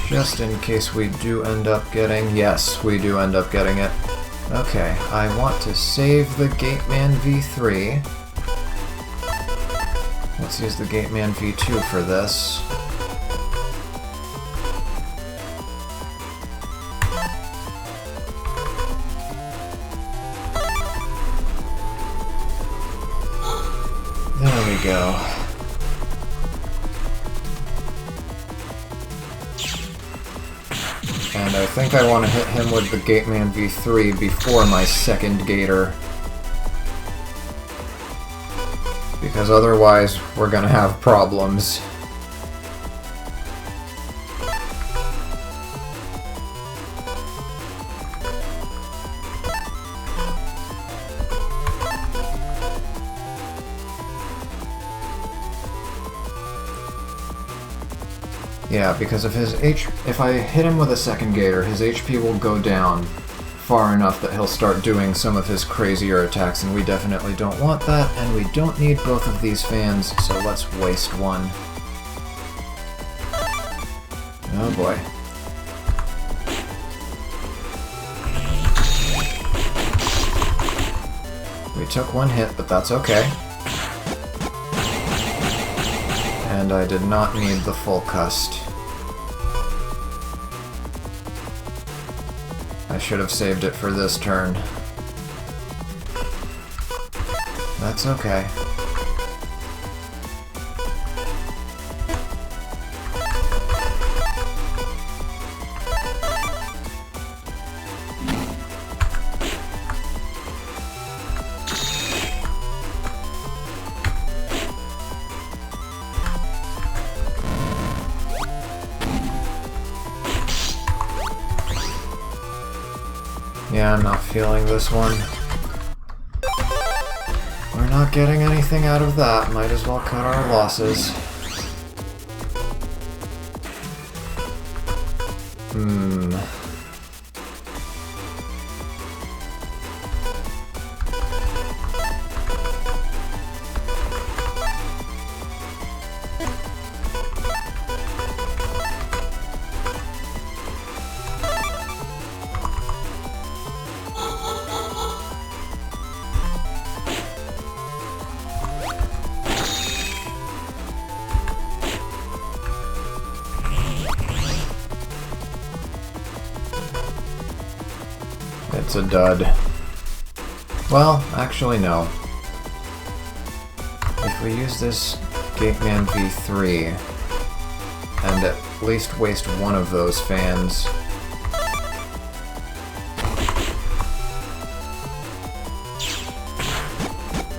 Just in case we do end up getting... Yes, we do end up getting it. Okay, I want to save the Gateman V3. Let's use the Gateman V2 for this. There we go. And I think I want to hit him with the Gateman V3 before my second Gator. Because otherwise, we're gonna have problems. Yeah, because if I hit him with a second gator, his HP will go down far enough that he'll start doing some of his crazier attacks, and we definitely don't want that, and we don't need both of these fans, so let's waste one. Oh boy. We took one hit, but that's okay. And I did not need the full cust. I should have saved it for this turn. That's okay. Yeah, I'm not feeling this one. We're not getting anything out of that. Might as well cut our losses. It's a dud. Well, actually no. If we use this Gateman V3 and at least waste one of those fans,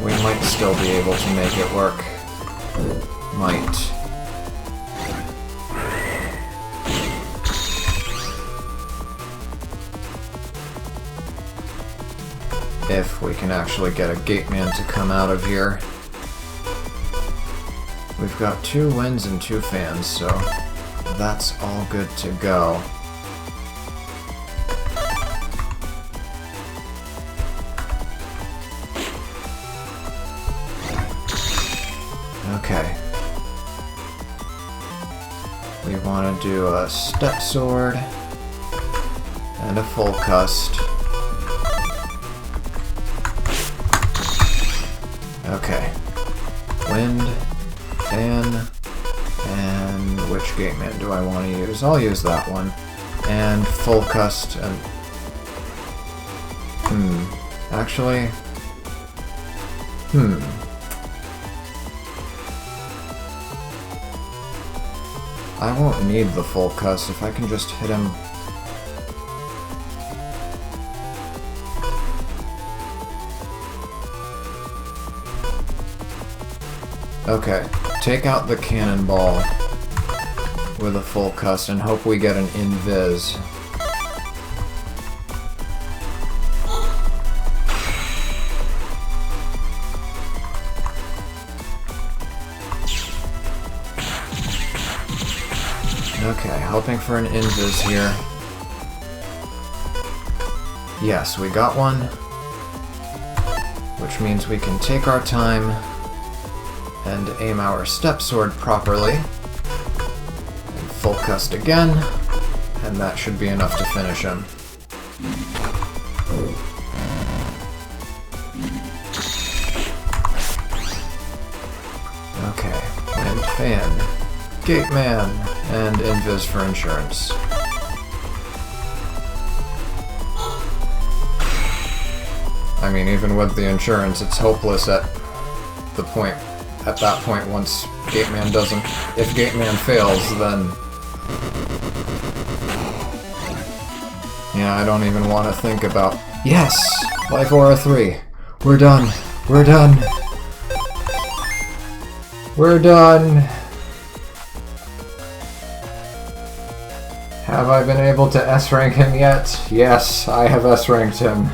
we might still be able to make it work. Might. If we can actually get a Gateman to come out of here. We've got 2 wins and 2 fans, so that's all good to go. Okay. We want to do a step sword and a full cust. Okay. Wind, fan, and which Gateman do I want to use? I'll use that one. And full cust and... Actually... I won't need the full cust if I can just hit him... Okay, take out the cannonball with a full cust and hope we get an invis. Okay, hoping for an invis here. Yes, we got one, which means we can take our time and aim our step sword properly. And full cust again, and that should be enough to finish him. Okay, wind fan, Gateman, and invis for insurance. I mean, even with the insurance, it's hopeless at that point, once Gateman doesn't... If Gateman fails, then... Yeah, I don't even want to think about... Yes! Life Aura 3! We're done! We're done! We're done! Have I been able to S-rank him yet? Yes, I have S-ranked him.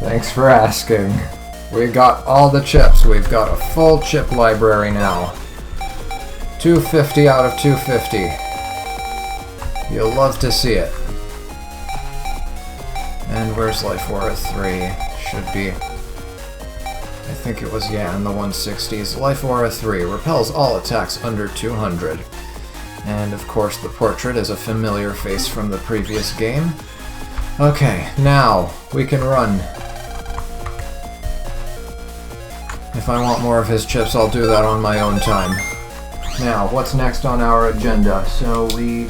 Thanks for asking. We got all the chips. We've got a full chip library now. 250 out of 250. You'll love to see it. And where's Life Aura 3? Should be... I think it was, yeah, in the 160s. Life Aura 3 repels all attacks under 200. And of course the portrait is a familiar face from the previous game. Okay, now we can run. If I want more of his chips, I'll do that on my own time. Now, what's next on our agenda? So we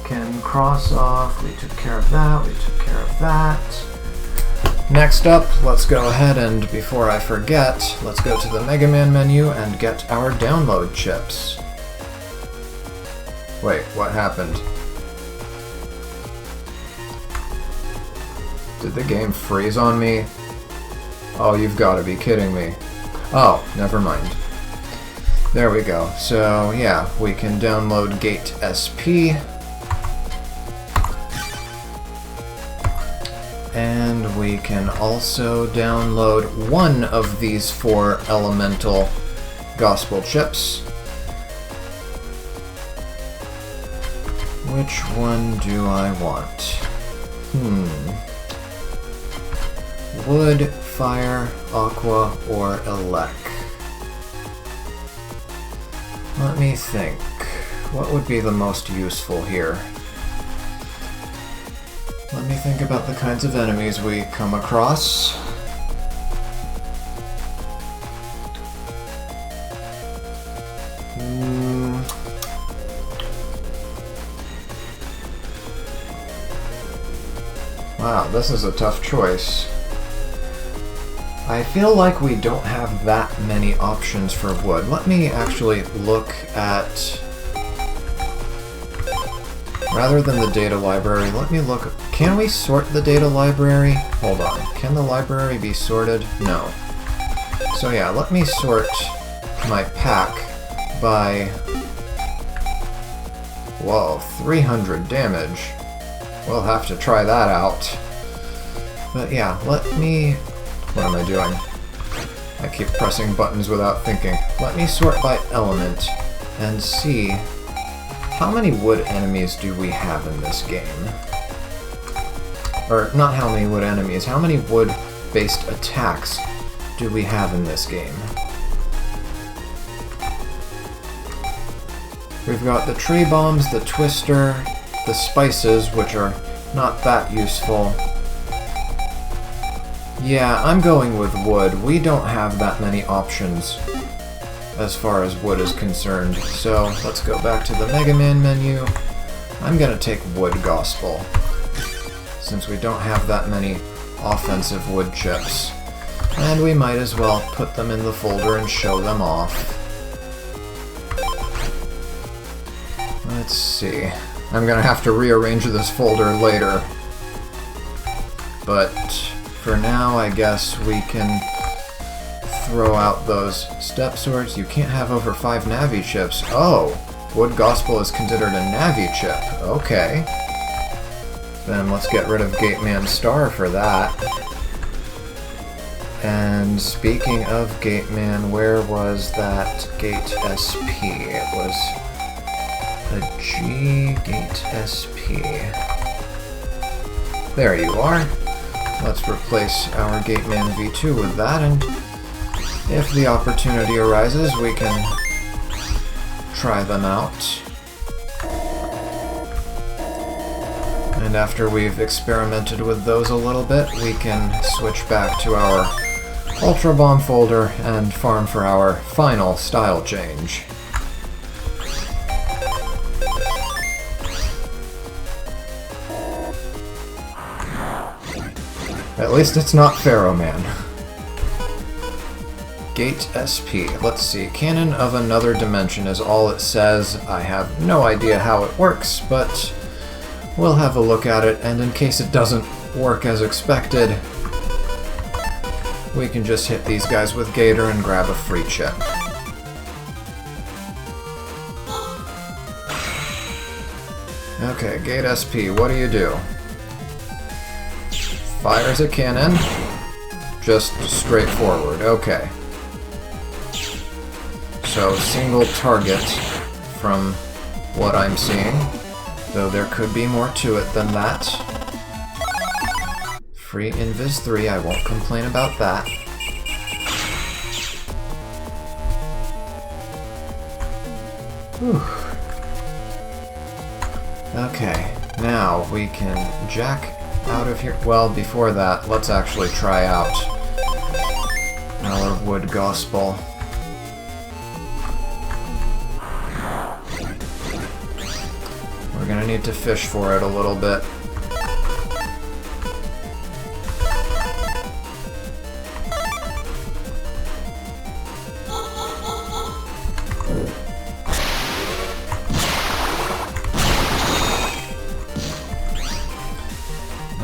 can cross off, we took care of that, we took care of that. Next up, let's go ahead and, before I forget, let's go to the Mega Man menu and get our download chips. Wait, what happened? Did the game freeze on me? Oh, you've got to be kidding me. Oh, never mind. There we go. So, yeah, we can download Gate SP. And we can also download one of these 4 elemental gospel chips. Which one do I want? Wood, fire, aqua, or elec? Let me think. What would be the most useful here? Let me think about the kinds of enemies we come across. Wow, this is a tough choice. I feel like we don't have that many options for wood. Let me actually look at... Rather than the data library, let me look... Can we sort the data library? Hold on. Can the library be sorted? No. So yeah, let me sort my pack by... Whoa, 300 damage. We'll have to try that out. But yeah, let me... What am I doing? I keep pressing buttons without thinking. Let me sort by element and see how many wood enemies do we have in this game? Or not how many wood enemies, how many wood-based attacks do we have in this game? We've got the tree bombs, the twister, the spices, which are not that useful. Yeah, I'm going with wood. We don't have that many options as far as wood is concerned. So let's go back to the Mega Man menu. I'm gonna take wood gospel, since we don't have that many offensive wood chips. And we might as well put them in the folder and show them off. Let's see. I'm gonna have to rearrange this folder later. But for now, I guess we can throw out those step swords. You can't have over 5 Navi chips. Oh! Wood Gospel is considered a Navi chip. Okay. Then let's get rid of Gateman Star for that. And speaking of Gateman, where was that Gate SP? It was a G Gate SP. There you are. Let's replace our Gateman V2 with that, and if the opportunity arises, we can try them out. And after we've experimented with those a little bit, we can switch back to our Ultra Bomb folder and farm for our final style change. At least it's not Pharaoh Man. Gate SP. Let's see. Cannon of Another Dimension is all it says. I have no idea how it works, but we'll have a look at it, and in case it doesn't work as expected, we can just hit these guys with Gator and grab a free chip. Okay, Gate SP, what do you do? Fires a cannon. Just straightforward, okay. So, single target from what I'm seeing. Though there could be more to it than that. Free Invis 3, I won't complain about that. Whew. Okay, now we can jack out of here. Well, before that, let's actually try out our wood gospel. We're gonna need to fish for it a little bit.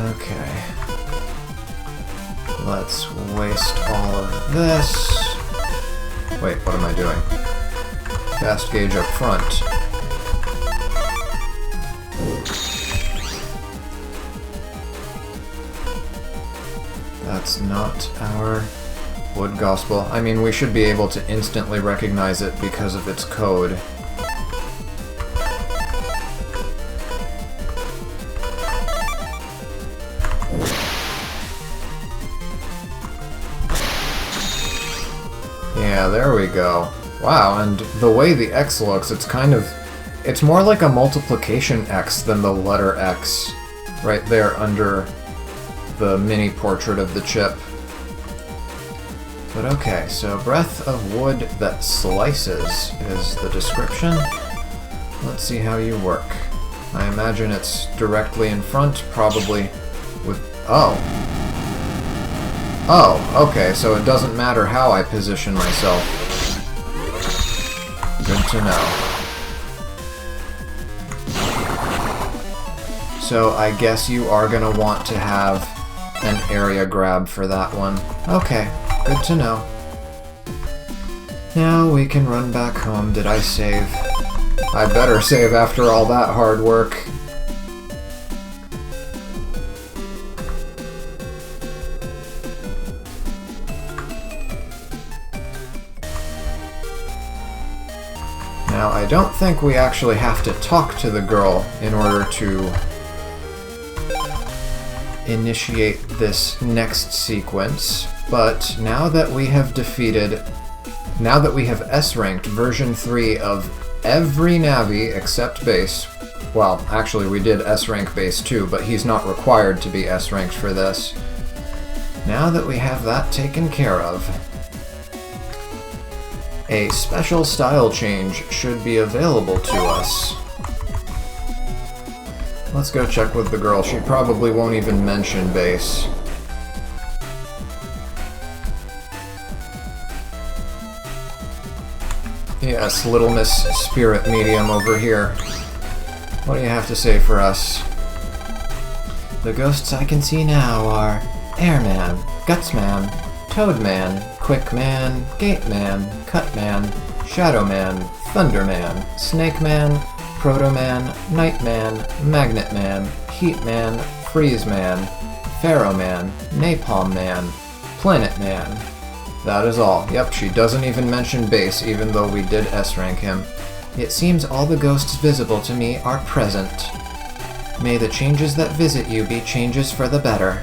Okay. Let's waste all of this. Wait, what am I doing? Fast gauge up front. That's not our wood gospel. I mean, we should be able to instantly recognize it because of its code. Yeah, there we go. Wow, and the way the X looks, it's more like a multiplication X than the letter X right there under the mini portrait of the chip. But okay, so breath of wood that slices is the description. Let's see how you work. I imagine it's directly in front, probably with... Oh, okay, so it doesn't matter how I position myself. Good to know. So I guess you are gonna want to have an area grab for that one. Okay, good to know. Now we can run back home. Did I save? I better save after all that hard work. Now, I don't think we actually have to talk to the girl in order to initiate this next sequence, but now that we have S-ranked version 3 of every Navi except Bass, well, actually we did S-rank Bass too, but he's not required to be S-ranked for this. Now that we have that taken care of, a special style change should be available to us. Let's go check with the girl. She probably won't even mention Bass. Yes, Little Miss Spirit Medium over here. What do you have to say for us? The ghosts I can see now are Airman, Gutsman, Toadman, Quickman, Gateman, Cutman, Shadowman, Thunderman, Snakeman, Protoman, Nightman, Magnetman, Heatman, Freezeman, Pharaohman, Napalm Man, PlanetMan. That is all. Yep, she doesn't even mention Bass, even though we did S-rank him. It seems all the ghosts visible to me are present. May the changes that visit you be changes for the better.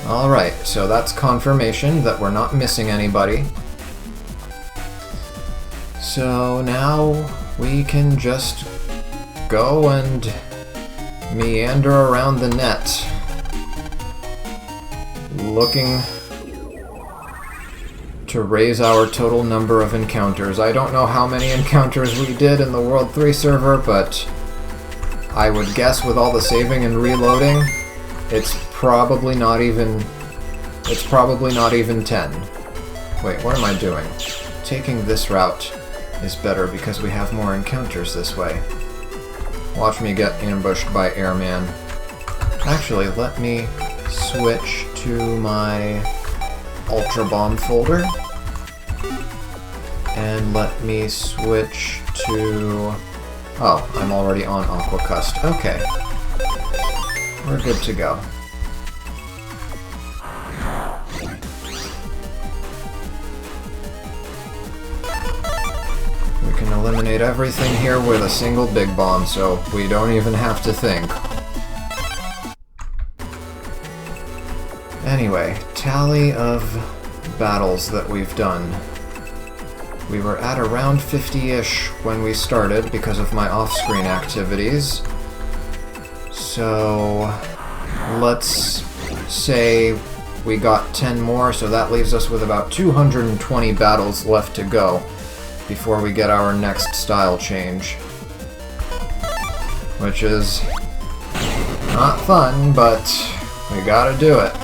Alright, so that's confirmation that we're not missing anybody. So now we can just go and meander around the net, looking to raise our total number of encounters. I don't know how many encounters we did in the World 3 server, but I would guess with all the saving and reloading, it's probably not even 10. Wait, what am I doing? Taking this route is better because we have more encounters this way. Watch me get ambushed by Airman. Actually, let me switch to my Ultra Bomb folder. And let me switch to... Oh, I'm already on Aquacust. Okay. We're good to go. We can eliminate everything here with a single big bomb, so we don't even have to think. Anyway, tally of battles that we've done. We were at around 50-ish when we started because of my off-screen activities. So let's say we got 10 more, so that leaves us with about 220 battles left to go before we get our next style change. Which is not fun, but we gotta do it.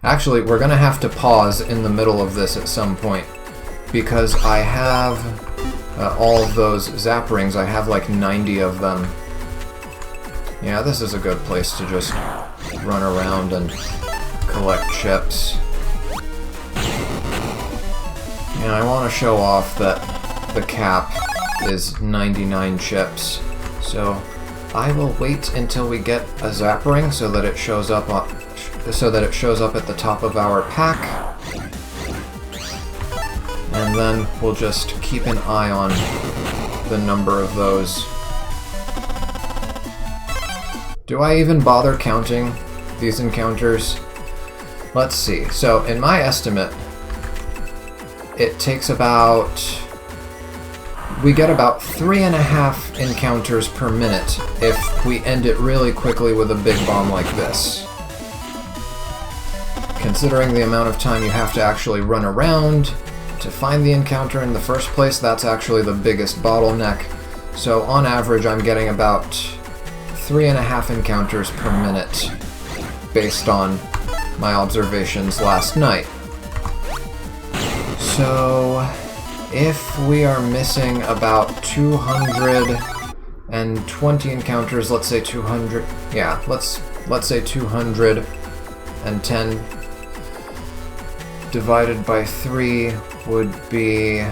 Actually, we're gonna have to pause in the middle of this at some point, because I have all of those zap rings. I have like 90 of them. Yeah, this is a good place to just run around and collect chips. And I want to show off that the cap is 99 chips. So I will wait until we get a zap ring so that it shows up at the top of our pack. And then we'll just keep an eye on the number of those. Do I even bother counting these encounters? Let's see. So, in my estimate, it takes about... we get about 3.5 encounters per minute if we end it really quickly with a big bomb like this. Considering the amount of time you have to actually run around to find the encounter in the first place, that's actually the biggest bottleneck. So, on average, I'm getting about 3.5 encounters per minute, based on my observations last night. So, if we are missing about 220 encounters, let's say 200, yeah, let's say 210 divided by 3 would be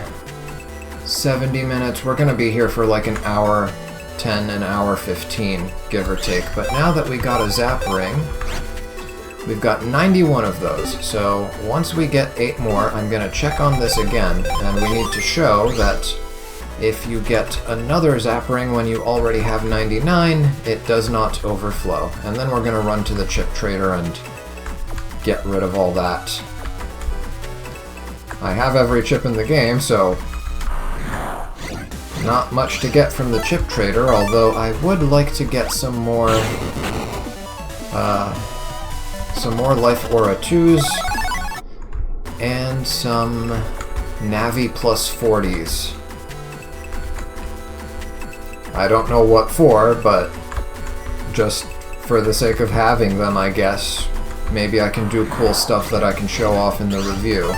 70 minutes. We're gonna be here for like an hour 10, an hour 15, give or take. But now that we got a zap ring, we've got 91 of those. So once we get 8 more, I'm going to check on this again, and we need to show that if you get another zap ring when you already have 99, it does not overflow. And then we're going to run to the chip trader and get rid of all that. I have every chip in the game, so not much to get from the chip trader, although I would like to get some more Life Aura 2s and some Navi plus 40s. I don't know what for, but just for the sake of having them, I guess. Maybe I can do cool stuff that I can show off in the review.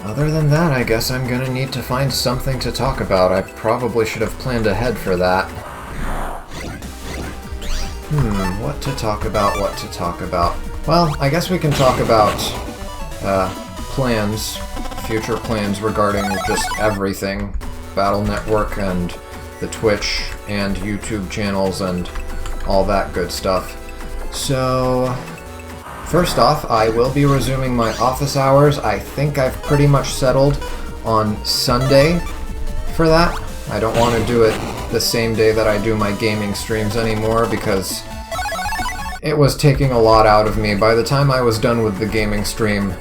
Other than that, I guess I'm gonna need to find something to talk about. I probably should have planned ahead for that. What to talk about, Well, I guess we can talk about plans, future plans regarding just everything. Battle Network and the Twitch and YouTube channels and all that good stuff. So... first off, I will be resuming my office hours. I think I've pretty much settled on Sunday for that. I don't want to do it the same day that I do my gaming streams anymore because it was taking a lot out of me. By the time I was done with the gaming stream,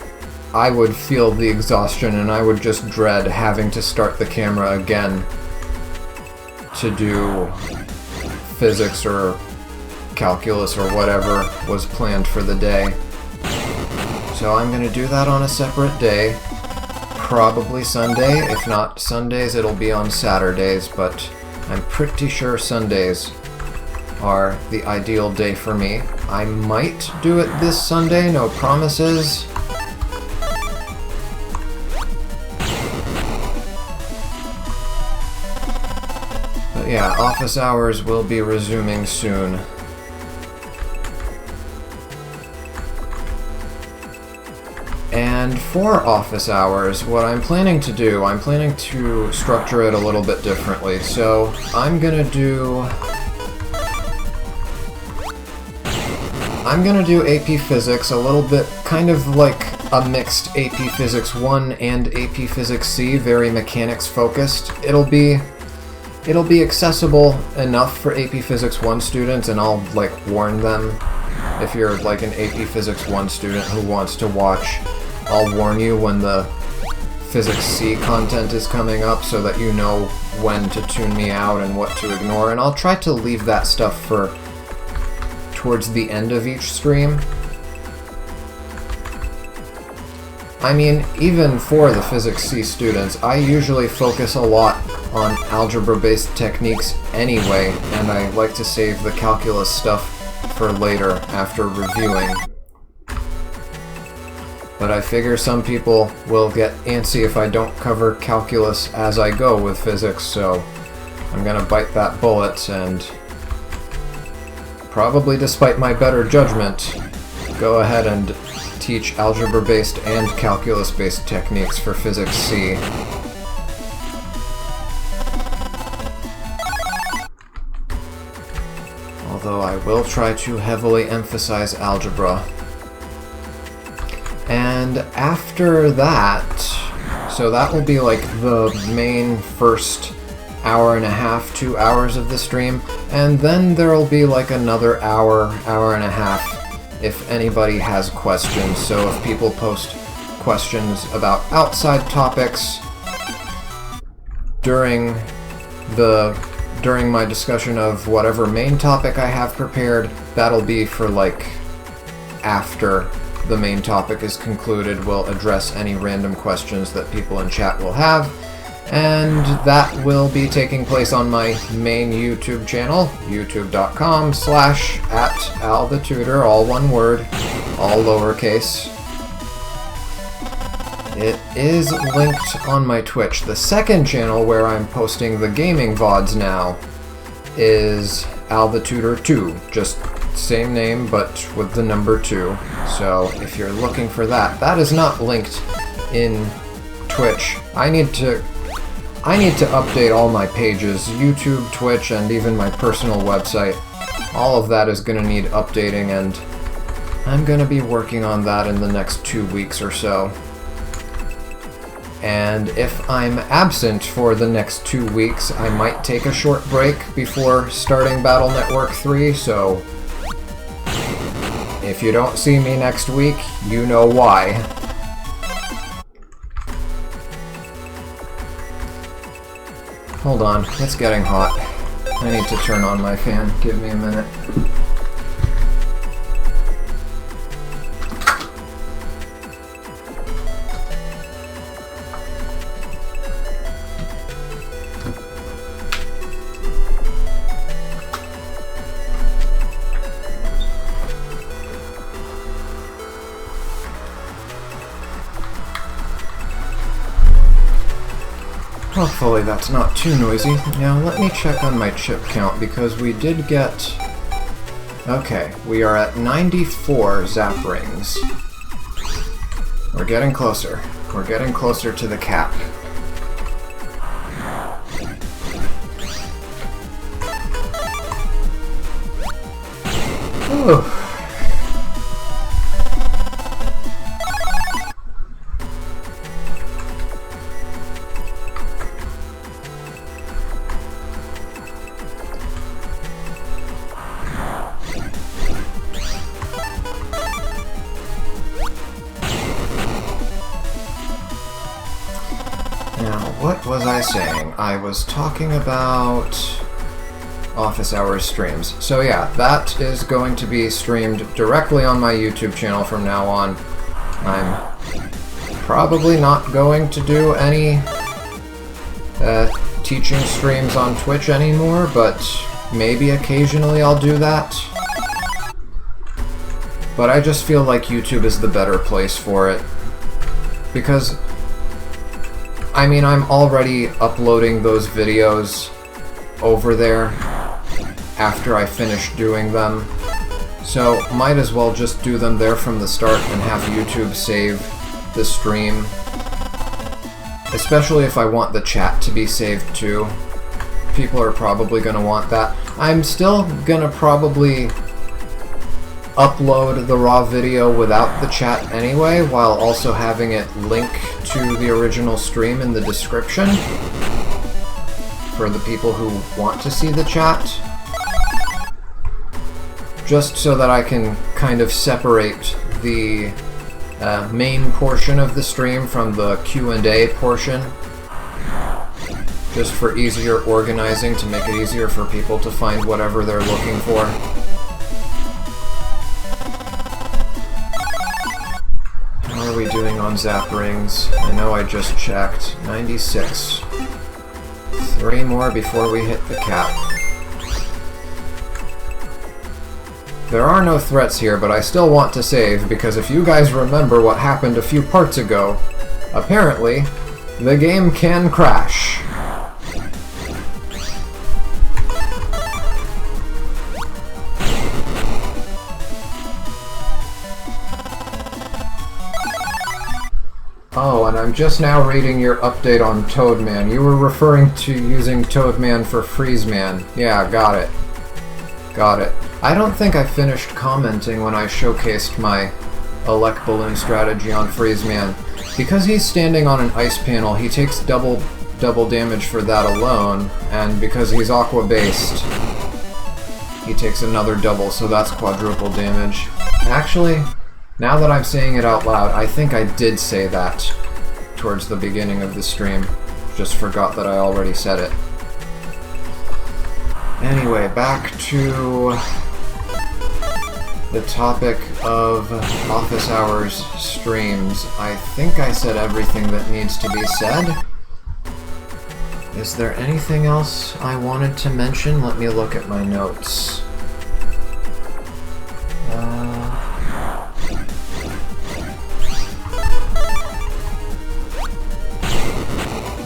I would feel the exhaustion and I would just dread having to start the camera again to do physics or calculus or whatever was planned for the day. So I'm gonna do that on a separate day, probably Sunday. If not Sundays, it'll be on Saturdays, but I'm pretty sure Sundays are the ideal day for me. I might do it this Sunday, no promises. But yeah, office hours will be resuming soon. And for office hours, what I'm planning to do, I'm planning to structure it a little bit differently. So I'm gonna do I'm gonna do AP Physics a little bit, kind of like a mixed AP Physics 1 and AP Physics C, very mechanics focused. It'll be accessible enough for AP Physics 1 students, and I'll like warn them if you're like an AP Physics 1 student who wants to watch. I'll warn you when the Physics C content is coming up so that you know when to tune me out and what to ignore, and I'll try to leave that stuff for towards the end of each stream. I mean, even for the Physics C students, I usually focus a lot on algebra-based techniques anyway, and I like to save the calculus stuff for later after reviewing. But I figure some people will get antsy if I don't cover calculus as I go with physics, so I'm gonna bite that bullet and, probably despite my better judgment, go ahead and teach algebra-based and calculus-based techniques for Physics C. Although I will try to heavily emphasize algebra. And after that, so that will be like the main first hour and a half, 2 hours of the stream, and then there'll be like another hour, hour and a half if anybody has questions. So if people post questions about outside topics during my discussion of whatever main topic I have prepared, that'll be for like after the main topic is concluded. We'll address any random questions that people in chat will have, and that will be taking place on my main YouTube channel, youtube.com/@althetutor, all one word, all lowercase. It is linked on my Twitch. The second channel where I'm posting the gaming VODs now is althetutor2, just same name but with the number 2. So if you're looking for that, that is not linked in Twitch. I need to update all my pages, YouTube, Twitch, and even my personal website. All of that is going to need updating, and I'm going to be working on that in the next 2 weeks or so. And if I'm absent for the next 2 weeks, I might take a short break before starting Battle Network 3, so if you don't see me next week, you know why. Hold on, it's getting hot. I need to turn on my fan. Give me a minute. Hopefully that's not too noisy. Now let me check on my chip count, because we did get... Okay, we are at 94 zap rings. We're getting closer. We're getting closer to the cap. Ooh. What was I saying? I was talking about office hours streams. So yeah, that is going to be streamed directly on my YouTube channel from now on. I'm probably not going to do any teaching streams on Twitch anymore, but maybe occasionally I'll do that. But I just feel like YouTube is the better place for it. Because I mean, I'm already uploading those videos over there after I finish doing them, so might as well just do them there from the start and have YouTube save the stream. Especially if I want the chat to be saved too. People are probably going to want that. I'm still going to probably upload the raw video without the chat anyway, while also having it link to the original stream in the description for the people who want to see the chat. Just so that I can kind of separate the main portion of the stream from the Q&A portion. Just for easier organizing, to make it easier for people to find whatever they're looking for. How are we doing on zap rings? I know I just checked. 96. 3 more before we hit the cap. There are no threats here, but I still want to save, because if you guys remember what happened a few parts ago, apparently, the game can crash. Oh, and I'm just now reading your update on Toadman. You were referring to using Toadman for FreezeMan. Yeah, got it. Got it. I don't think I finished commenting when I showcased my Elec Balloon strategy on FreezeMan. Because he's standing on an ice panel, he takes double damage for that alone, and because he's aqua-based, he takes another double, so that's quadruple damage. Actually, now that I'm saying it out loud, I think I did say that towards the beginning of the stream. Just forgot that I already said it. Anyway, back to the topic of office hours streams. I think I said everything that needs to be said. Is there anything else I wanted to mention? Let me look at my notes.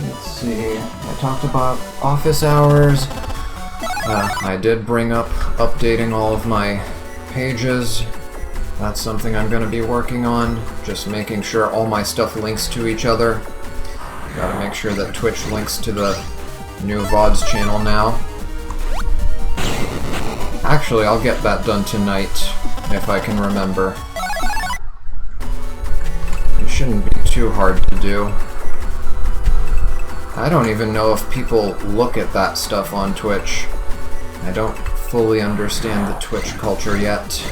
Let's see. I talked about office hours. I did bring up updating all of my pages. That's something I'm going to be working on. Just making sure all my stuff links to each other. Gotta make sure that Twitch links to the new VODs channel now. Actually, I'll get that done tonight, if I can remember. It shouldn't be too hard to do. I don't even know if people look at that stuff on Twitch. I don't fully understand the Twitch culture yet.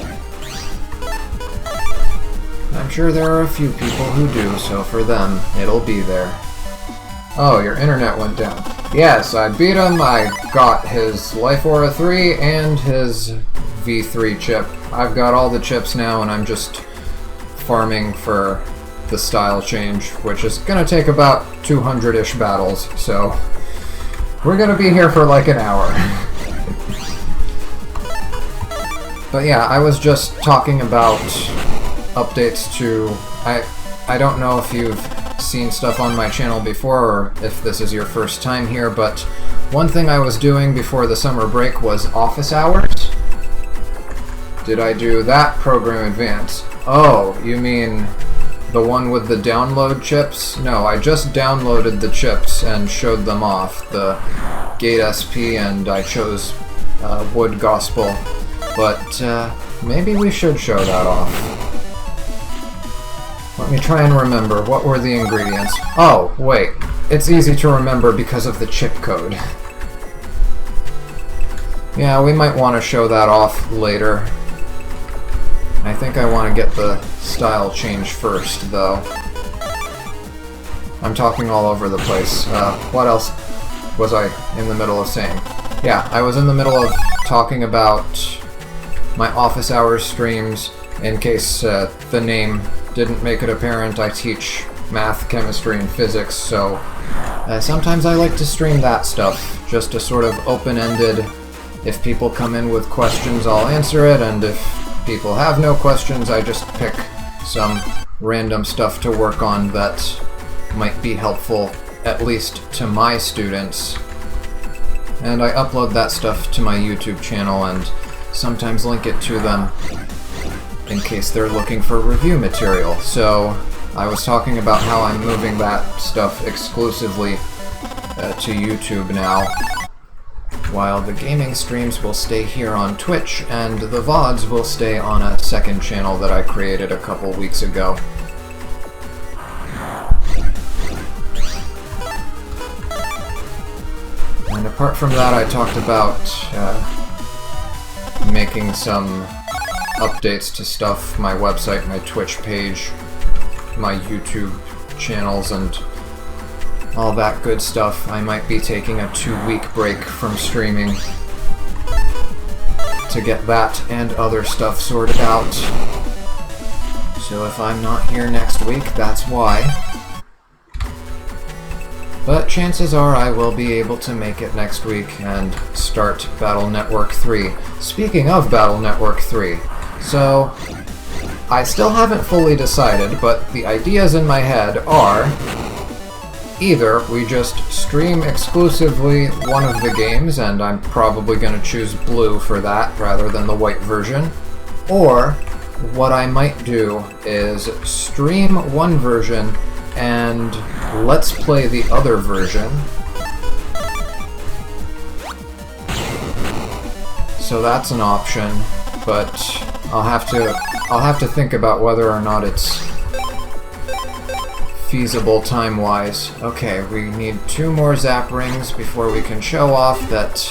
I'm sure there are a few people who do, so for them, it'll be there. Oh, your internet went down. Yes, I beat him. I got his Life Aura 3 and his V3 chip. I've got all the chips now, and I'm just farming for the style change, which is gonna take about 200-ish battles, so we're gonna be here for like an hour. But yeah, I was just talking about updates to... I don't know if you've seen stuff on my channel before, or if this is your first time here, but one thing I was doing before the summer break was office hours. Did I do that program advance? Oh, you mean the one with the download chips? No, I just downloaded the chips and showed them off. The Gate SP, and I chose Wood Gospel. But maybe we should show that off. Let me try and remember. What were the ingredients? Oh, wait. It's easy to remember because of the chip code. Yeah, we might want to show that off later. I think I want to get the style change first, though. I'm talking all over the place. What else was I in the middle of saying? Yeah, I was in the middle of talking about my office hours streams. In case the name didn't make it apparent, I teach math, chemistry, and physics, so sometimes I like to stream that stuff, just a sort of open-ended, if people come in with questions, I'll answer it, and if people have no questions, I just pick some random stuff to work on that might be helpful, at least to my students. And I upload that stuff to my YouTube channel and sometimes link it to them in case they're looking for review material. So I was talking about how I'm moving that stuff exclusively to YouTube now. while the gaming streams will stay here on Twitch, and the VODs will stay on a second channel that I created a couple weeks ago. And apart from that, I talked about making some updates to stuff, my website, my Twitch page, my YouTube channels, and all that good stuff. I might be taking a 2-week break from streaming to get that and other stuff sorted out. So if I'm not here next week, that's why. But chances are I will be able to make it next week and start Battle Network 3. Speaking of Battle Network 3, so I still haven't fully decided, but the ideas in my head are either we just stream exclusively one of the games, and I'm probably going to choose blue for that rather than the white version, or what I might do is stream one version and let's play the other version. So that's an option, but I'll have to think about whether or not it's feasible time-wise. Okay, we need 2 more zap rings before we can show off that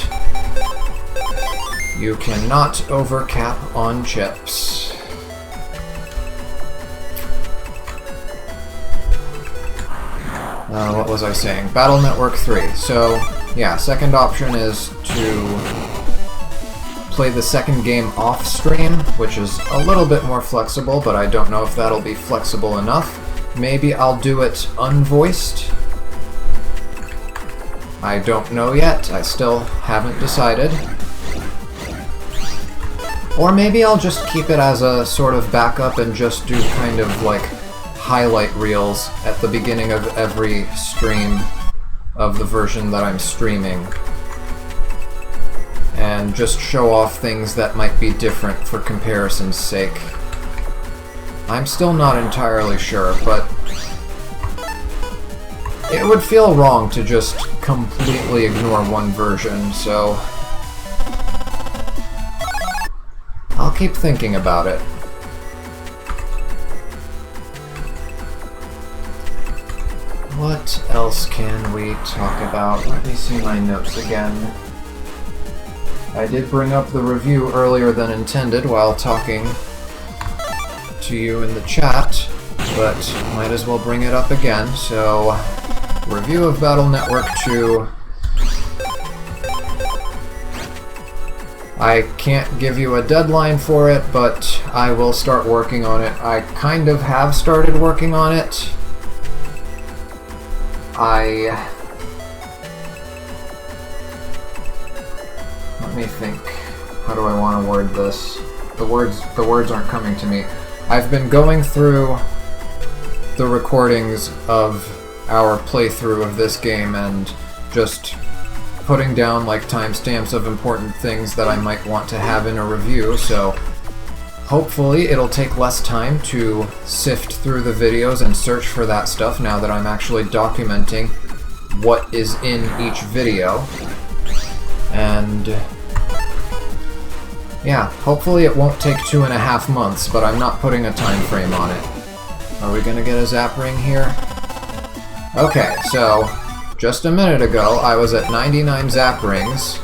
you cannot overcap on chips. What was I saying? Battle Network 3. So, yeah, second option is to play the second game off-stream, which is a little bit more flexible, but I don't know if that'll be flexible enough. Maybe I'll do it unvoiced. I don't know yet. I still haven't decided. Or maybe I'll just keep it as a sort of backup and just do kind of like highlight reels at the beginning of every stream of the version that I'm streaming, and just show off things that might be different for comparison's sake. I'm still not entirely sure, but it would feel wrong to just completely ignore one version, so I'll keep thinking about it. What else can we talk about? Let me see my notes again. I did bring up the review earlier than intended while talking to you in the chat, but might as well bring it up again. So, review of Battle Network 2. I can't give you a deadline for it, but I will start working on it. I kind of have started working on it. Let me think. How do I want to word this? The words aren't coming to me. I've been going through the recordings of our playthrough of this game and just putting down like timestamps of important things that I might want to have in a review, so hopefully it'll take less time to sift through the videos and search for that stuff now that I'm actually documenting what is in each video. And yeah, hopefully it won't take 2.5 months, but I'm not putting a time frame on it. Are we gonna get a zap ring here? Okay, so just a minute ago I was at 99 zap rings,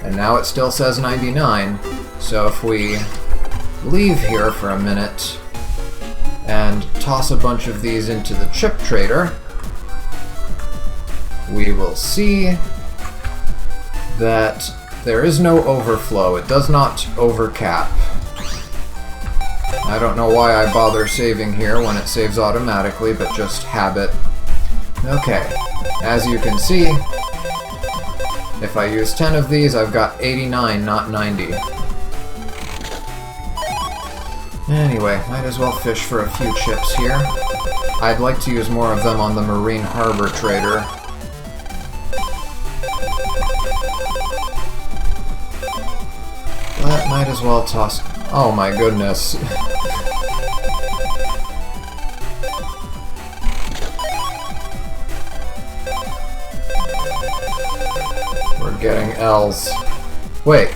and now it still says 99, so if we leave here for a minute and toss a bunch of these into the chip trader, we will see that there is no overflow. It does not overcap. I don't know why I bother saving here when it saves automatically, but just habit. Okay, as you can see, if I use 10 of these, I've got 89, not 90. Anyway, might as well fish for a few chips here. I'd like to use more of them on the Marine Harbor Trader. But might as well toss... Oh my goodness. We're getting L's. Wait.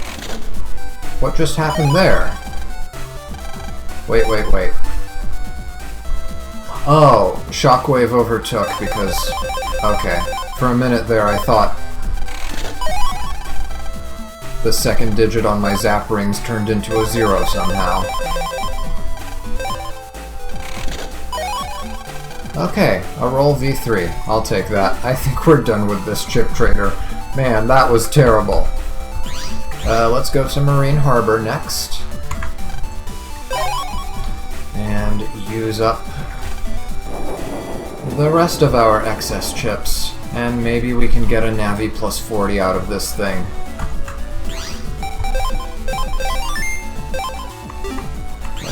What just happened there? Wait. Oh, Shockwave overtook because... Okay. For a minute there I thought the second digit on my zap rings turned into a 0 somehow. Okay, a roll V3. I'll take that. I think we're done with this chip trader. Man, that was terrible. Let's go to Marine Harbor next. And use up the rest of our excess chips. And maybe we can get a Navi plus 40 out of this thing.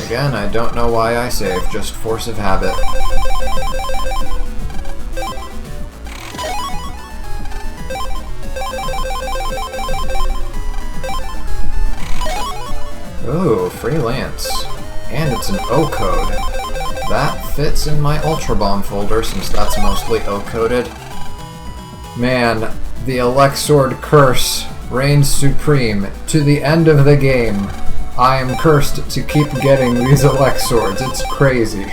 Again, I don't know why I save, just force of habit. Ooh, freelance. And it's an O code. That fits in my Ultra Bomb folder since that's mostly O-coded. Man, the Elexord curse reigns supreme. To the end of the game, I am cursed to keep getting these Elexords. It's crazy.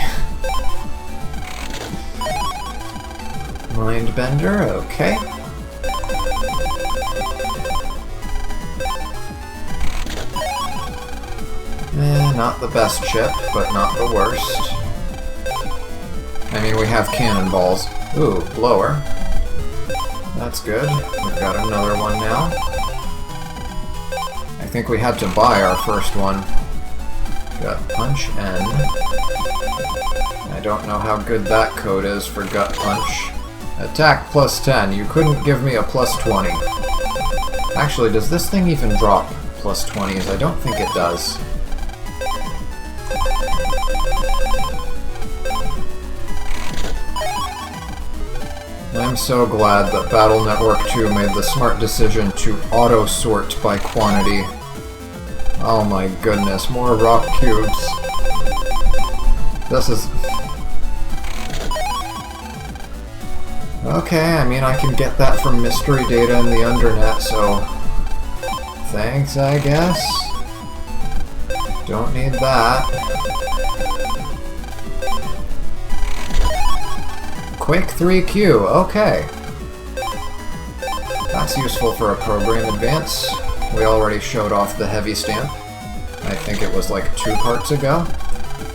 Mindbender, okay. Not the best chip, but not the worst. I mean, we have cannonballs. Ooh, blower. That's good. We've got another one now. I think we had to buy our first one. Gut Punch N. I don't know how good that code is for Gut Punch. Attack plus 10. You couldn't give me a plus 20. Actually, does this thing even drop plus 20s? I don't think it does. I'm so glad that Battle Network 2 made the smart decision to auto-sort by quantity. Oh my goodness, more rock cubes. This is... Okay, I mean I can get that from mystery data in the undernet, so... Thanks, I guess? Don't need that. Quick 3Q, okay. That's useful for a program advance. We already showed off the heavy stamp. I think it was like 2 parts ago.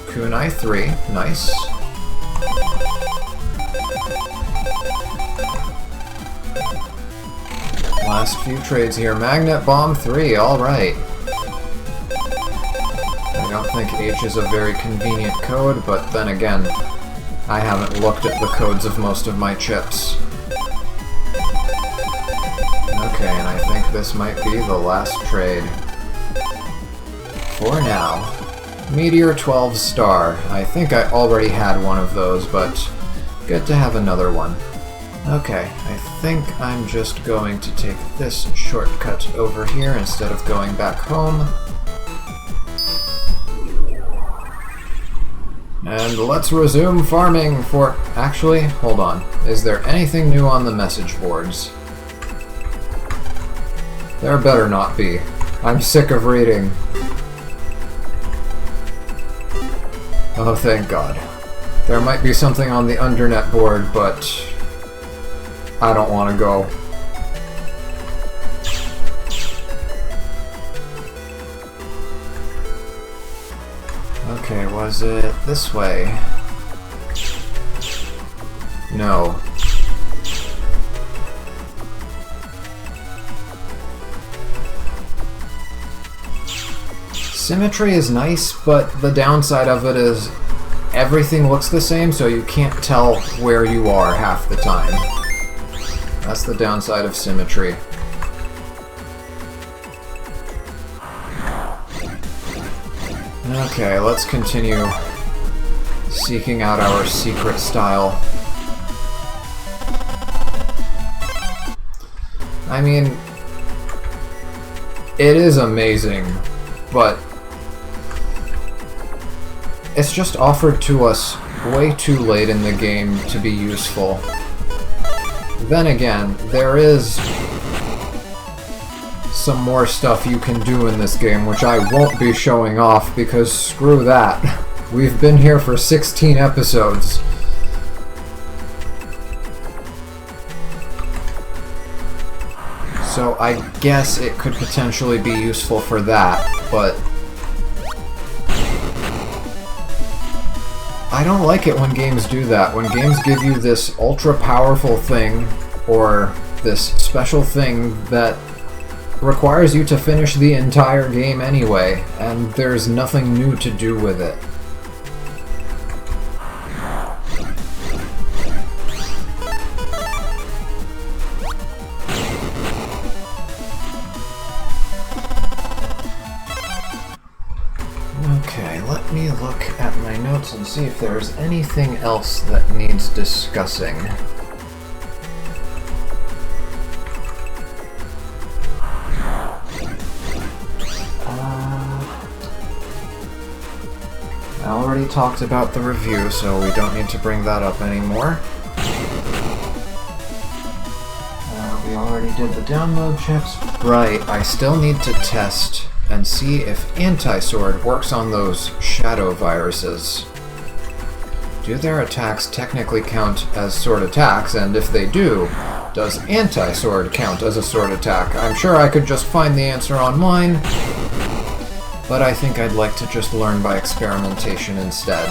Kunai 3, nice. Last few trades here. Magnet Bomb 3, alright. I don't think H is a very convenient code, but then again, I haven't looked at the codes of most of my chips. Okay, and I think this might be the last trade. For now. Meteor 12 Star. I think I already had one of those, but good to have another one. Okay, I think I'm just going to take this shortcut over here instead of going back home. And let's resume farming for... Actually, hold on. Is there anything new on the message boards? There better not be. I'm sick of reading. Oh, thank God. There might be something on the undernet board, but... I don't want to go. Okay, was it this way? No. Symmetry is nice, but the downside of it is everything looks the same, so you can't tell where you are half the time. That's the downside of symmetry. Okay, let's continue seeking out our secret style. I mean, it is amazing, but it's just offered to us way too late in the game to be useful. Then again, there is some more stuff you can do in this game, which I won't be showing off because screw that. We've been here for 16 episodes. So I guess it could potentially be useful for that, but I don't like it when games do that. When games give you this ultra-powerful thing, or this special thing that requires you to finish the entire game anyway, and there's nothing new to do with it. Okay, let me look at my notes and see if there's anything else that needs discussing. I already talked about the review, so we don't need to bring that up anymore. We already did the download chips. Right, I still need to test and see if Anti-Sword works on those shadow viruses. Do their attacks technically count as sword attacks, and if they do, does Anti-Sword count as a sword attack? I'm sure I could just find the answer online, but I think I'd like to just learn by experimentation instead.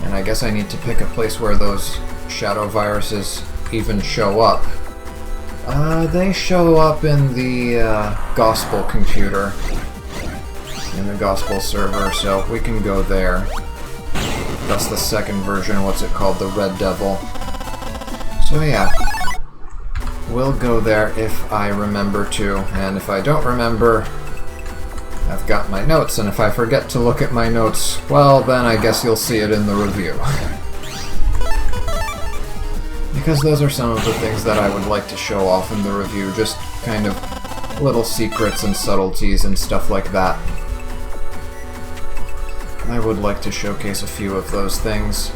And I guess I need to pick a place where those shadow viruses even show up. They show up in the Gospel computer, in the Gospel server, so we can go there. That's the second version, what's it called, the Red Devil. So yeah, we'll go there if I remember to, and if I don't remember, I've got my notes, and if I forget to look at my notes, well, then I guess you'll see it in the review. Because those are some of the things that I would like to show off in the review, just kind of little secrets and subtleties and stuff like that. I would like to showcase a few of those things.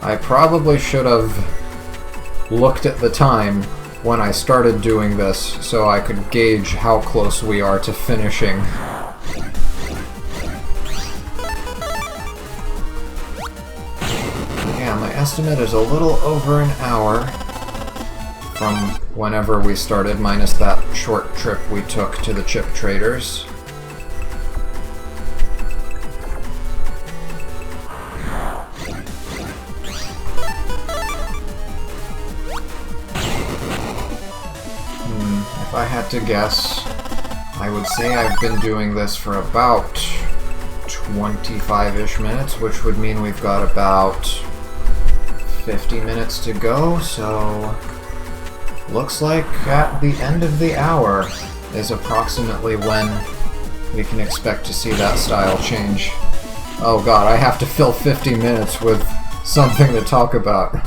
I probably should have looked at the time when I started doing this so I could gauge how close we are to finishing. Yeah, my estimate is a little over an hour from whenever we started, minus that short trip we took to the chip traders. If I had to guess, I would say I've been doing this for about 25-ish minutes, which would mean we've got about 50 minutes to go, so looks like at the end of the hour is approximately when we can expect to see that style change. Oh god, I have to fill 50 minutes with something to talk about.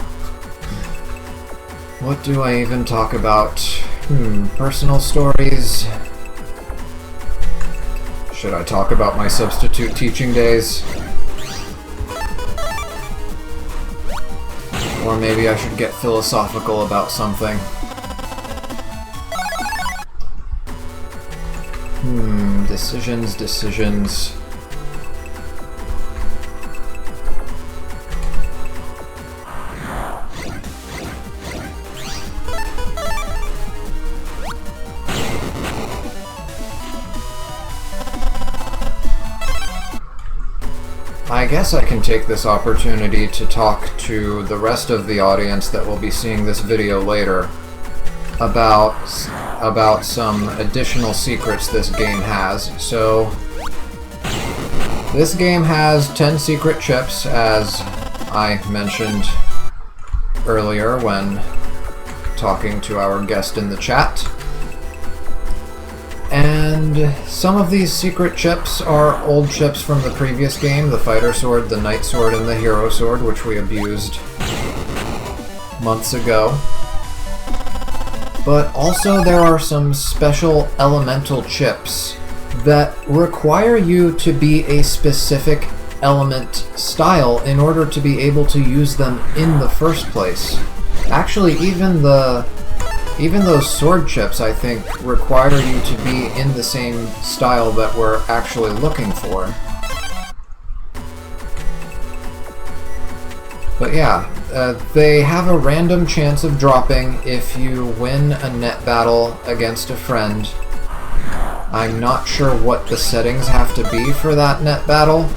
What do I even talk about? Personal stories. Should I talk about my substitute teaching days? Or maybe I should get philosophical about something. Decisions. I guess I can take this opportunity to talk to the rest of the audience that will be seeing this video later about some additional secrets this game has. So, this game has 10 secret chips, as I mentioned earlier when talking to our guest in the chat. And some of these secret chips are old chips from the previous game, the Fighter Sword, the Knight Sword, and the Hero Sword, which we abused months ago. But also there are some special elemental chips that require you to be a specific element style in order to be able to use them in the first place. Actually, even those sword chips, I think, require you to be in the same style that we're actually looking for. But yeah, they have a random chance of dropping if you win a net battle against a friend. I'm not sure what the settings have to be for that net battle.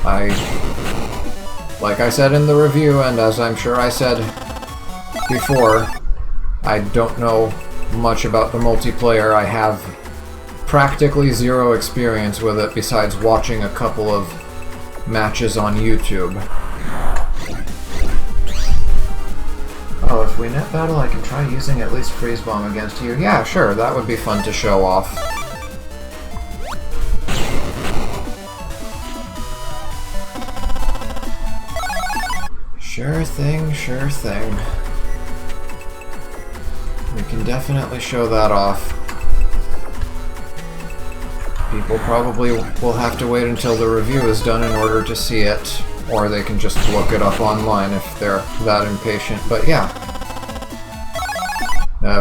Like I said in the review, and as I'm sure I said before, I don't know much about the multiplayer. I have practically zero experience with it besides watching a couple of matches on YouTube. Oh, if we net battle, I can try using at least Freeze Bomb against you. Yeah, sure, that would be fun to show off. Sure thing, sure thing. We can definitely show that off. People probably will have to wait until the review is done in order to see it, or they can just look it up online if they're that impatient, but yeah.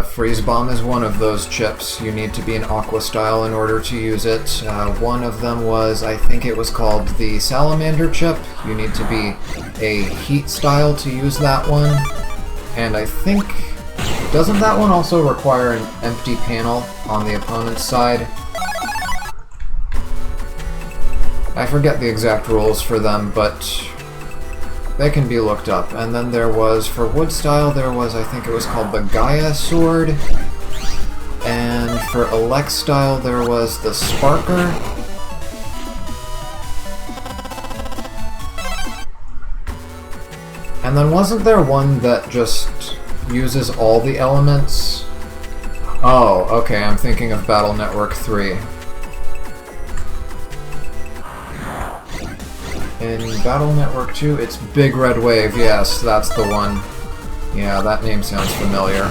Freeze Bomb is one of those chips. You need to be in Aqua style in order to use it. One of them was, I think it was called the Salamander chip. You need to be a Heat style to use that one. And I think, doesn't that one also require an empty panel on the opponent's side? I forget the exact rules for them, but they can be looked up. And then there was, for wood style, there was, I think it was called the Gaia sword. And for elect style, there was the Sparker. And then wasn't there one that just uses all the elements? Oh, okay, I'm thinking of Battle Network 3. In Battle Network 2, it's Big Red Wave, yes, that's the one. Yeah, that name sounds familiar.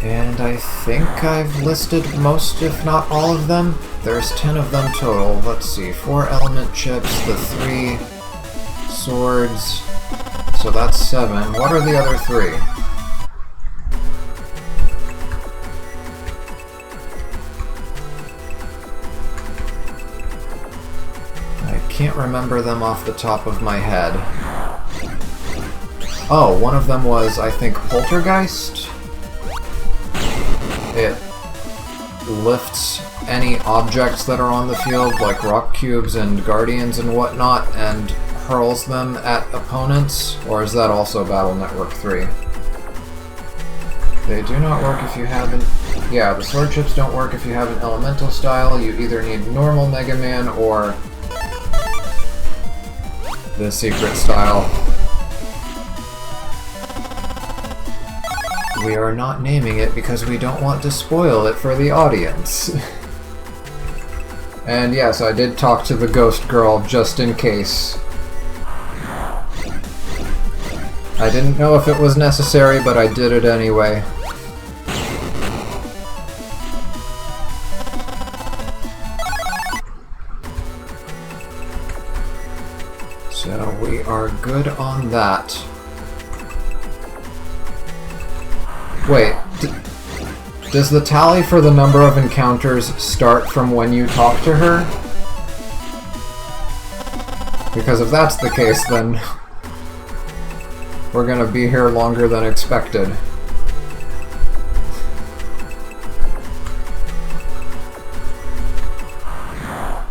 And I think I've listed most, if not all of them. There's 10 of them total. Let's see, 4 element chips, the 3 swords. So that's 7. What are the other 3? I can't remember them off the top of my head. Oh, one of them was, I think, Poltergeist? It lifts any objects that are on the field, like rock cubes and guardians and whatnot, and hurls them at opponents, or is that also Battle Network 3? They do not work if you have an... Yeah, the sword chips don't work if you have an elemental style. You either need normal Mega Man or the secret style. We are not naming it because we don't want to spoil it for the audience. And yes, I did talk to the ghost girl just in case. I didn't know if it was necessary, but I did it anyway. So we are good on that. Wait, does the tally for the number of encounters start from when you talk to her? Because if that's the case, then we're gonna be here longer than expected.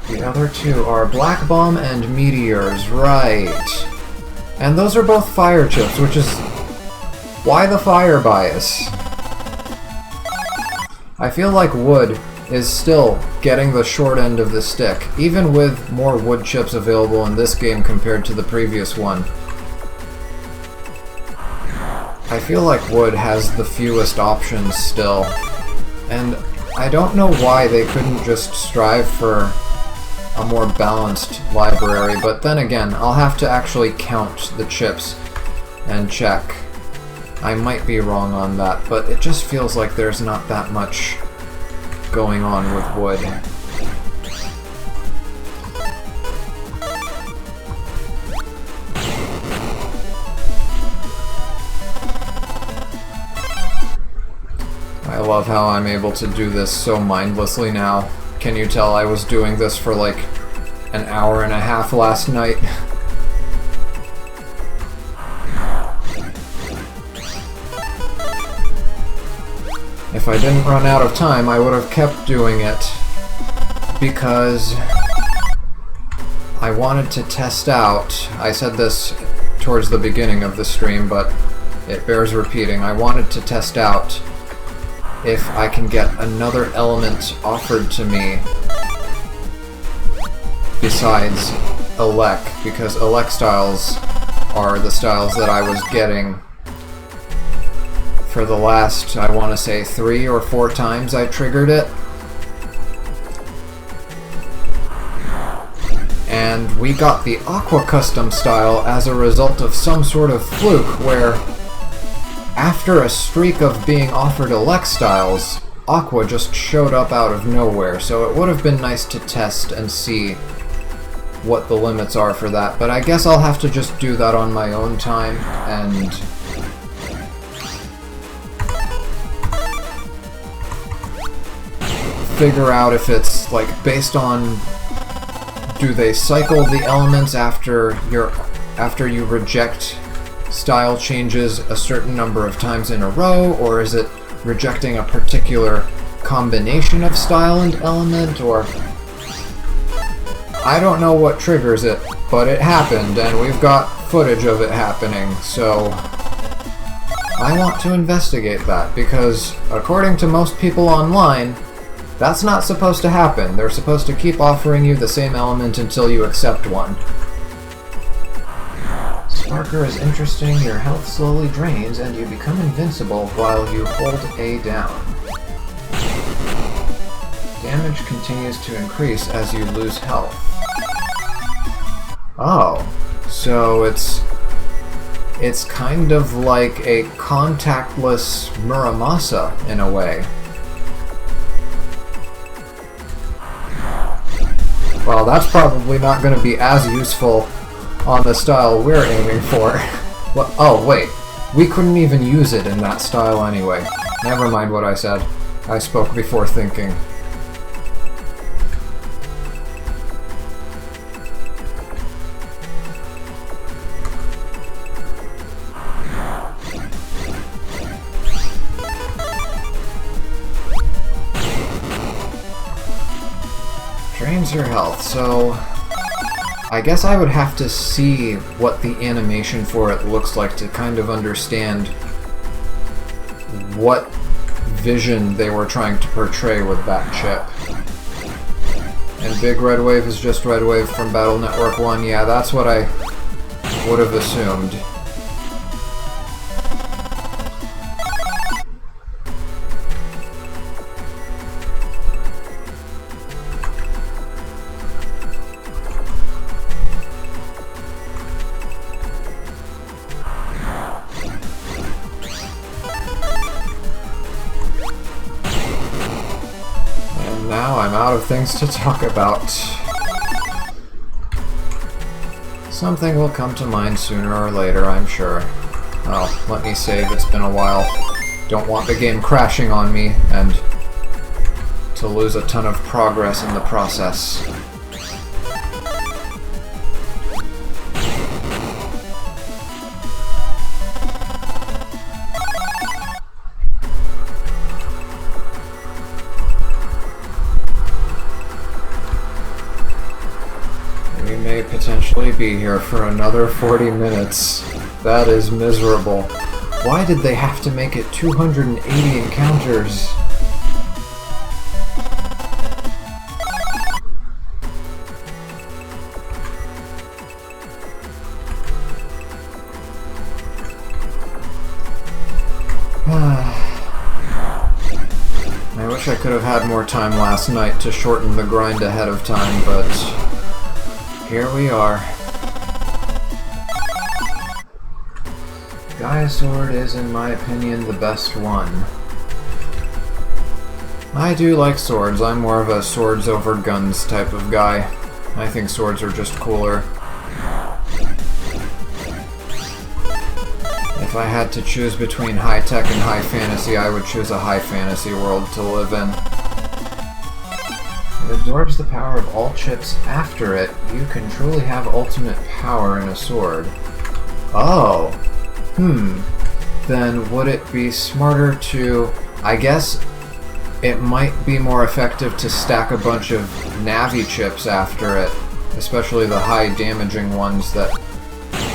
The other 2 are Black Bomb and Meteors, right. And those are both fire chips, which is... why the fire bias? I feel like wood is still getting the short end of the stick, even with more wood chips available in this game compared to the previous one. I feel like wood has the fewest options still, and I don't know why they couldn't just strive for a more balanced library, but then again, I'll have to actually count the chips and check. I might be wrong on that, but it just feels like there's not that much going on with wood. I love how I'm able to do this so mindlessly now. Can you tell I was doing this for like an hour and a half last night? If I didn't run out of time, I would have kept doing it because I wanted to test out. I said this towards the beginning of the stream, but it bears repeating. I wanted to test out if I can get another element offered to me besides elec, because elec styles are the styles that I was getting for the last, I want to say, 3 or 4 times I triggered it. And we got the Aqua custom style as a result of some sort of fluke where after a streak of being offered elect styles, Aqua just showed up out of nowhere, so it would have been nice to test and see what the limits are for that, but I guess I'll have to just do that on my own time and figure out if it's like based on, do they cycle the elements after you reject style changes a certain number of times in a row, or is it rejecting a particular combination of style and element, or I don't know what triggers it, but it happened and we've got footage of it happening, so I want to investigate that because according to most people online, that's not supposed to happen. They're supposed to keep offering you the same element until you accept one. Sparker is interesting, your health slowly drains and you become invincible while you hold A down. Damage continues to increase as you lose health. Oh, so it's kind of like a contactless Muramasa in a way. Well, that's probably not going to be as useful on the style we're aiming for. Well, oh, wait. We couldn't even use it in that style anyway. Never mind what I said. I spoke before thinking. Drains your health, so I guess I would have to see what the animation for it looks like to kind of understand what vision they were trying to portray with that chip. And Big Red Wave is just Red Wave from Battle Network 1. Yeah, that's what I would have assumed. Now I'm out of things to talk about. Something will come to mind sooner or later, I'm sure. Oh, let me save, it's been a while. Don't want the game crashing on me and to lose a ton of progress in the process. Potentially be here for another 40 minutes. That is miserable. Why did they have to make it 280 encounters? I wish wish I could have had more time last night to shorten the grind ahead of time, but here we are. Gaia Sword is, in my opinion, the best one. I do like swords. I'm more of a swords over guns type of guy. I think swords are just cooler. If I had to choose between high-tech and high fantasy, I would choose a high fantasy world to live in. It absorbs the power of all chips after it. You can truly have ultimate power in a sword. Oh! Then would it be smarter to... I guess it might be more effective to stack a bunch of Navi chips after it, especially the high damaging ones that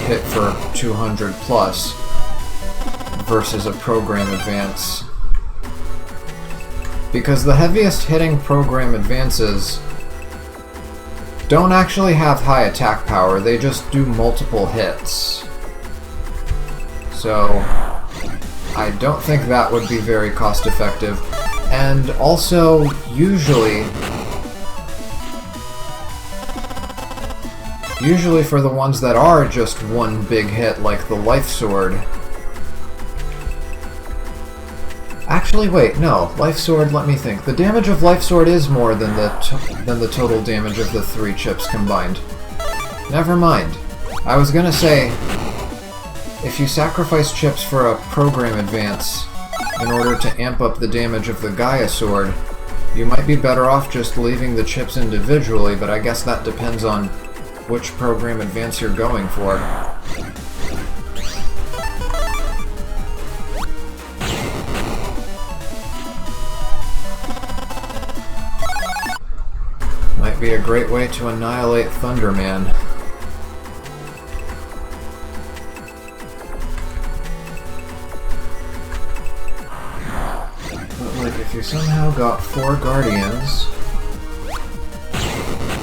hit for 200 plus, versus a program advance. Because the heaviest hitting program advances don't actually have high attack power, they just do multiple hits. So I don't think that would be very cost effective. And also, usually for the ones that are just one big hit, like the Life Sword... Actually, wait, no. Life Sword, let me think. The damage of Life Sword is more than the total damage of the 3 chips combined. Never mind. I was gonna say, if you sacrifice chips for a program advance in order to amp up the damage of the Gaia Sword, you might be better off just leaving the chips individually, but I guess that depends on which program advance you're going for. Might be a great way to annihilate Thunderman. If you somehow got 4 Guardians,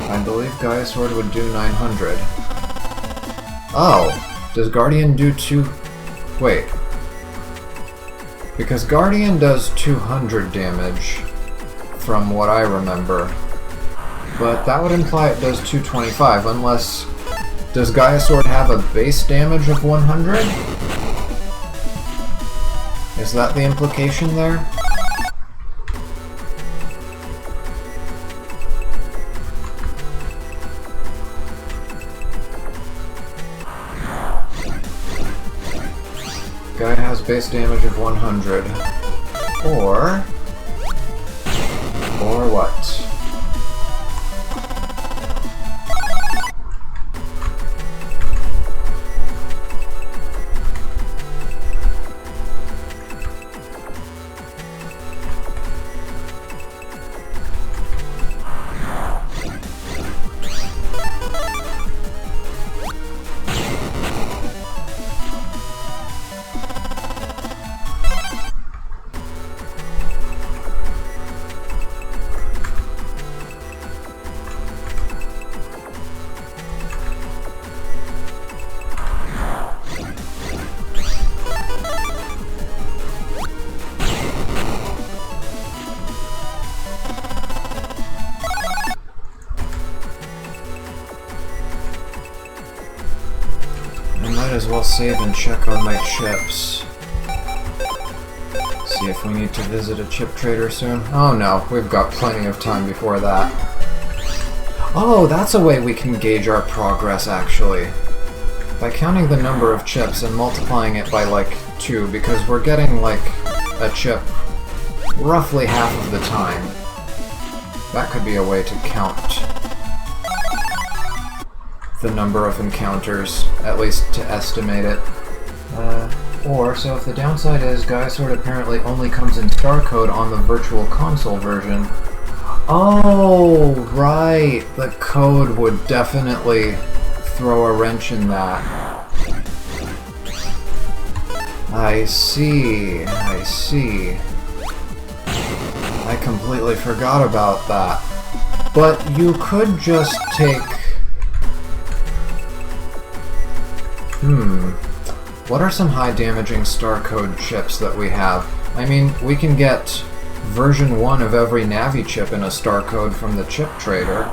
I believe Gaia Sword would do 900. Oh! Does Guardian do 2... Wait. Because Guardian does 200 damage, from what I remember. But that would imply it does 225, unless... Does Gaia Sword have a base damage of 100? Is that the implication there? Gaia has base damage of 100. Or what? As well save and check on my chips. See if we need to visit a chip trader soon. Oh no, we've got plenty of time before that. Oh, that's a way we can gauge our progress, actually. By counting the number of chips and multiplying it by, like, 2, because we're getting, like, a chip roughly half of the time. That could be a way to count the number of encounters, at least to estimate it. So if the downside is Gaia Sword apparently only comes in star code on the Virtual Console version. Oh, right! The code would definitely throw a wrench in that. I see. I completely forgot about that. But you could just take... What are some high damaging star code chips that we have? I mean, we can get version 1 of every Navi chip in a star code from the chip trader.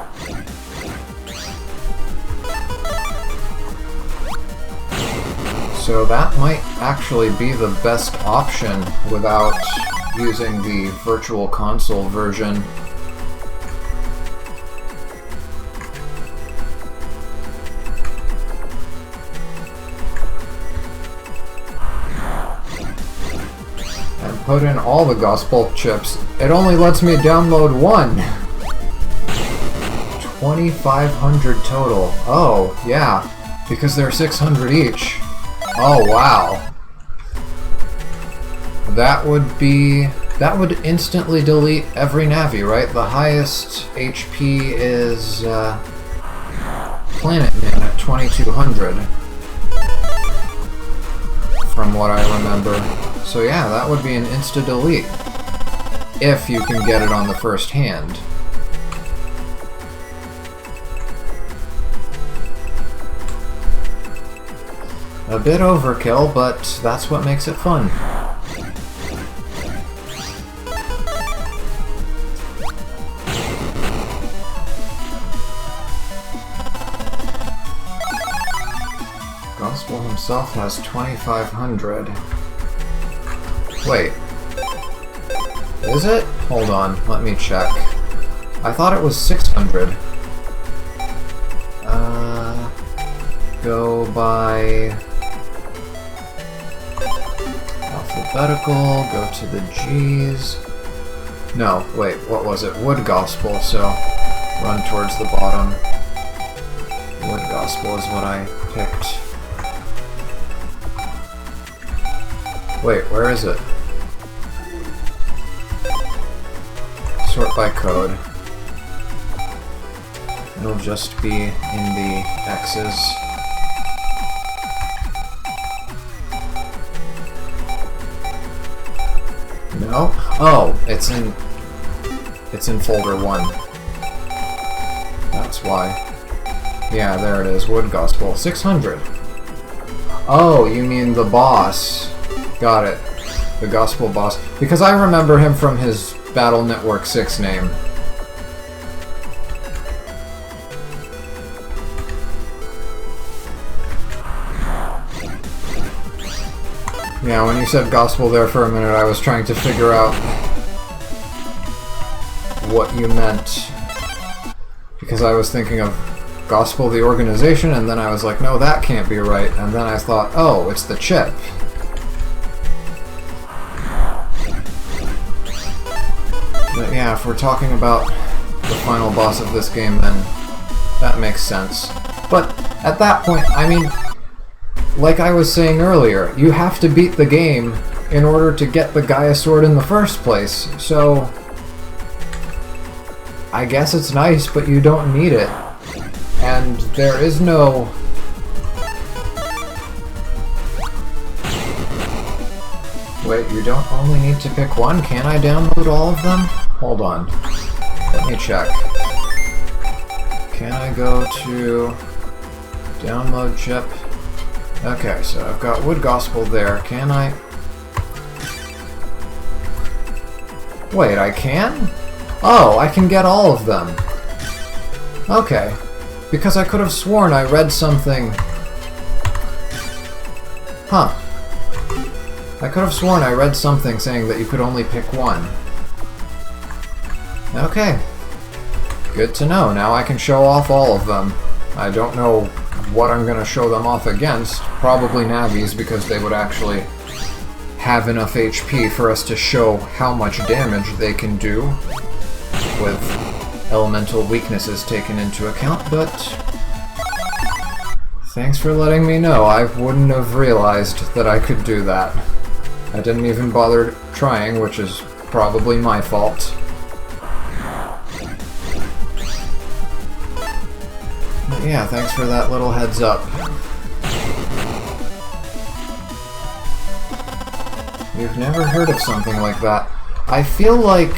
So that might actually be the best option without using the Virtual Console version. Put in all the gospel chips. It only lets me download one. 2,500 total. Oh, yeah. Because they're 600 each. Oh, wow. That would instantly delete every Navi, right? The highest HP is PlanetMan at 2,200. From what I remember. So yeah, that would be an insta-delete, if you can get it on the first hand. A bit overkill, but that's what makes it fun. Gospel himself has 2,500. Wait. Is it? Hold on, let me check. I thought it was 600. Go by alphabetical, go to the G's. No, wait, what was it? Wood Gospel, so run towards the bottom. Wood Gospel is what I picked. Wait, where is it? Sort by code. It'll just be in the X's. No? Oh, it's in folder 1. That's why. Yeah, there it is. Wood Gospel. 600. Oh, you mean the boss. Got it. The Gospel boss. Because I remember him from his Battle Network 6 name. Yeah, when you said Gospel there for a minute, I was trying to figure out what you meant. Because I was thinking of Gospel the organization, and then I was like, no, that can't be right. And then I thought, oh, it's the chip. But yeah, if we're talking about the final boss of this game, then that makes sense. But at that point, I mean, like I was saying earlier, you have to beat the game in order to get the Gaia Sword in the first place, so I guess it's nice, but you don't need it. And there is no... Wait, you don't only need to pick one? Can I download all of them? Hold on. Let me check. Can I go to download chip? Okay, so I've got Wood Gospel there. Can I... Wait, I can? Oh, I can get all of them. Okay. Because I could have sworn I read something... Huh. I could have sworn I read something saying that you could only pick one. Okay. Good to know. Now I can show off all of them. I don't know what I'm going to show them off against. Probably Navis, because they would actually have enough HP for us to show how much damage they can do, with elemental weaknesses taken into account, but thanks for letting me know. I wouldn't have realized that I could do that. I didn't even bother trying, which is probably my fault. But yeah, thanks for that little heads up. You've never heard of something like that. I feel like...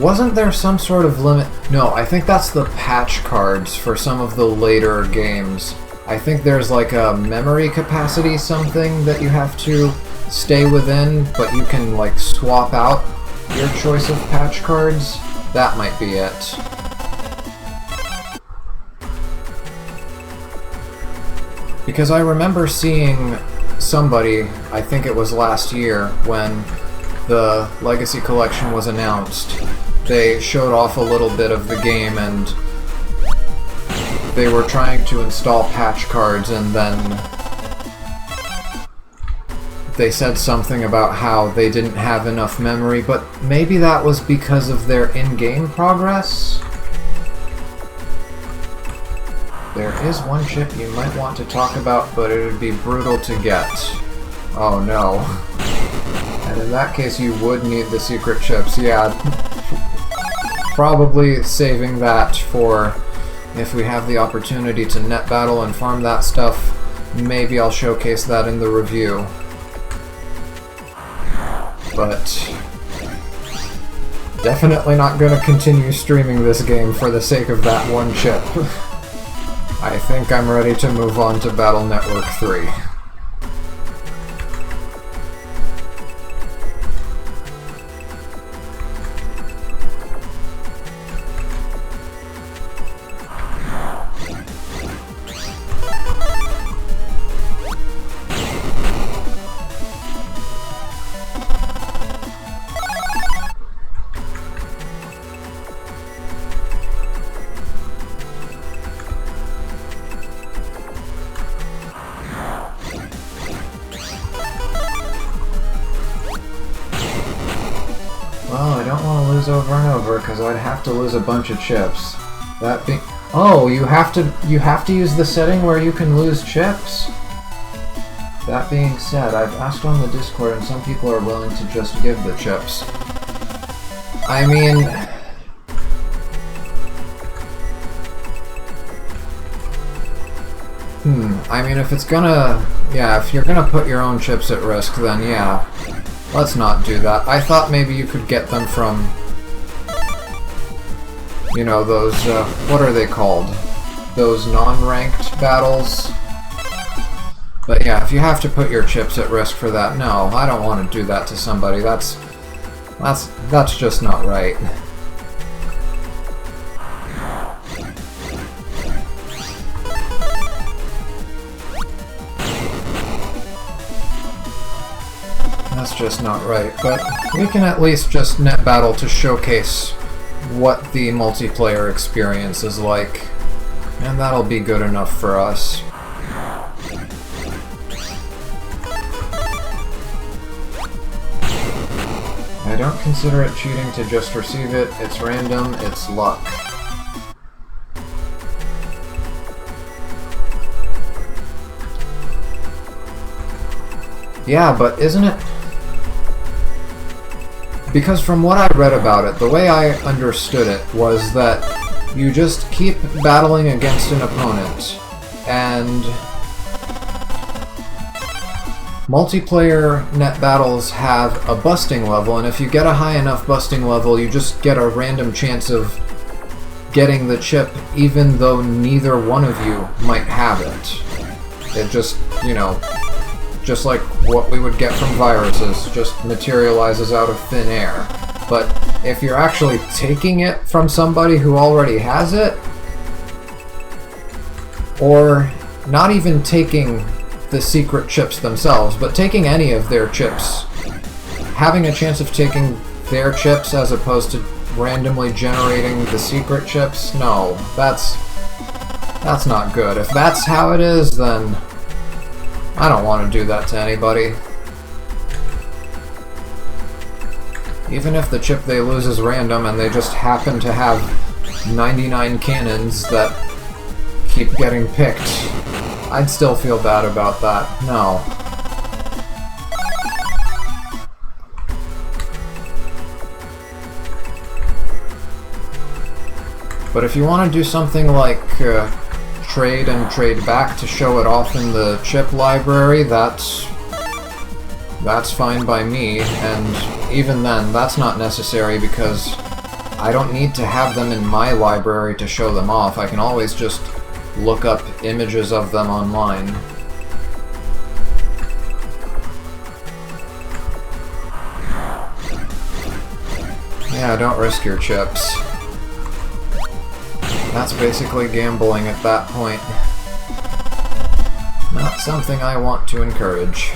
Wasn't there some sort of limit? No, I think that's the patch cards for some of the later games. I think there's like a memory capacity something that you have to stay within, but you can like swap out. your choice of patch cards, that might be it. Because I remember seeing somebody, I think it was last year, when the Legacy Collection was announced, they showed off a little bit of the game and they were trying to install patch cards, and then they said something about how they didn't have enough memory, but maybe that was because of their in-game progress? There is one chip you might want to talk about, but it would be brutal to get. Oh no. And in that case you would need the secret chips, yeah. Probably saving that for if we have the opportunity to net battle and farm that stuff. Maybe I'll showcase that in the review. But definitely not gonna continue streaming this game for the sake of that one chip. I think I'm ready to move on to Battle Network 3. Well, I don't want to lose over and over because I'd have to lose a bunch of chips. That be— oh, you have to use the setting where you can lose chips? That being said, I've asked on the Discord and some people are willing to just give the chips. I mean, if it's gonna, yeah, if you're gonna put your own chips at risk, then yeah. Let's not do that. I thought maybe you could get them from, you know, those, what are they called? Those non-ranked battles? But yeah, if you have to put your chips at risk for that, no, I don't want to do that to somebody. That's just not right. That's just not right, but we can at least just net battle to showcase what the multiplayer experience is like, and that'll be good enough for us. I don't consider it cheating to just receive it. It's random, it's luck. Yeah, but isn't it? Because from what I read about it, the way I understood it was that you just keep battling against an opponent, and multiplayer net battles have a busting level, and if you get a high enough busting level, you just get a random chance of getting the chip even though neither one of you might have it. It just, you know, just like what we would get from viruses, just materializes out of thin air. But if you're actually taking it from somebody who already has it, or not even taking the secret chips themselves, but taking any of their chips, having a chance of taking their chips as opposed to randomly generating the secret chips, no, that's not good. If that's how it is, then I don't want to do that to anybody. Even if the chip they lose is random and they just happen to have 99 cannons that keep getting picked, I'd still feel bad about that. No. But if you want to do something like trade and trade back to show it off in the chip library, that's fine by me, and even then, that's not necessary because I don't need to have them in my library to show them off. I can always just look up images of them online. Yeah, don't risk your chips. That's basically gambling at that point. Not something I want to encourage.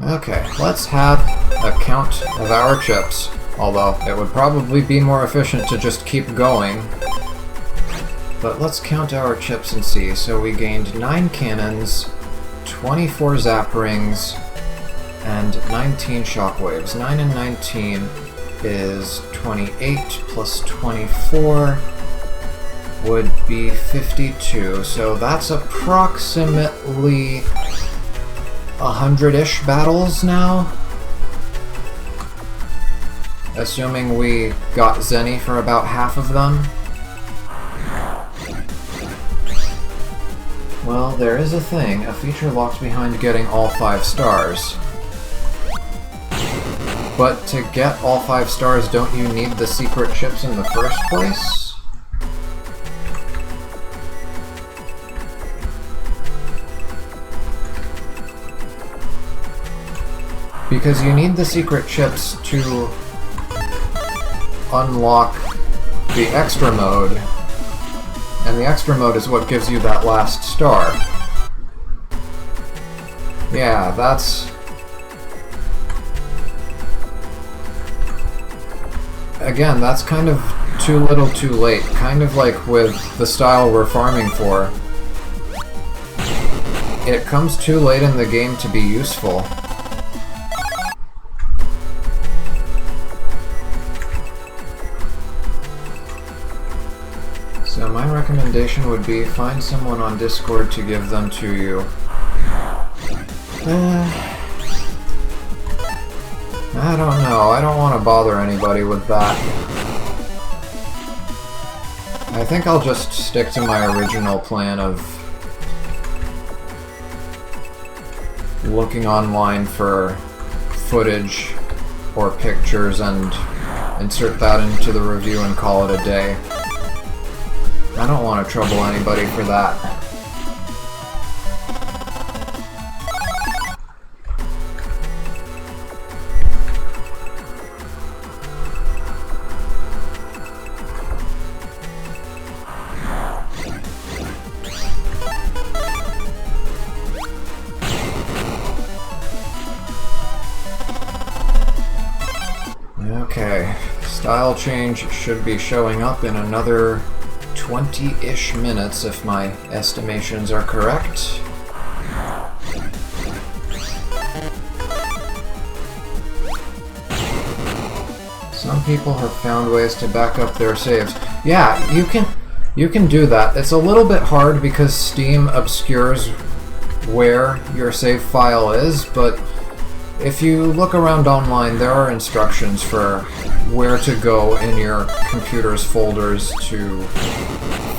Okay, let's have a count of our chips, although it would probably be more efficient to just keep going. But let's count our chips and see. So we gained 9 cannons, 24 zap rings, and 19 shockwaves. 9 and 19 is 28 plus 24 would be 52. So that's approximately 100-ish battles now. Assuming we got Zenny for about half of them. Well, there is a thing, a feature locked behind getting all 5 stars. But to get all 5 stars, don't you need the secret chips in the first place? Because you need the secret chips to unlock the extra mode, and the extra mode is what gives you that last star. Yeah, that's... Again, that's kind of too little too late, kind of like with the style we're farming for. It comes too late in the game to be useful. So my recommendation would be find someone on Discord to give them to you. I don't know. I don't want to bother anybody with that. I think I'll just stick to my original plan of looking online for footage or pictures and insert that into the review and call it a day. I don't want to trouble anybody for that. Okay, style change should be showing up in another 20-ish minutes if my estimations are correct. Some people have found ways to back up their saves. Yeah, you can do that. It's a little bit hard because Steam obscures where your save file is, but if you look around online, there are instructions for where to go in your computer's folders to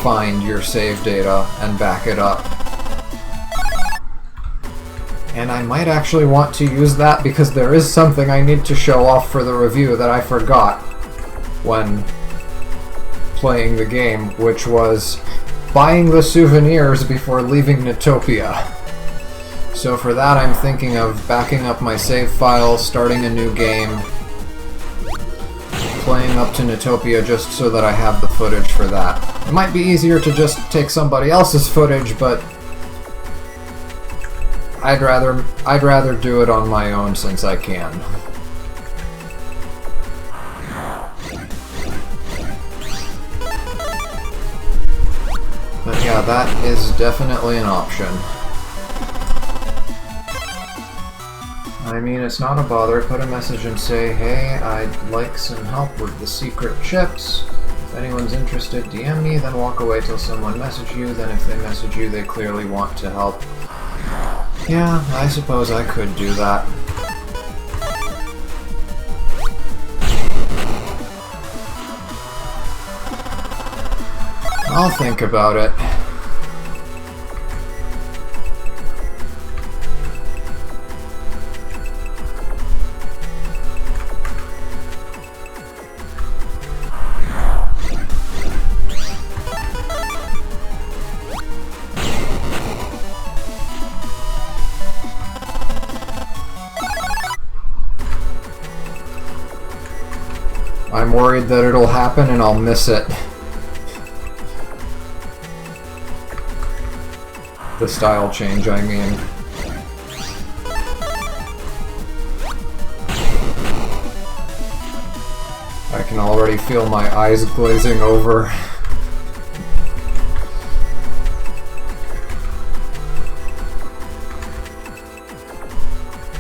find your save data and back it up. And I might actually want to use that because there is something I need to show off for the review that I forgot when playing the game, which was buying the souvenirs before leaving Netopia. So for that, I'm thinking of backing up my save file, starting a new game, playing up to Netopia just so that I have the footage for that. It might be easier to just take somebody else's footage, but I'd rather do it on my own since I can. But yeah, that is definitely an option. I mean, it's not a bother. Put a message and say, hey, I'd like some help with the secret chips. If anyone's interested, DM me, then walk away till someone messages you. Then if they message you, they clearly want to help. Yeah, I suppose I could do that. I'll think about it. worried that it'll happen and I'll miss it. The style change, I mean. I can already feel my eyes glazing over.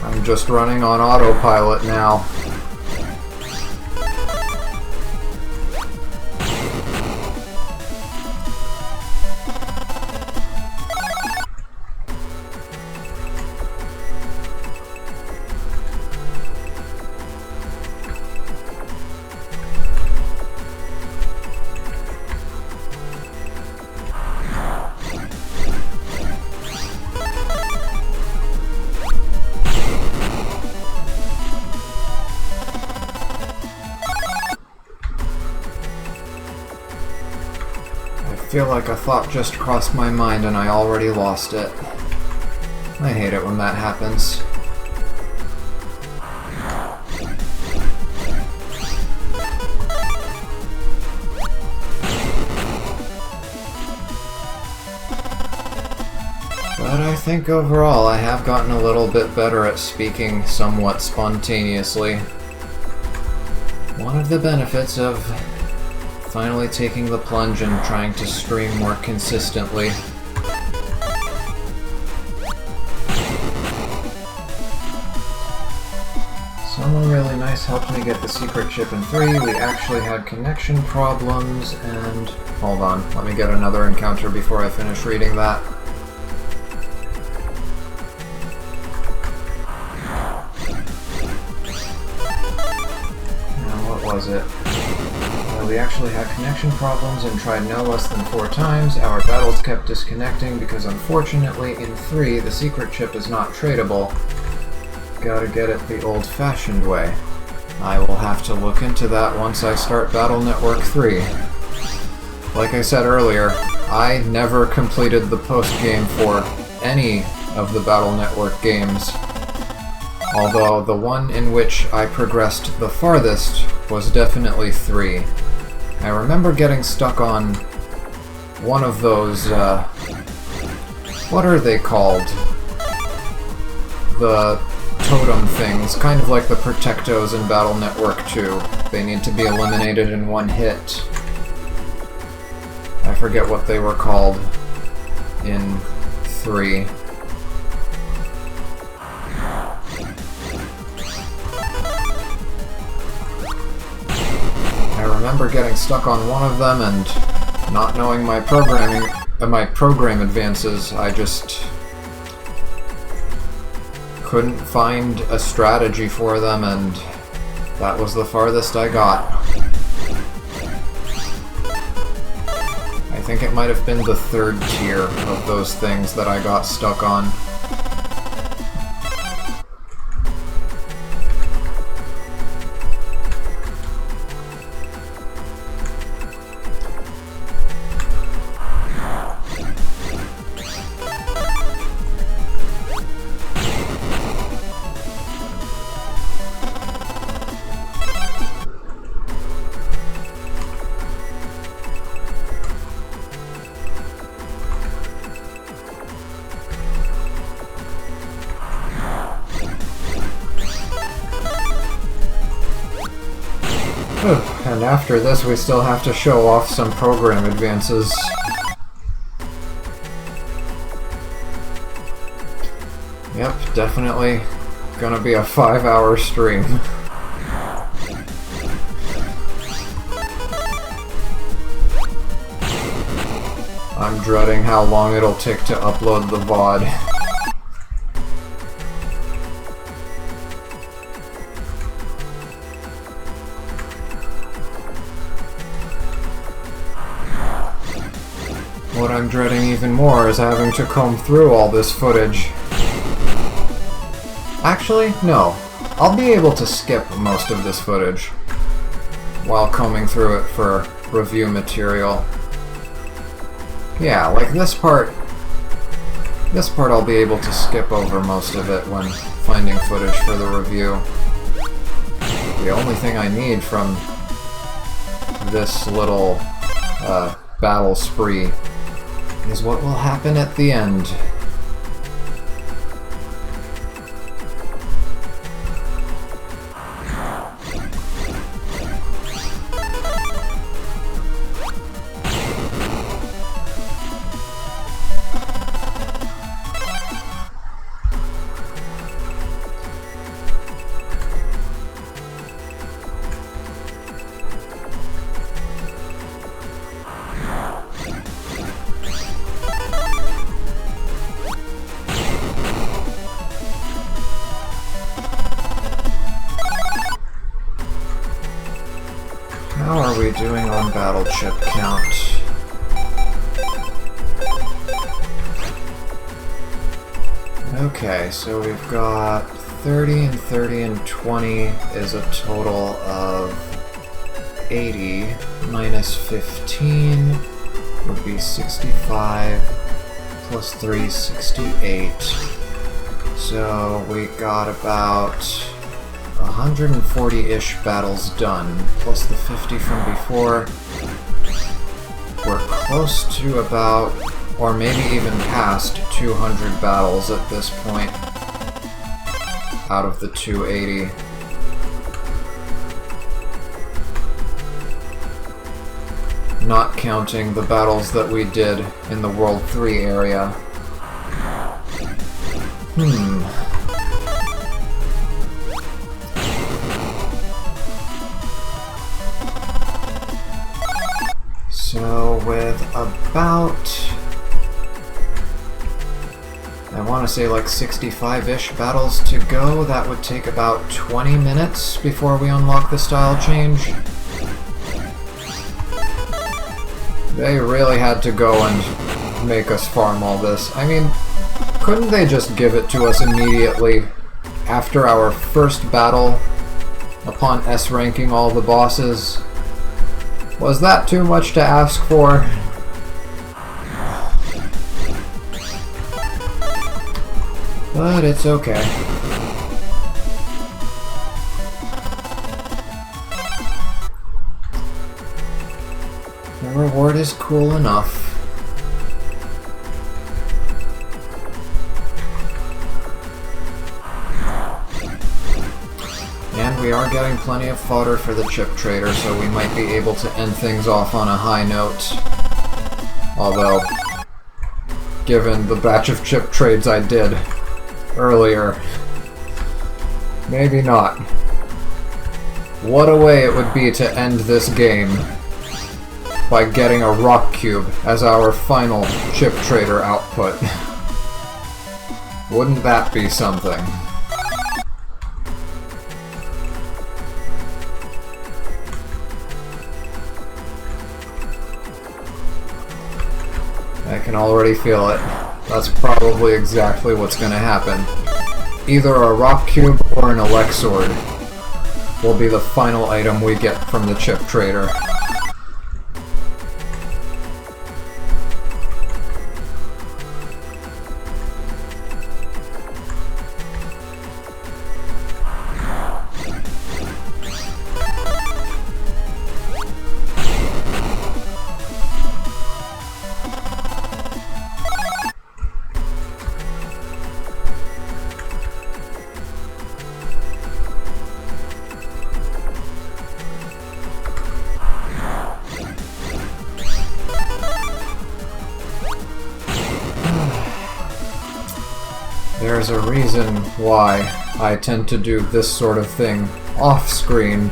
I'm just running on autopilot now. I feel like a thought just crossed my mind and I already lost it. I hate it when that happens. But I think overall I have gotten a little bit better at speaking somewhat spontaneously. One of the benefits of finally taking the plunge and trying to stream more consistently. Someone really nice helped me get the secret chip in 3. We actually had connection problems and... Hold on, let me get another encounter before I finish reading that. Now, what was it? We actually had connection problems and tried no less than 4 times. Our battles kept disconnecting because unfortunately in 3 the secret chip is not tradable. Gotta get it the old-fashioned way. I will have to look into that once I start Battle Network 3. Like I said earlier, I never completed the post-game for any of the Battle Network games. Although the one in which I progressed the farthest was definitely 3. I remember getting stuck on one of those, what are they called? The totem things, kind of like the Protectos in Battle Network 2. They need to be eliminated in one hit. I forget what they were called in 3. I remember getting stuck on one of them and not knowing my program advances. I just couldn't find a strategy for them, and that was the farthest I got. I think it might have been the 3rd tier of those things that I got stuck on. And after this, we still have to show off some program advances. Yep, definitely gonna be a 5-hour stream. I'm dreading how long it'll take to upload the VOD. What I'm dreading even more is having to comb through all this footage. Actually, no. I'll be able to skip most of this footage while combing through it for review material. Yeah, like this part I'll be able to skip over most of it when finding footage for the review. The only thing I need from this little battle spree is what will happen at the end. How are we doing on battle chip count? Okay, so we've got 30 and 30 and 20 is a total of 80 minus 15 would be 65 plus 3, 68. So we got about 140-ish battles done, plus the 50 from before. We're close to about, or maybe even past, 200 battles at this point, out of the 280. Not counting the battles that we did in the World 3 area. So with about, I want to say like 65-ish battles to go, that would take about 20 minutes before we unlock the style change. They really had to go and make us farm all this. I mean, couldn't they just give it to us immediately after our first battle upon S-ranking all the bosses? Was that too much to ask for? But it's okay. The reward is cool enough. And we are getting plenty of fodder for the chip trader, so we might be able to end things off on a high note. Although, given the batch of chip trades I did earlier, maybe not. What a way it would be to end this game by getting a rock cube as our final chip trader output. Wouldn't that be something? I can already feel it. That's probably exactly what's going to happen. Either a rock cube or an elect sword will be the final item we get from the chip trader. There's a reason why I tend to do this sort of thing off-screen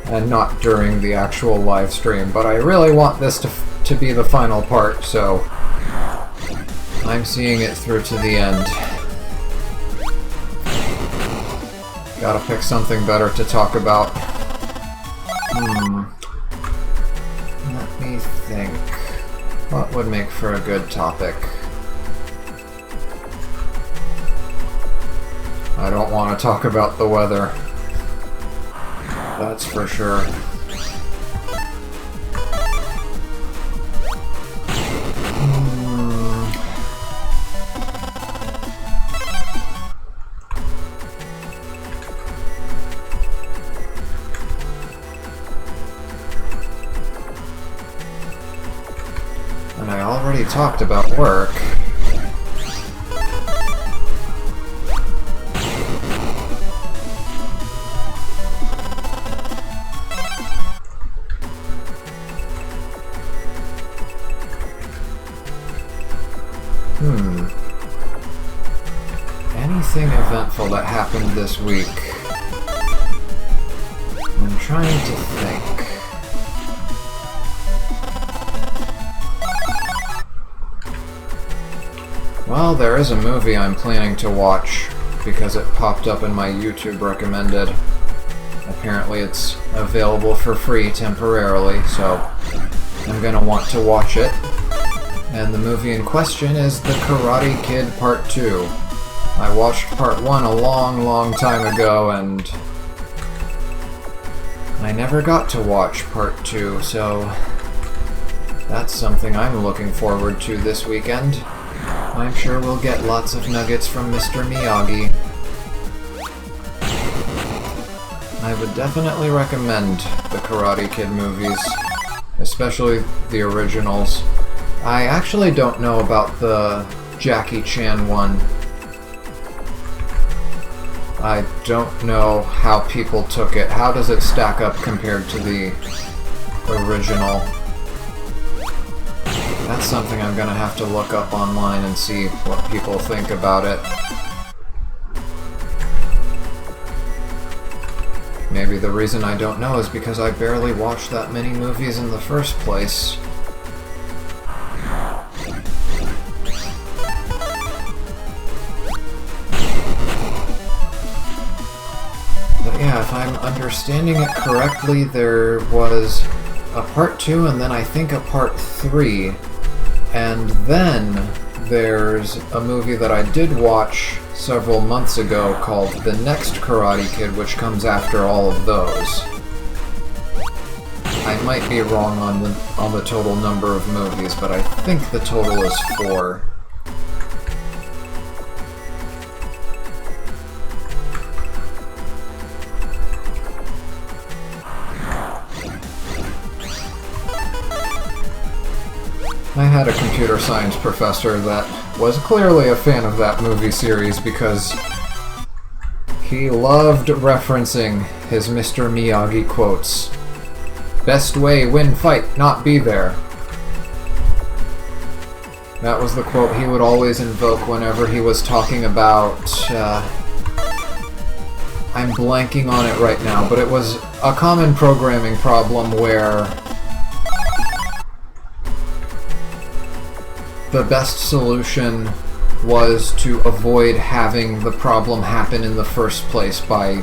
and not during the actual live stream, but I really want this to be the final part, so I'm seeing it through to the end. Gotta pick something better to talk about. Let me think. What would make for a good topic? I don't want to talk about the weather. That's for sure. And I already talked about work. Anything eventful that happened this week? I'm trying to think. Well, there is a movie I'm planning to watch because it popped up in my YouTube recommended. Apparently it's available for free temporarily, so I'm gonna want to watch it. And the movie in question is The Karate Kid Part 2. I watched Part 1 a long time ago, and I never got to watch Part 2, so that's something I'm looking forward to this weekend. I'm sure we'll get lots of nuggets from Mr. Miyagi. I would definitely recommend the Karate Kid movies, especially the originals. I actually don't know about the Jackie Chan one. I don't know how people took it. How does it stack up compared to the original? That's something I'm gonna have to look up online and see what people think about it. Maybe the reason I don't know is because I barely watched that many movies in the first place. But yeah, if I'm understanding it correctly, there was a Part 2 and then I think a Part 3. And then there's a movie that I did watch several months ago called The Next Karate Kid, which comes after all of those. I might be wrong on the total number of movies, but I think the total is 4. I had a computer science professor that was clearly a fan of that movie series because he loved referencing his Mr. Miyagi quotes. Best way, win, fight, not be there. That was the quote he would always invoke whenever he was talking about... I'm blanking on it right now, but it was a common programming problem where the best solution was to avoid having the problem happen in the first place by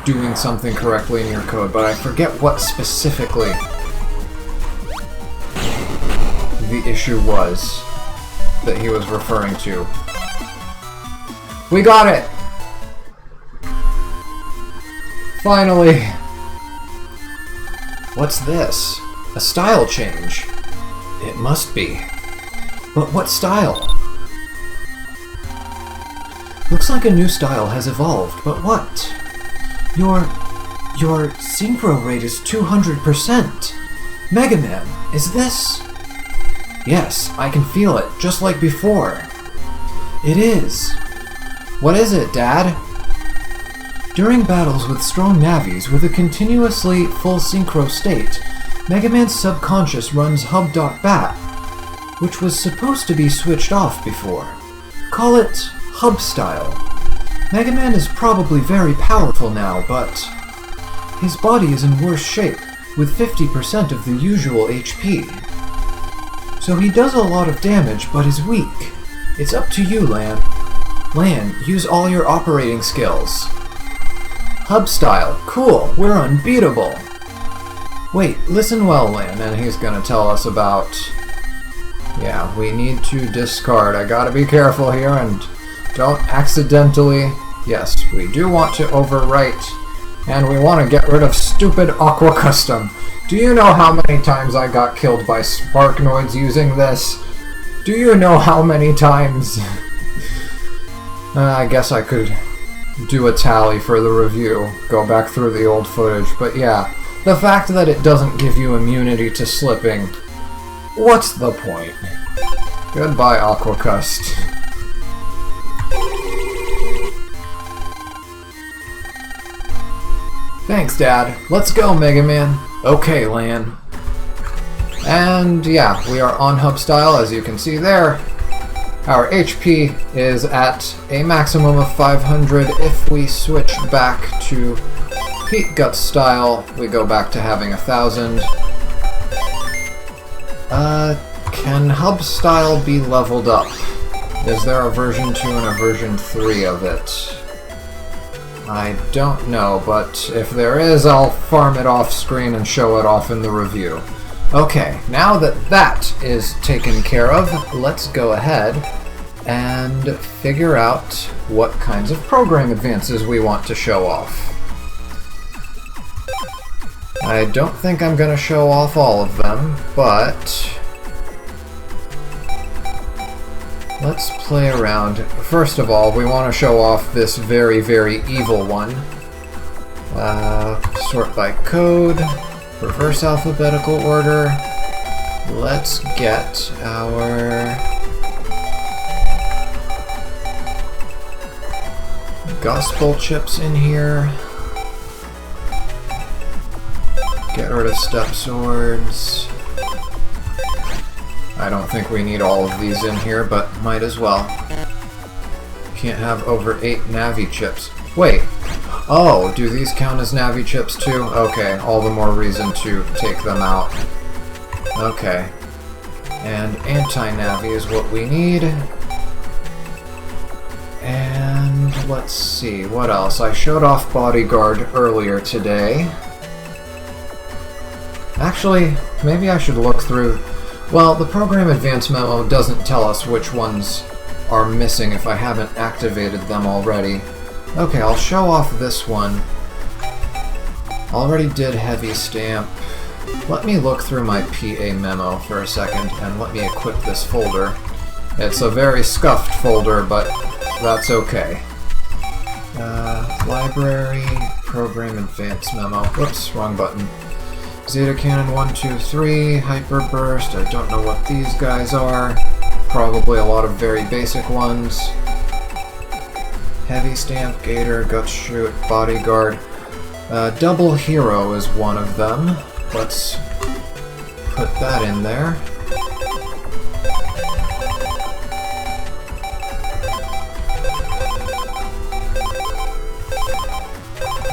doing something correctly in your code, but I forget what specifically the issue was that he was referring to. We got it! Finally! What's this? A style change? It must be. But what style? Looks like a new style has evolved, but what? Your synchro rate is 200%! Mega Man, is this? Yes, I can feel it, just like before. It is. What is it, Dad? During battles with strong navis with a continuously full synchro state, Mega Man's subconscious runs hub.bat, which was supposed to be switched off before. Call it hub style. Mega Man is probably very powerful now, but his body is in worse shape, with 50% of the usual HP. So he does a lot of damage, but is weak. It's up to you, Lan. Lan, use all your operating skills. Hub style. Cool, we're unbeatable. Wait, listen well, Lan, and he's gonna tell us about... Yeah, we need to discard. I gotta be careful here and don't accidentally... Yes, we do want to overwrite, and we want to get rid of stupid Aqua Custom. Do you know how many times I got killed by Sparknoids using this? Do you know how many times? I guess I could do a tally for the review, go back through the old footage, but yeah, the fact that it doesn't give you immunity to slipping What's the point? Goodbye, Aquacust. Thanks, Dad. Let's go, Mega Man. Okay, Lan. And yeah, we are on hub style, as you can see there. Our HP is at a maximum of 500. If we switch back to Heat Gut style, we go back to having 1,000. Can hub style be leveled up? Is there a version 2 and a version 3 of it? I don't know, but if there is, I'll farm it off screen and show it off in the review. Okay, now that that is taken care of, let's go ahead and figure out what kinds of program advances we want to show off. I don't think I'm going to show off all of them, but let's play around. First of all, we want to show off this very, very evil one. Sort by code, reverse alphabetical order. Let's get our gospel chips in here. Get rid of step swords. I don't think we need all of these in here, but might as well. Can't have over 8 Navi chips. Wait. Oh, do these count as Navi chips too? Okay, all the more reason to take them out. Okay. And anti-Navi is what we need. And let's see, what else? I showed off Bodyguard earlier today. Actually, maybe I should look through... Well, the Program Advance memo doesn't tell us which ones are missing if I haven't activated them already. Okay, I'll show off this one. Already did Heavy Stamp. Let me look through my PA memo for a second, and let me equip this folder. It's a very scuffed folder, but that's okay. Library, Program Advance memo. Whoops, wrong button. Zeta Cannon 1, 2, 3, Hyper Burst, I don't know what these guys are. Probably a lot of very basic ones. Heavy Stamp, Gator, Gut Shoot, Bodyguard. Double Hero is one of them. Let's put that in there.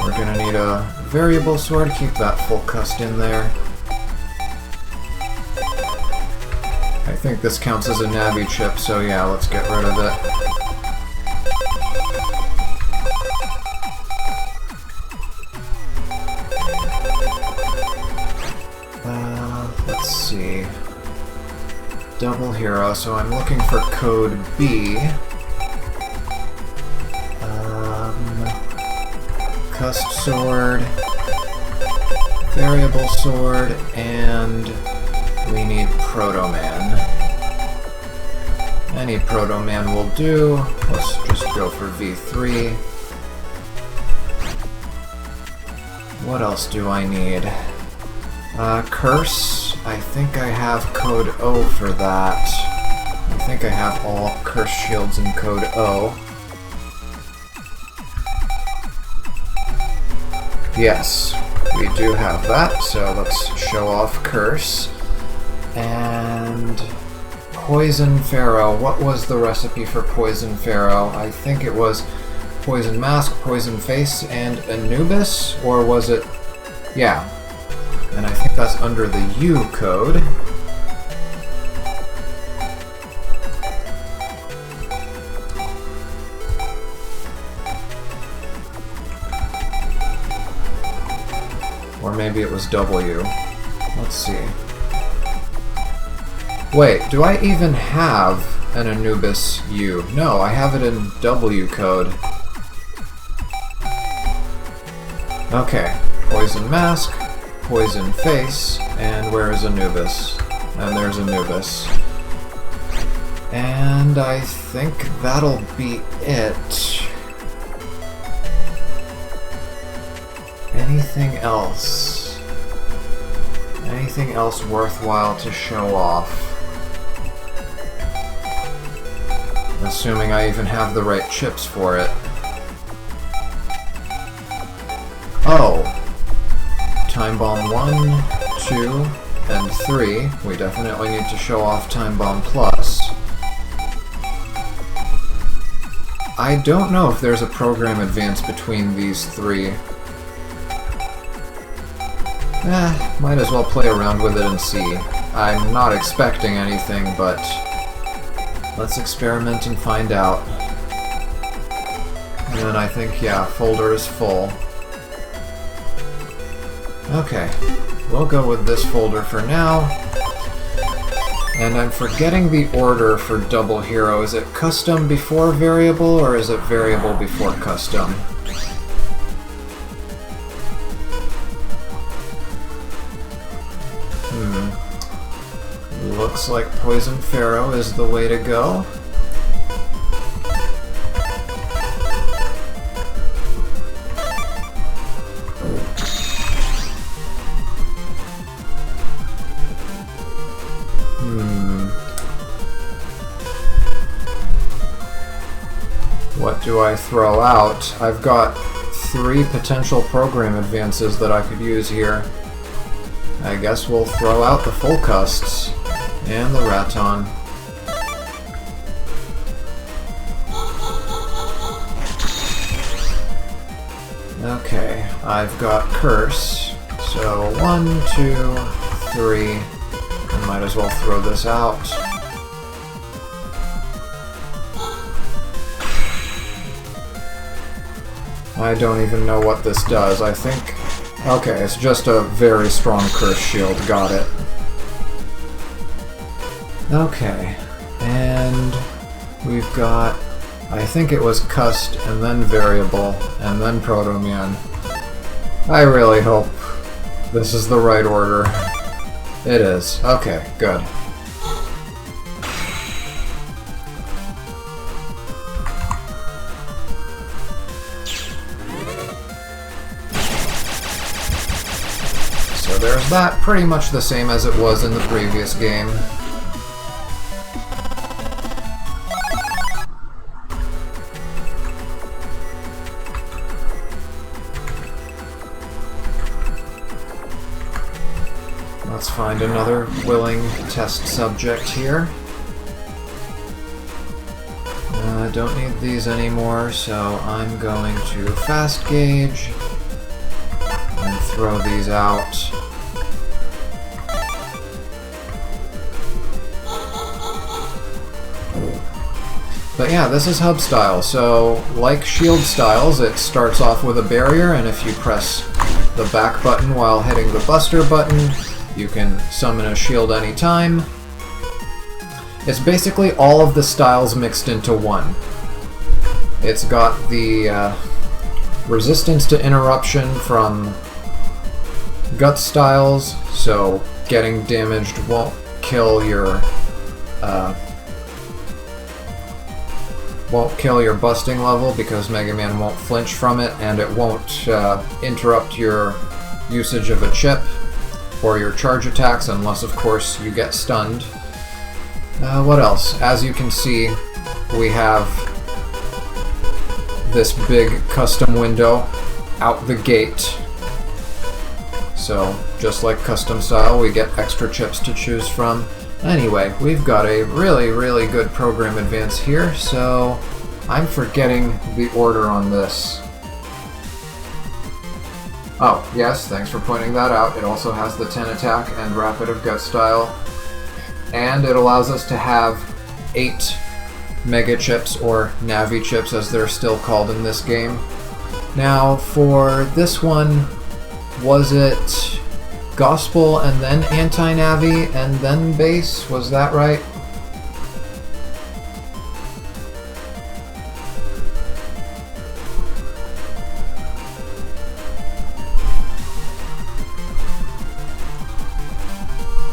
We're gonna need a variable sword, keep that full cust in there. I think this counts as a Navi chip, so yeah, let's get rid of it. Let's see. Double Hero, so I'm looking for code B. Cust Sword, Variable Sword, and we need Proto-Man. Any Proto-Man will do. Let's just go for V3. What else do I need? Curse. I think I have code O for that. I think I have all Curse shields in code O. Yes, we do have that, so let's show off Curse. And Poison Pharaoh. What was the recipe for Poison Pharaoh? I think it was Poison Mask, Poison Face, and Anubis? Or was it... Yeah. And I think that's under the U code. Or maybe it was W. Let's see. Wait, do I even have an Anubis U? No, I have it in W code. Okay, Poison Mask, Poison Face, and where is Anubis? And there's Anubis. And I think that'll be it. Anything else? Anything else worthwhile to show off? Assuming I even have the right chips for it. Oh! Time Bomb 1, 2, and 3. We definitely need to show off Time Bomb Plus. I don't know if there's a program advance between these three. Might as well play around with it and see. I'm not expecting anything, but let's experiment and find out. And I think, yeah, folder is full. Okay, we'll go with this folder for now. And I'm forgetting the order for Double Hero. Is it custom before variable, or is it variable before custom? Looks like Poison Pharaoh is the way to go. What do I throw out? I've got 3 potential program advances that I could use here. I guess we'll throw out the full custs and the Raton. Okay, I've got Curse. So 1, 2, 3. I might as well throw this out. I don't even know what this does. I think... Okay, it's just a very strong Curse Shield. Got it. Okay, and we've got... I think it was Cust, and then Variable, and then Proto-Man. I really hope this is the right order. It is. Okay, good. So there's that, pretty much the same as it was in the previous game. Let's find another willing test subject here. I don't need these anymore, so I'm going to fast gauge and throw these out. But yeah, this is hub style, so like shield styles, it starts off with a barrier, and if you press the back button while hitting the buster button, you can summon a shield anytime. It's basically all of the styles mixed into one. It's got the resistance to interruption from gut styles, so getting damaged won't kill your busting level because Mega Man won't flinch from it, and it won't interrupt your usage of a chip or your charge attacks unless, of course, you get stunned. What else? As you can see, we have this big custom window out the gate. So, just like custom style, we get extra chips to choose from. Anyway, we've got a really, really good program advance here, so I'm forgetting the order on this. Oh, yes, thanks for pointing that out. It also has the 10 attack and rapid of gut style. And it allows us to have 8 Mega Chips, or Navi Chips as they're still called in this game. Now, for this one, was it Gospel and then Anti-Navi and then Bass? Was that right?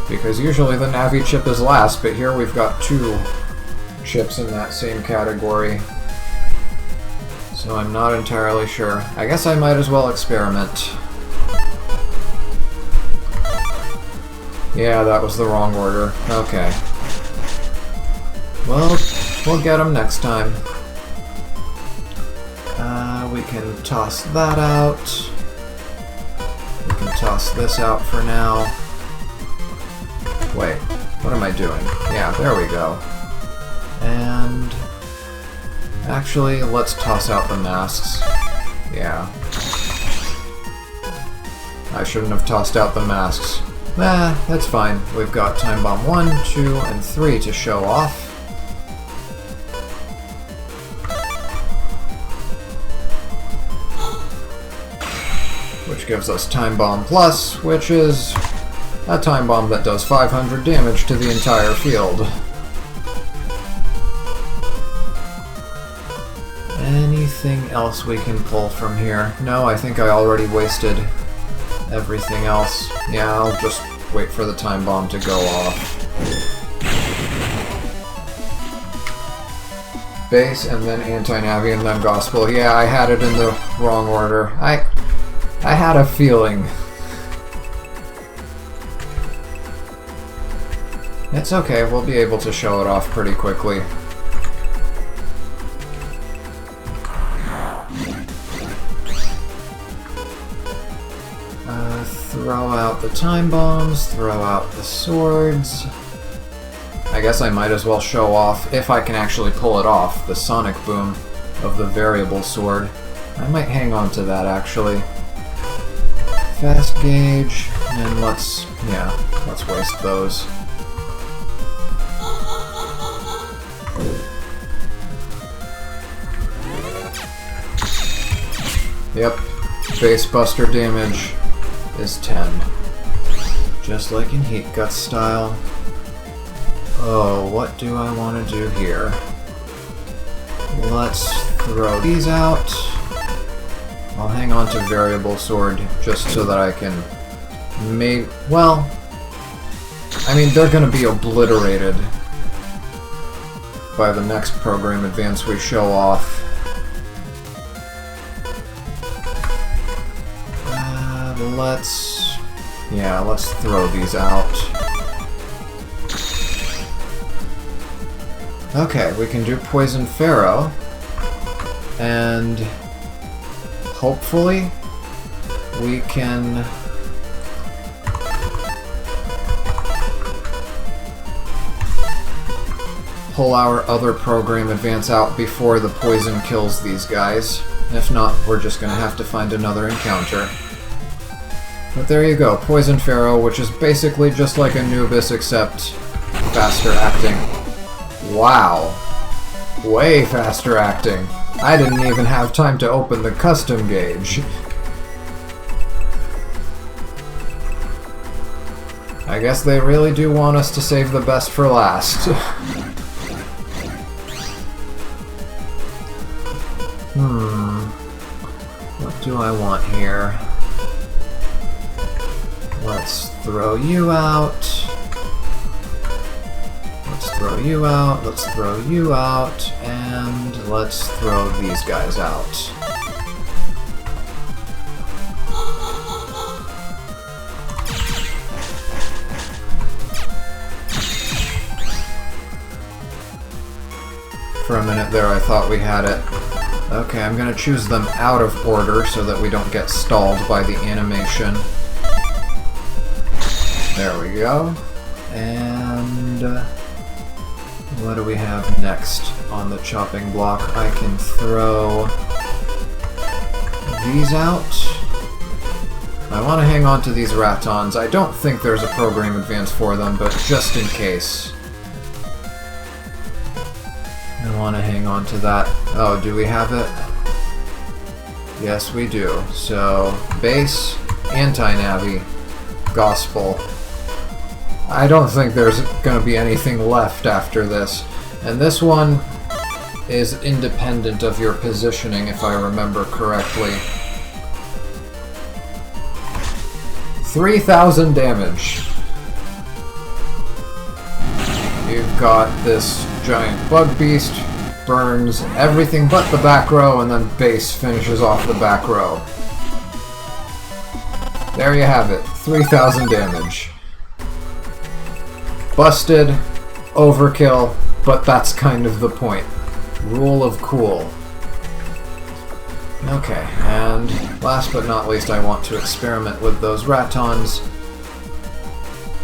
Because usually the Navi chip is last, but here we've got 2 chips in that same category. So I'm not entirely sure. I guess I might as well experiment. Yeah, that was the wrong order. Okay. Well, we'll get them next time. We can toss that out. We can toss this out for now. Wait, what am I doing? Yeah, there we go. And... actually, let's toss out the masks. Yeah. I shouldn't have tossed out the masks. Nah, that's fine. We've got Time Bomb 1, 2, and 3 to show off. Which gives us Time Bomb Plus, which is a time bomb that does 500 damage to the entire field. Anything else we can pull from here? No, I think I already wasted everything else. Yeah, I'll just wait for the time bomb to go off. Base, and then anti-navi, and then gospel. Yeah, I had it in the wrong order. I had a feeling. It's okay, we'll be able to show it off pretty quickly. Throw out the time bombs, throw out the swords. I guess I might as well show off, if I can actually pull it off, the sonic boom of the variable sword. I might hang on to that, actually. Fast gauge, and let's waste those. Yep, base buster damage is 10. Just like in Heat Guts style. Oh, what do I want to do here? Let's throw these out. I'll hang on to Variable Sword just so that I can well, I mean, they're gonna be obliterated by the next program advance we show off. Let's throw these out. Okay, we can do Poison Pharaoh, and hopefully we can pull our other program advance out before the poison kills these guys. If not, we're just gonna have to find another encounter. But there you go, Poison Pharaoh, which is basically just like Anubis except faster acting. Wow. Way faster acting. I didn't even have time to open the custom gauge. I guess they really do want us to save the best for last. What do I want here? Let's throw you out. Let's throw you out. Let's throw you out. And let's throw these guys out. For a minute there, I thought we had it. Okay, I'm gonna choose them out of order so that we don't get stalled by the animation. There we go. And what do we have next on the chopping block? I can throw these out. I want to hang on to these Ratons. I don't think there's a program advance for them, but just in case. I want to hang on to that. Oh, do we have it? Yes, we do. So, base, anti-navi, gospel. I don't think there's going to be anything left after this. And this one is independent of your positioning, if I remember correctly. 3,000 damage. You've got this giant bug beast, burns everything but the back row, and then base finishes off the back row. There you have it, 3,000 damage. Busted, overkill, but that's kind of the point. Rule of cool. Okay, and last but not least, I want to experiment with those ratons.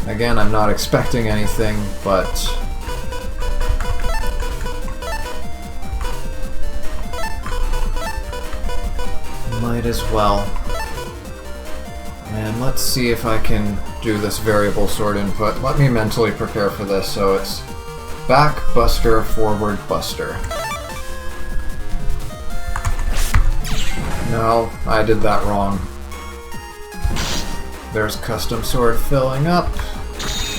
Again, I'm not expecting anything, but might as well. And let's see if I can do this variable sort input. Let me mentally prepare for this. So it's back buster, forward buster. No, I did that wrong. There's custom sword filling up.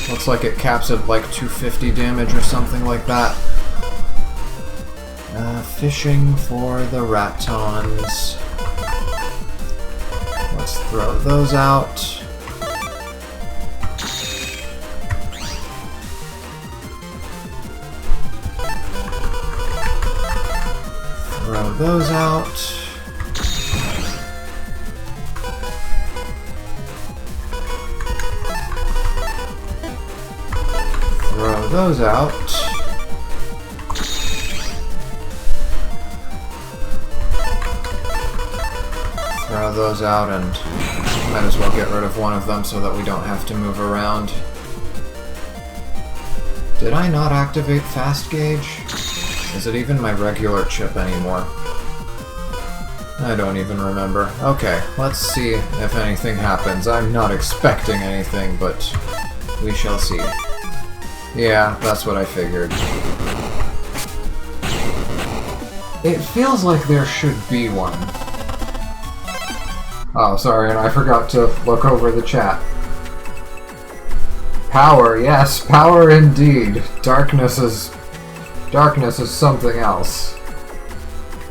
Looks like it caps at like 250 damage or something like that. Fishing for the ratons. Let's throw those out. Throw those out. Throw those out. Throw those out, and might as well get rid of one of them so that we don't have to move around. Did I not activate fast gauge? Is it even my regular chip anymore? I don't even remember. Okay, let's see if anything happens. I'm not expecting anything, but we shall see. Yeah, that's what I figured. It feels like there should be one. Oh, sorry, and I forgot to look over the chat. Power, yes, power indeed. Darkness is something else.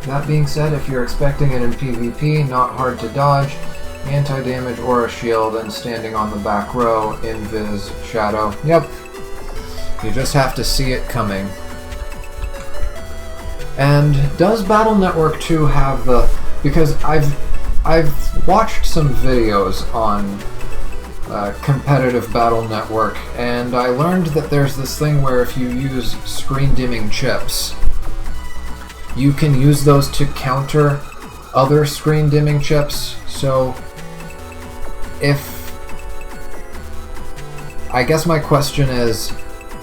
That being said, if you're expecting it in PvP, not hard to dodge, anti-damage aura shield, and standing on the back row, invis, shadow. Yep. You just have to see it coming. And does Battle Network 2 have the... Because I've watched some videos on competitive Battle Network, and I learned that there's this thing where if you use screen dimming chips, you can use those to counter other screen dimming chips. So I guess my question is,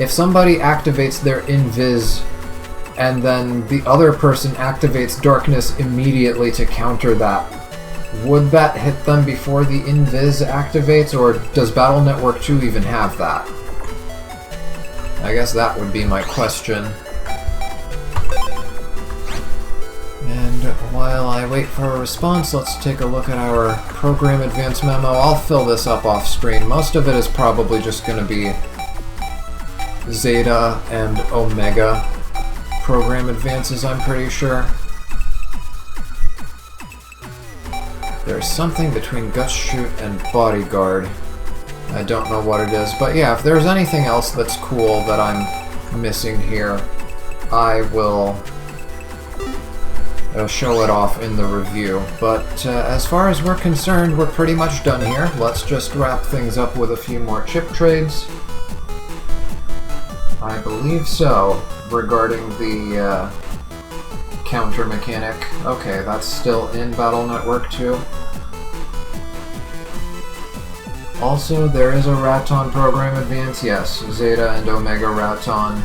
if somebody activates their invis and then the other person activates darkness immediately to counter that, would that hit them before the invis activates, or does Battle Network 2 even have that? I guess that would be my question. And while I wait for a response, let's take a look at our Program Advance memo. I'll fill this up off screen. Most of it is probably just going to be Zeta and Omega program advances, I'm pretty sure. There's something between Gut Shoot and Bodyguard. I don't know what it is, but yeah, if there's anything else that's cool that I'm missing here, I will show it off in the review. But as far as we're concerned, we're pretty much done here. Let's just wrap things up with a few more chip trades. I believe so, regarding the counter mechanic. Okay, that's still in Battle Network 2. Also, there is a Raton program advance, yes. Zeta and Omega Raton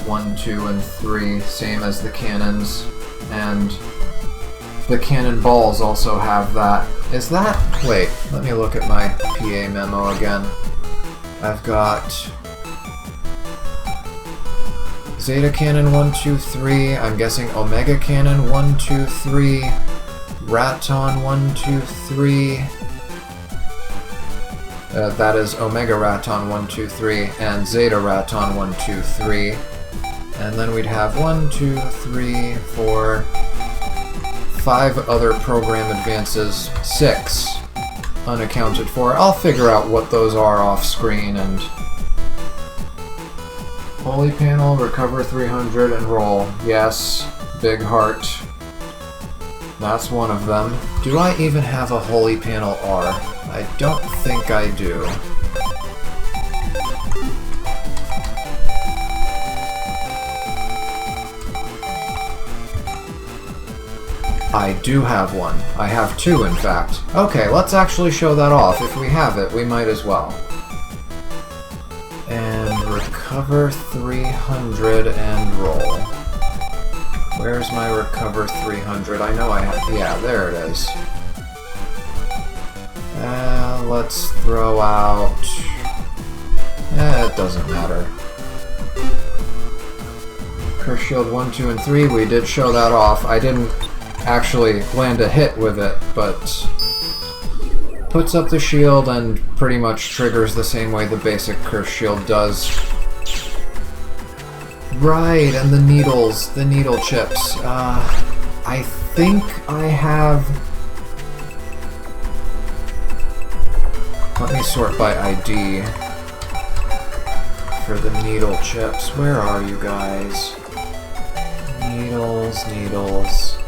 1, 2, and 3, same as the cannons. And the cannonballs also have that. Is that... Wait, let me look at my PA memo again. I've got Zeta Cannon 1, 2, 3, I'm guessing Omega Cannon 1, 2, 3, Raton 1, 2, 3, that is Omega Raton 1, 2, 3, and Zeta Raton 1, 2, 3, and then we'd have 1, 2, 3, 4, 5 other program advances, 6 unaccounted for. I'll figure out what those are off screen. And Holy Panel, recover 300 and roll. Yes, big heart. That's one of them. Do I even have a Holy Panel R? I don't think I do. I do have one. I have two, in fact. Okay, let's actually show that off. If we have it, we might as well. And recover 300 and roll. Where's my recover 300? I know I have... Yeah, there it is. Let's throw out... it doesn't matter. Curse Shield 1, 2, and 3, we did show that off. I didn't actually land a hit with it, but puts up the shield and pretty much triggers the same way the basic Curse Shield does. Right, and the needles, the needle chips. I think I have... Let me sort by ID for the needle chips. Where are you guys? Needles, needles.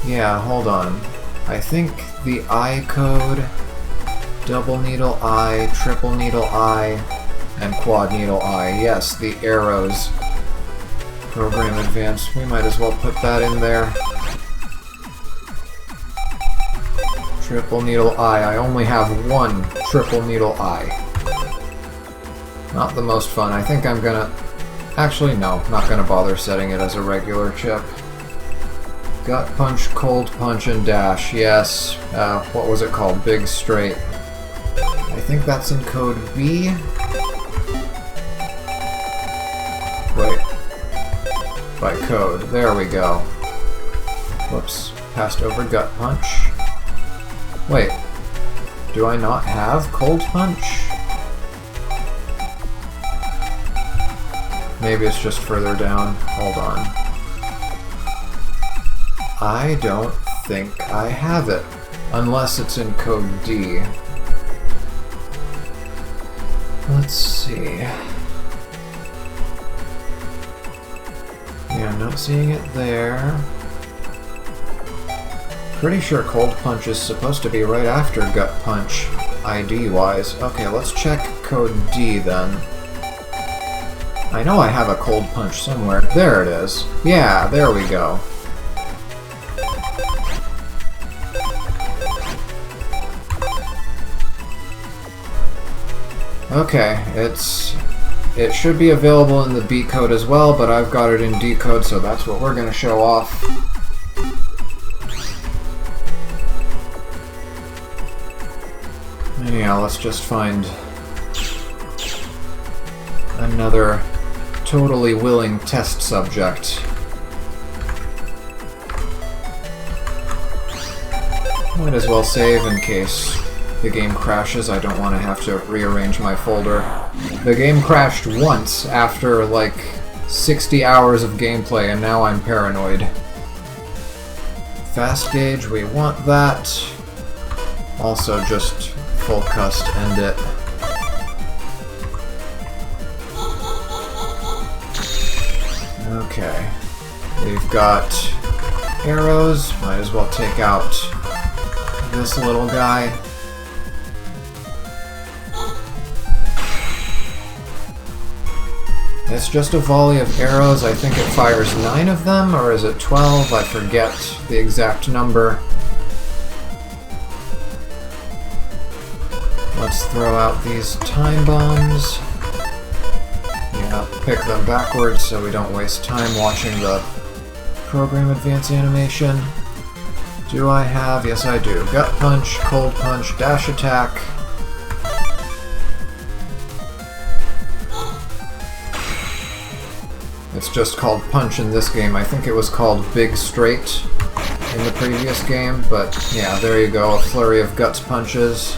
Yeah, hold on. I think the I code, double needle I, triple needle I, and quad needle I. Yes, the arrows. Program Advanced. We might as well put that in there. Triple needle I. I only have one triple needle I. Not the most fun. I think I'm gonna... Actually, no. Not gonna bother setting it as a regular chip. Gut Punch, Cold Punch, and Dash. Yes. What was it called? Big Straight. I think that's in code B. Wait. By code. There we go. Whoops. Passed over Gut Punch. Wait. Do I not have Cold Punch? Maybe it's just further down. Hold on. I don't think I have it. Unless it's in code D. Let's see. Yeah, I'm not seeing it there. Pretty sure Cold Punch is supposed to be right after Gut Punch, ID-wise. Okay, let's check code D then. I know I have a Cold Punch somewhere. There it is. Yeah, there we go. Okay, it should be available in the B code as well, but I've got it in D code, so that's what we're gonna show off. Anyhow, let's just find another totally willing test subject. Might as well save in case the game crashes. I don't want to have to rearrange my folder. The game crashed once after like 60 hours of gameplay, and now I'm paranoid. Fast gauge, we want that. Also just full cust end it. Okay. We've got arrows. Might as well take out this little guy. It's just a volley of arrows. I think it fires 9 of them, or is it 12? I forget the exact number. Let's throw out these time bombs. Yeah, pick them backwards so we don't waste time watching the Program Advance animation. Do I have? Yes, I do. Gut Punch, Cold Punch, Dash Attack. It's just called Punch in this game. I think it was called Big Straight in the previous game, but yeah, there you go. A flurry of Guts Punches.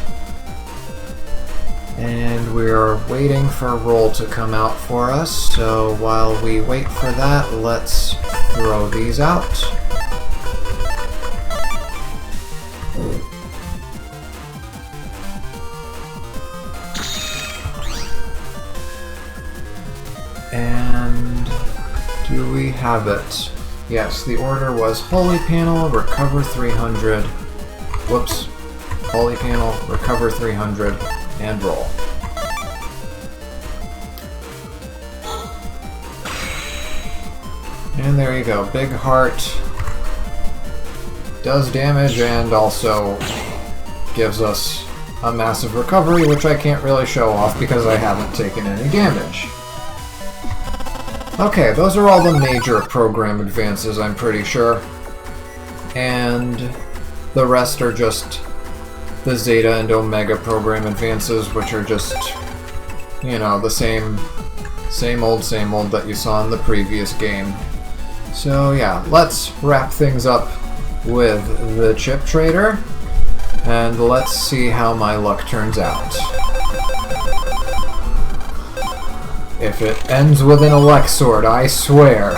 And we're waiting for a roll to come out for us, so while we wait for that, let's throw these out. And do we have it? Yes, the order was Holy Panel, Recover 300. Whoops. Holy Panel, Recover 300, and roll. And there you go, big heart. Does damage and also gives us a massive recovery, which I can't really show off because I haven't taken any damage. Okay, those are all the major program advances, I'm pretty sure. And the rest are just the Zeta and Omega program advances, which are just, you know, the same old that you saw in the previous game. So yeah, let's wrap things up with the chip trader, and let's see how my luck turns out. If it ends with an elect sword, I swear.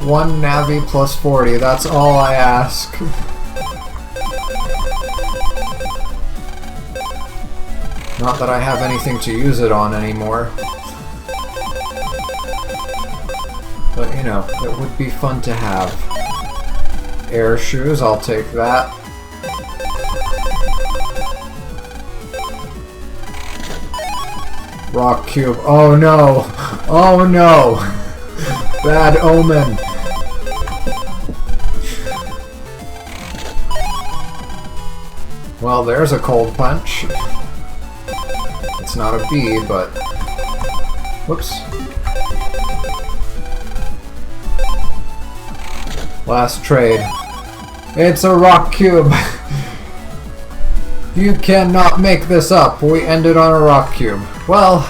One Navi plus 40, that's all I ask. Not that I have anything to use it on anymore. But, you know, it would be fun to have. Air shoes, I'll take that. Rock cube, oh no! Oh no! Bad omen! Well, there's a cold punch. It's not a B, but... Whoops. Last trade. It's a rock cube! You cannot make this up. We ended on a rock cube. Well,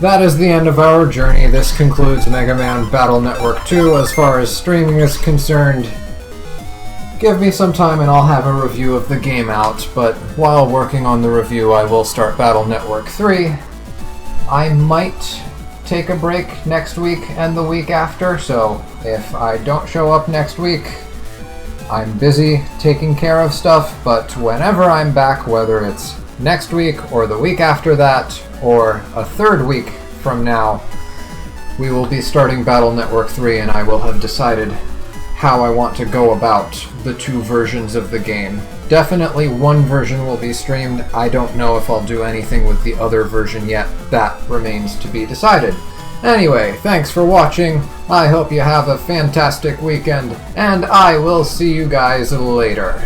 that is the end of our journey. This concludes Mega Man Battle Network 2 as far as streaming is concerned. Give me some time and I'll have a review of the game out, but while working on the review I will start Battle Network 3. I might take a break next week and the week after, so if I don't show up next week, I'm busy taking care of stuff, but whenever I'm back, whether it's next week or the week after that, or a third week from now, we will be starting Battle Network 3 and I will have decided how I want to go about the two versions of the game. Definitely one version will be streamed. I don't know if I'll do anything with the other version yet. That remains to be decided. Anyway, thanks for watching. I hope you have a fantastic weekend, and I will see you guys later.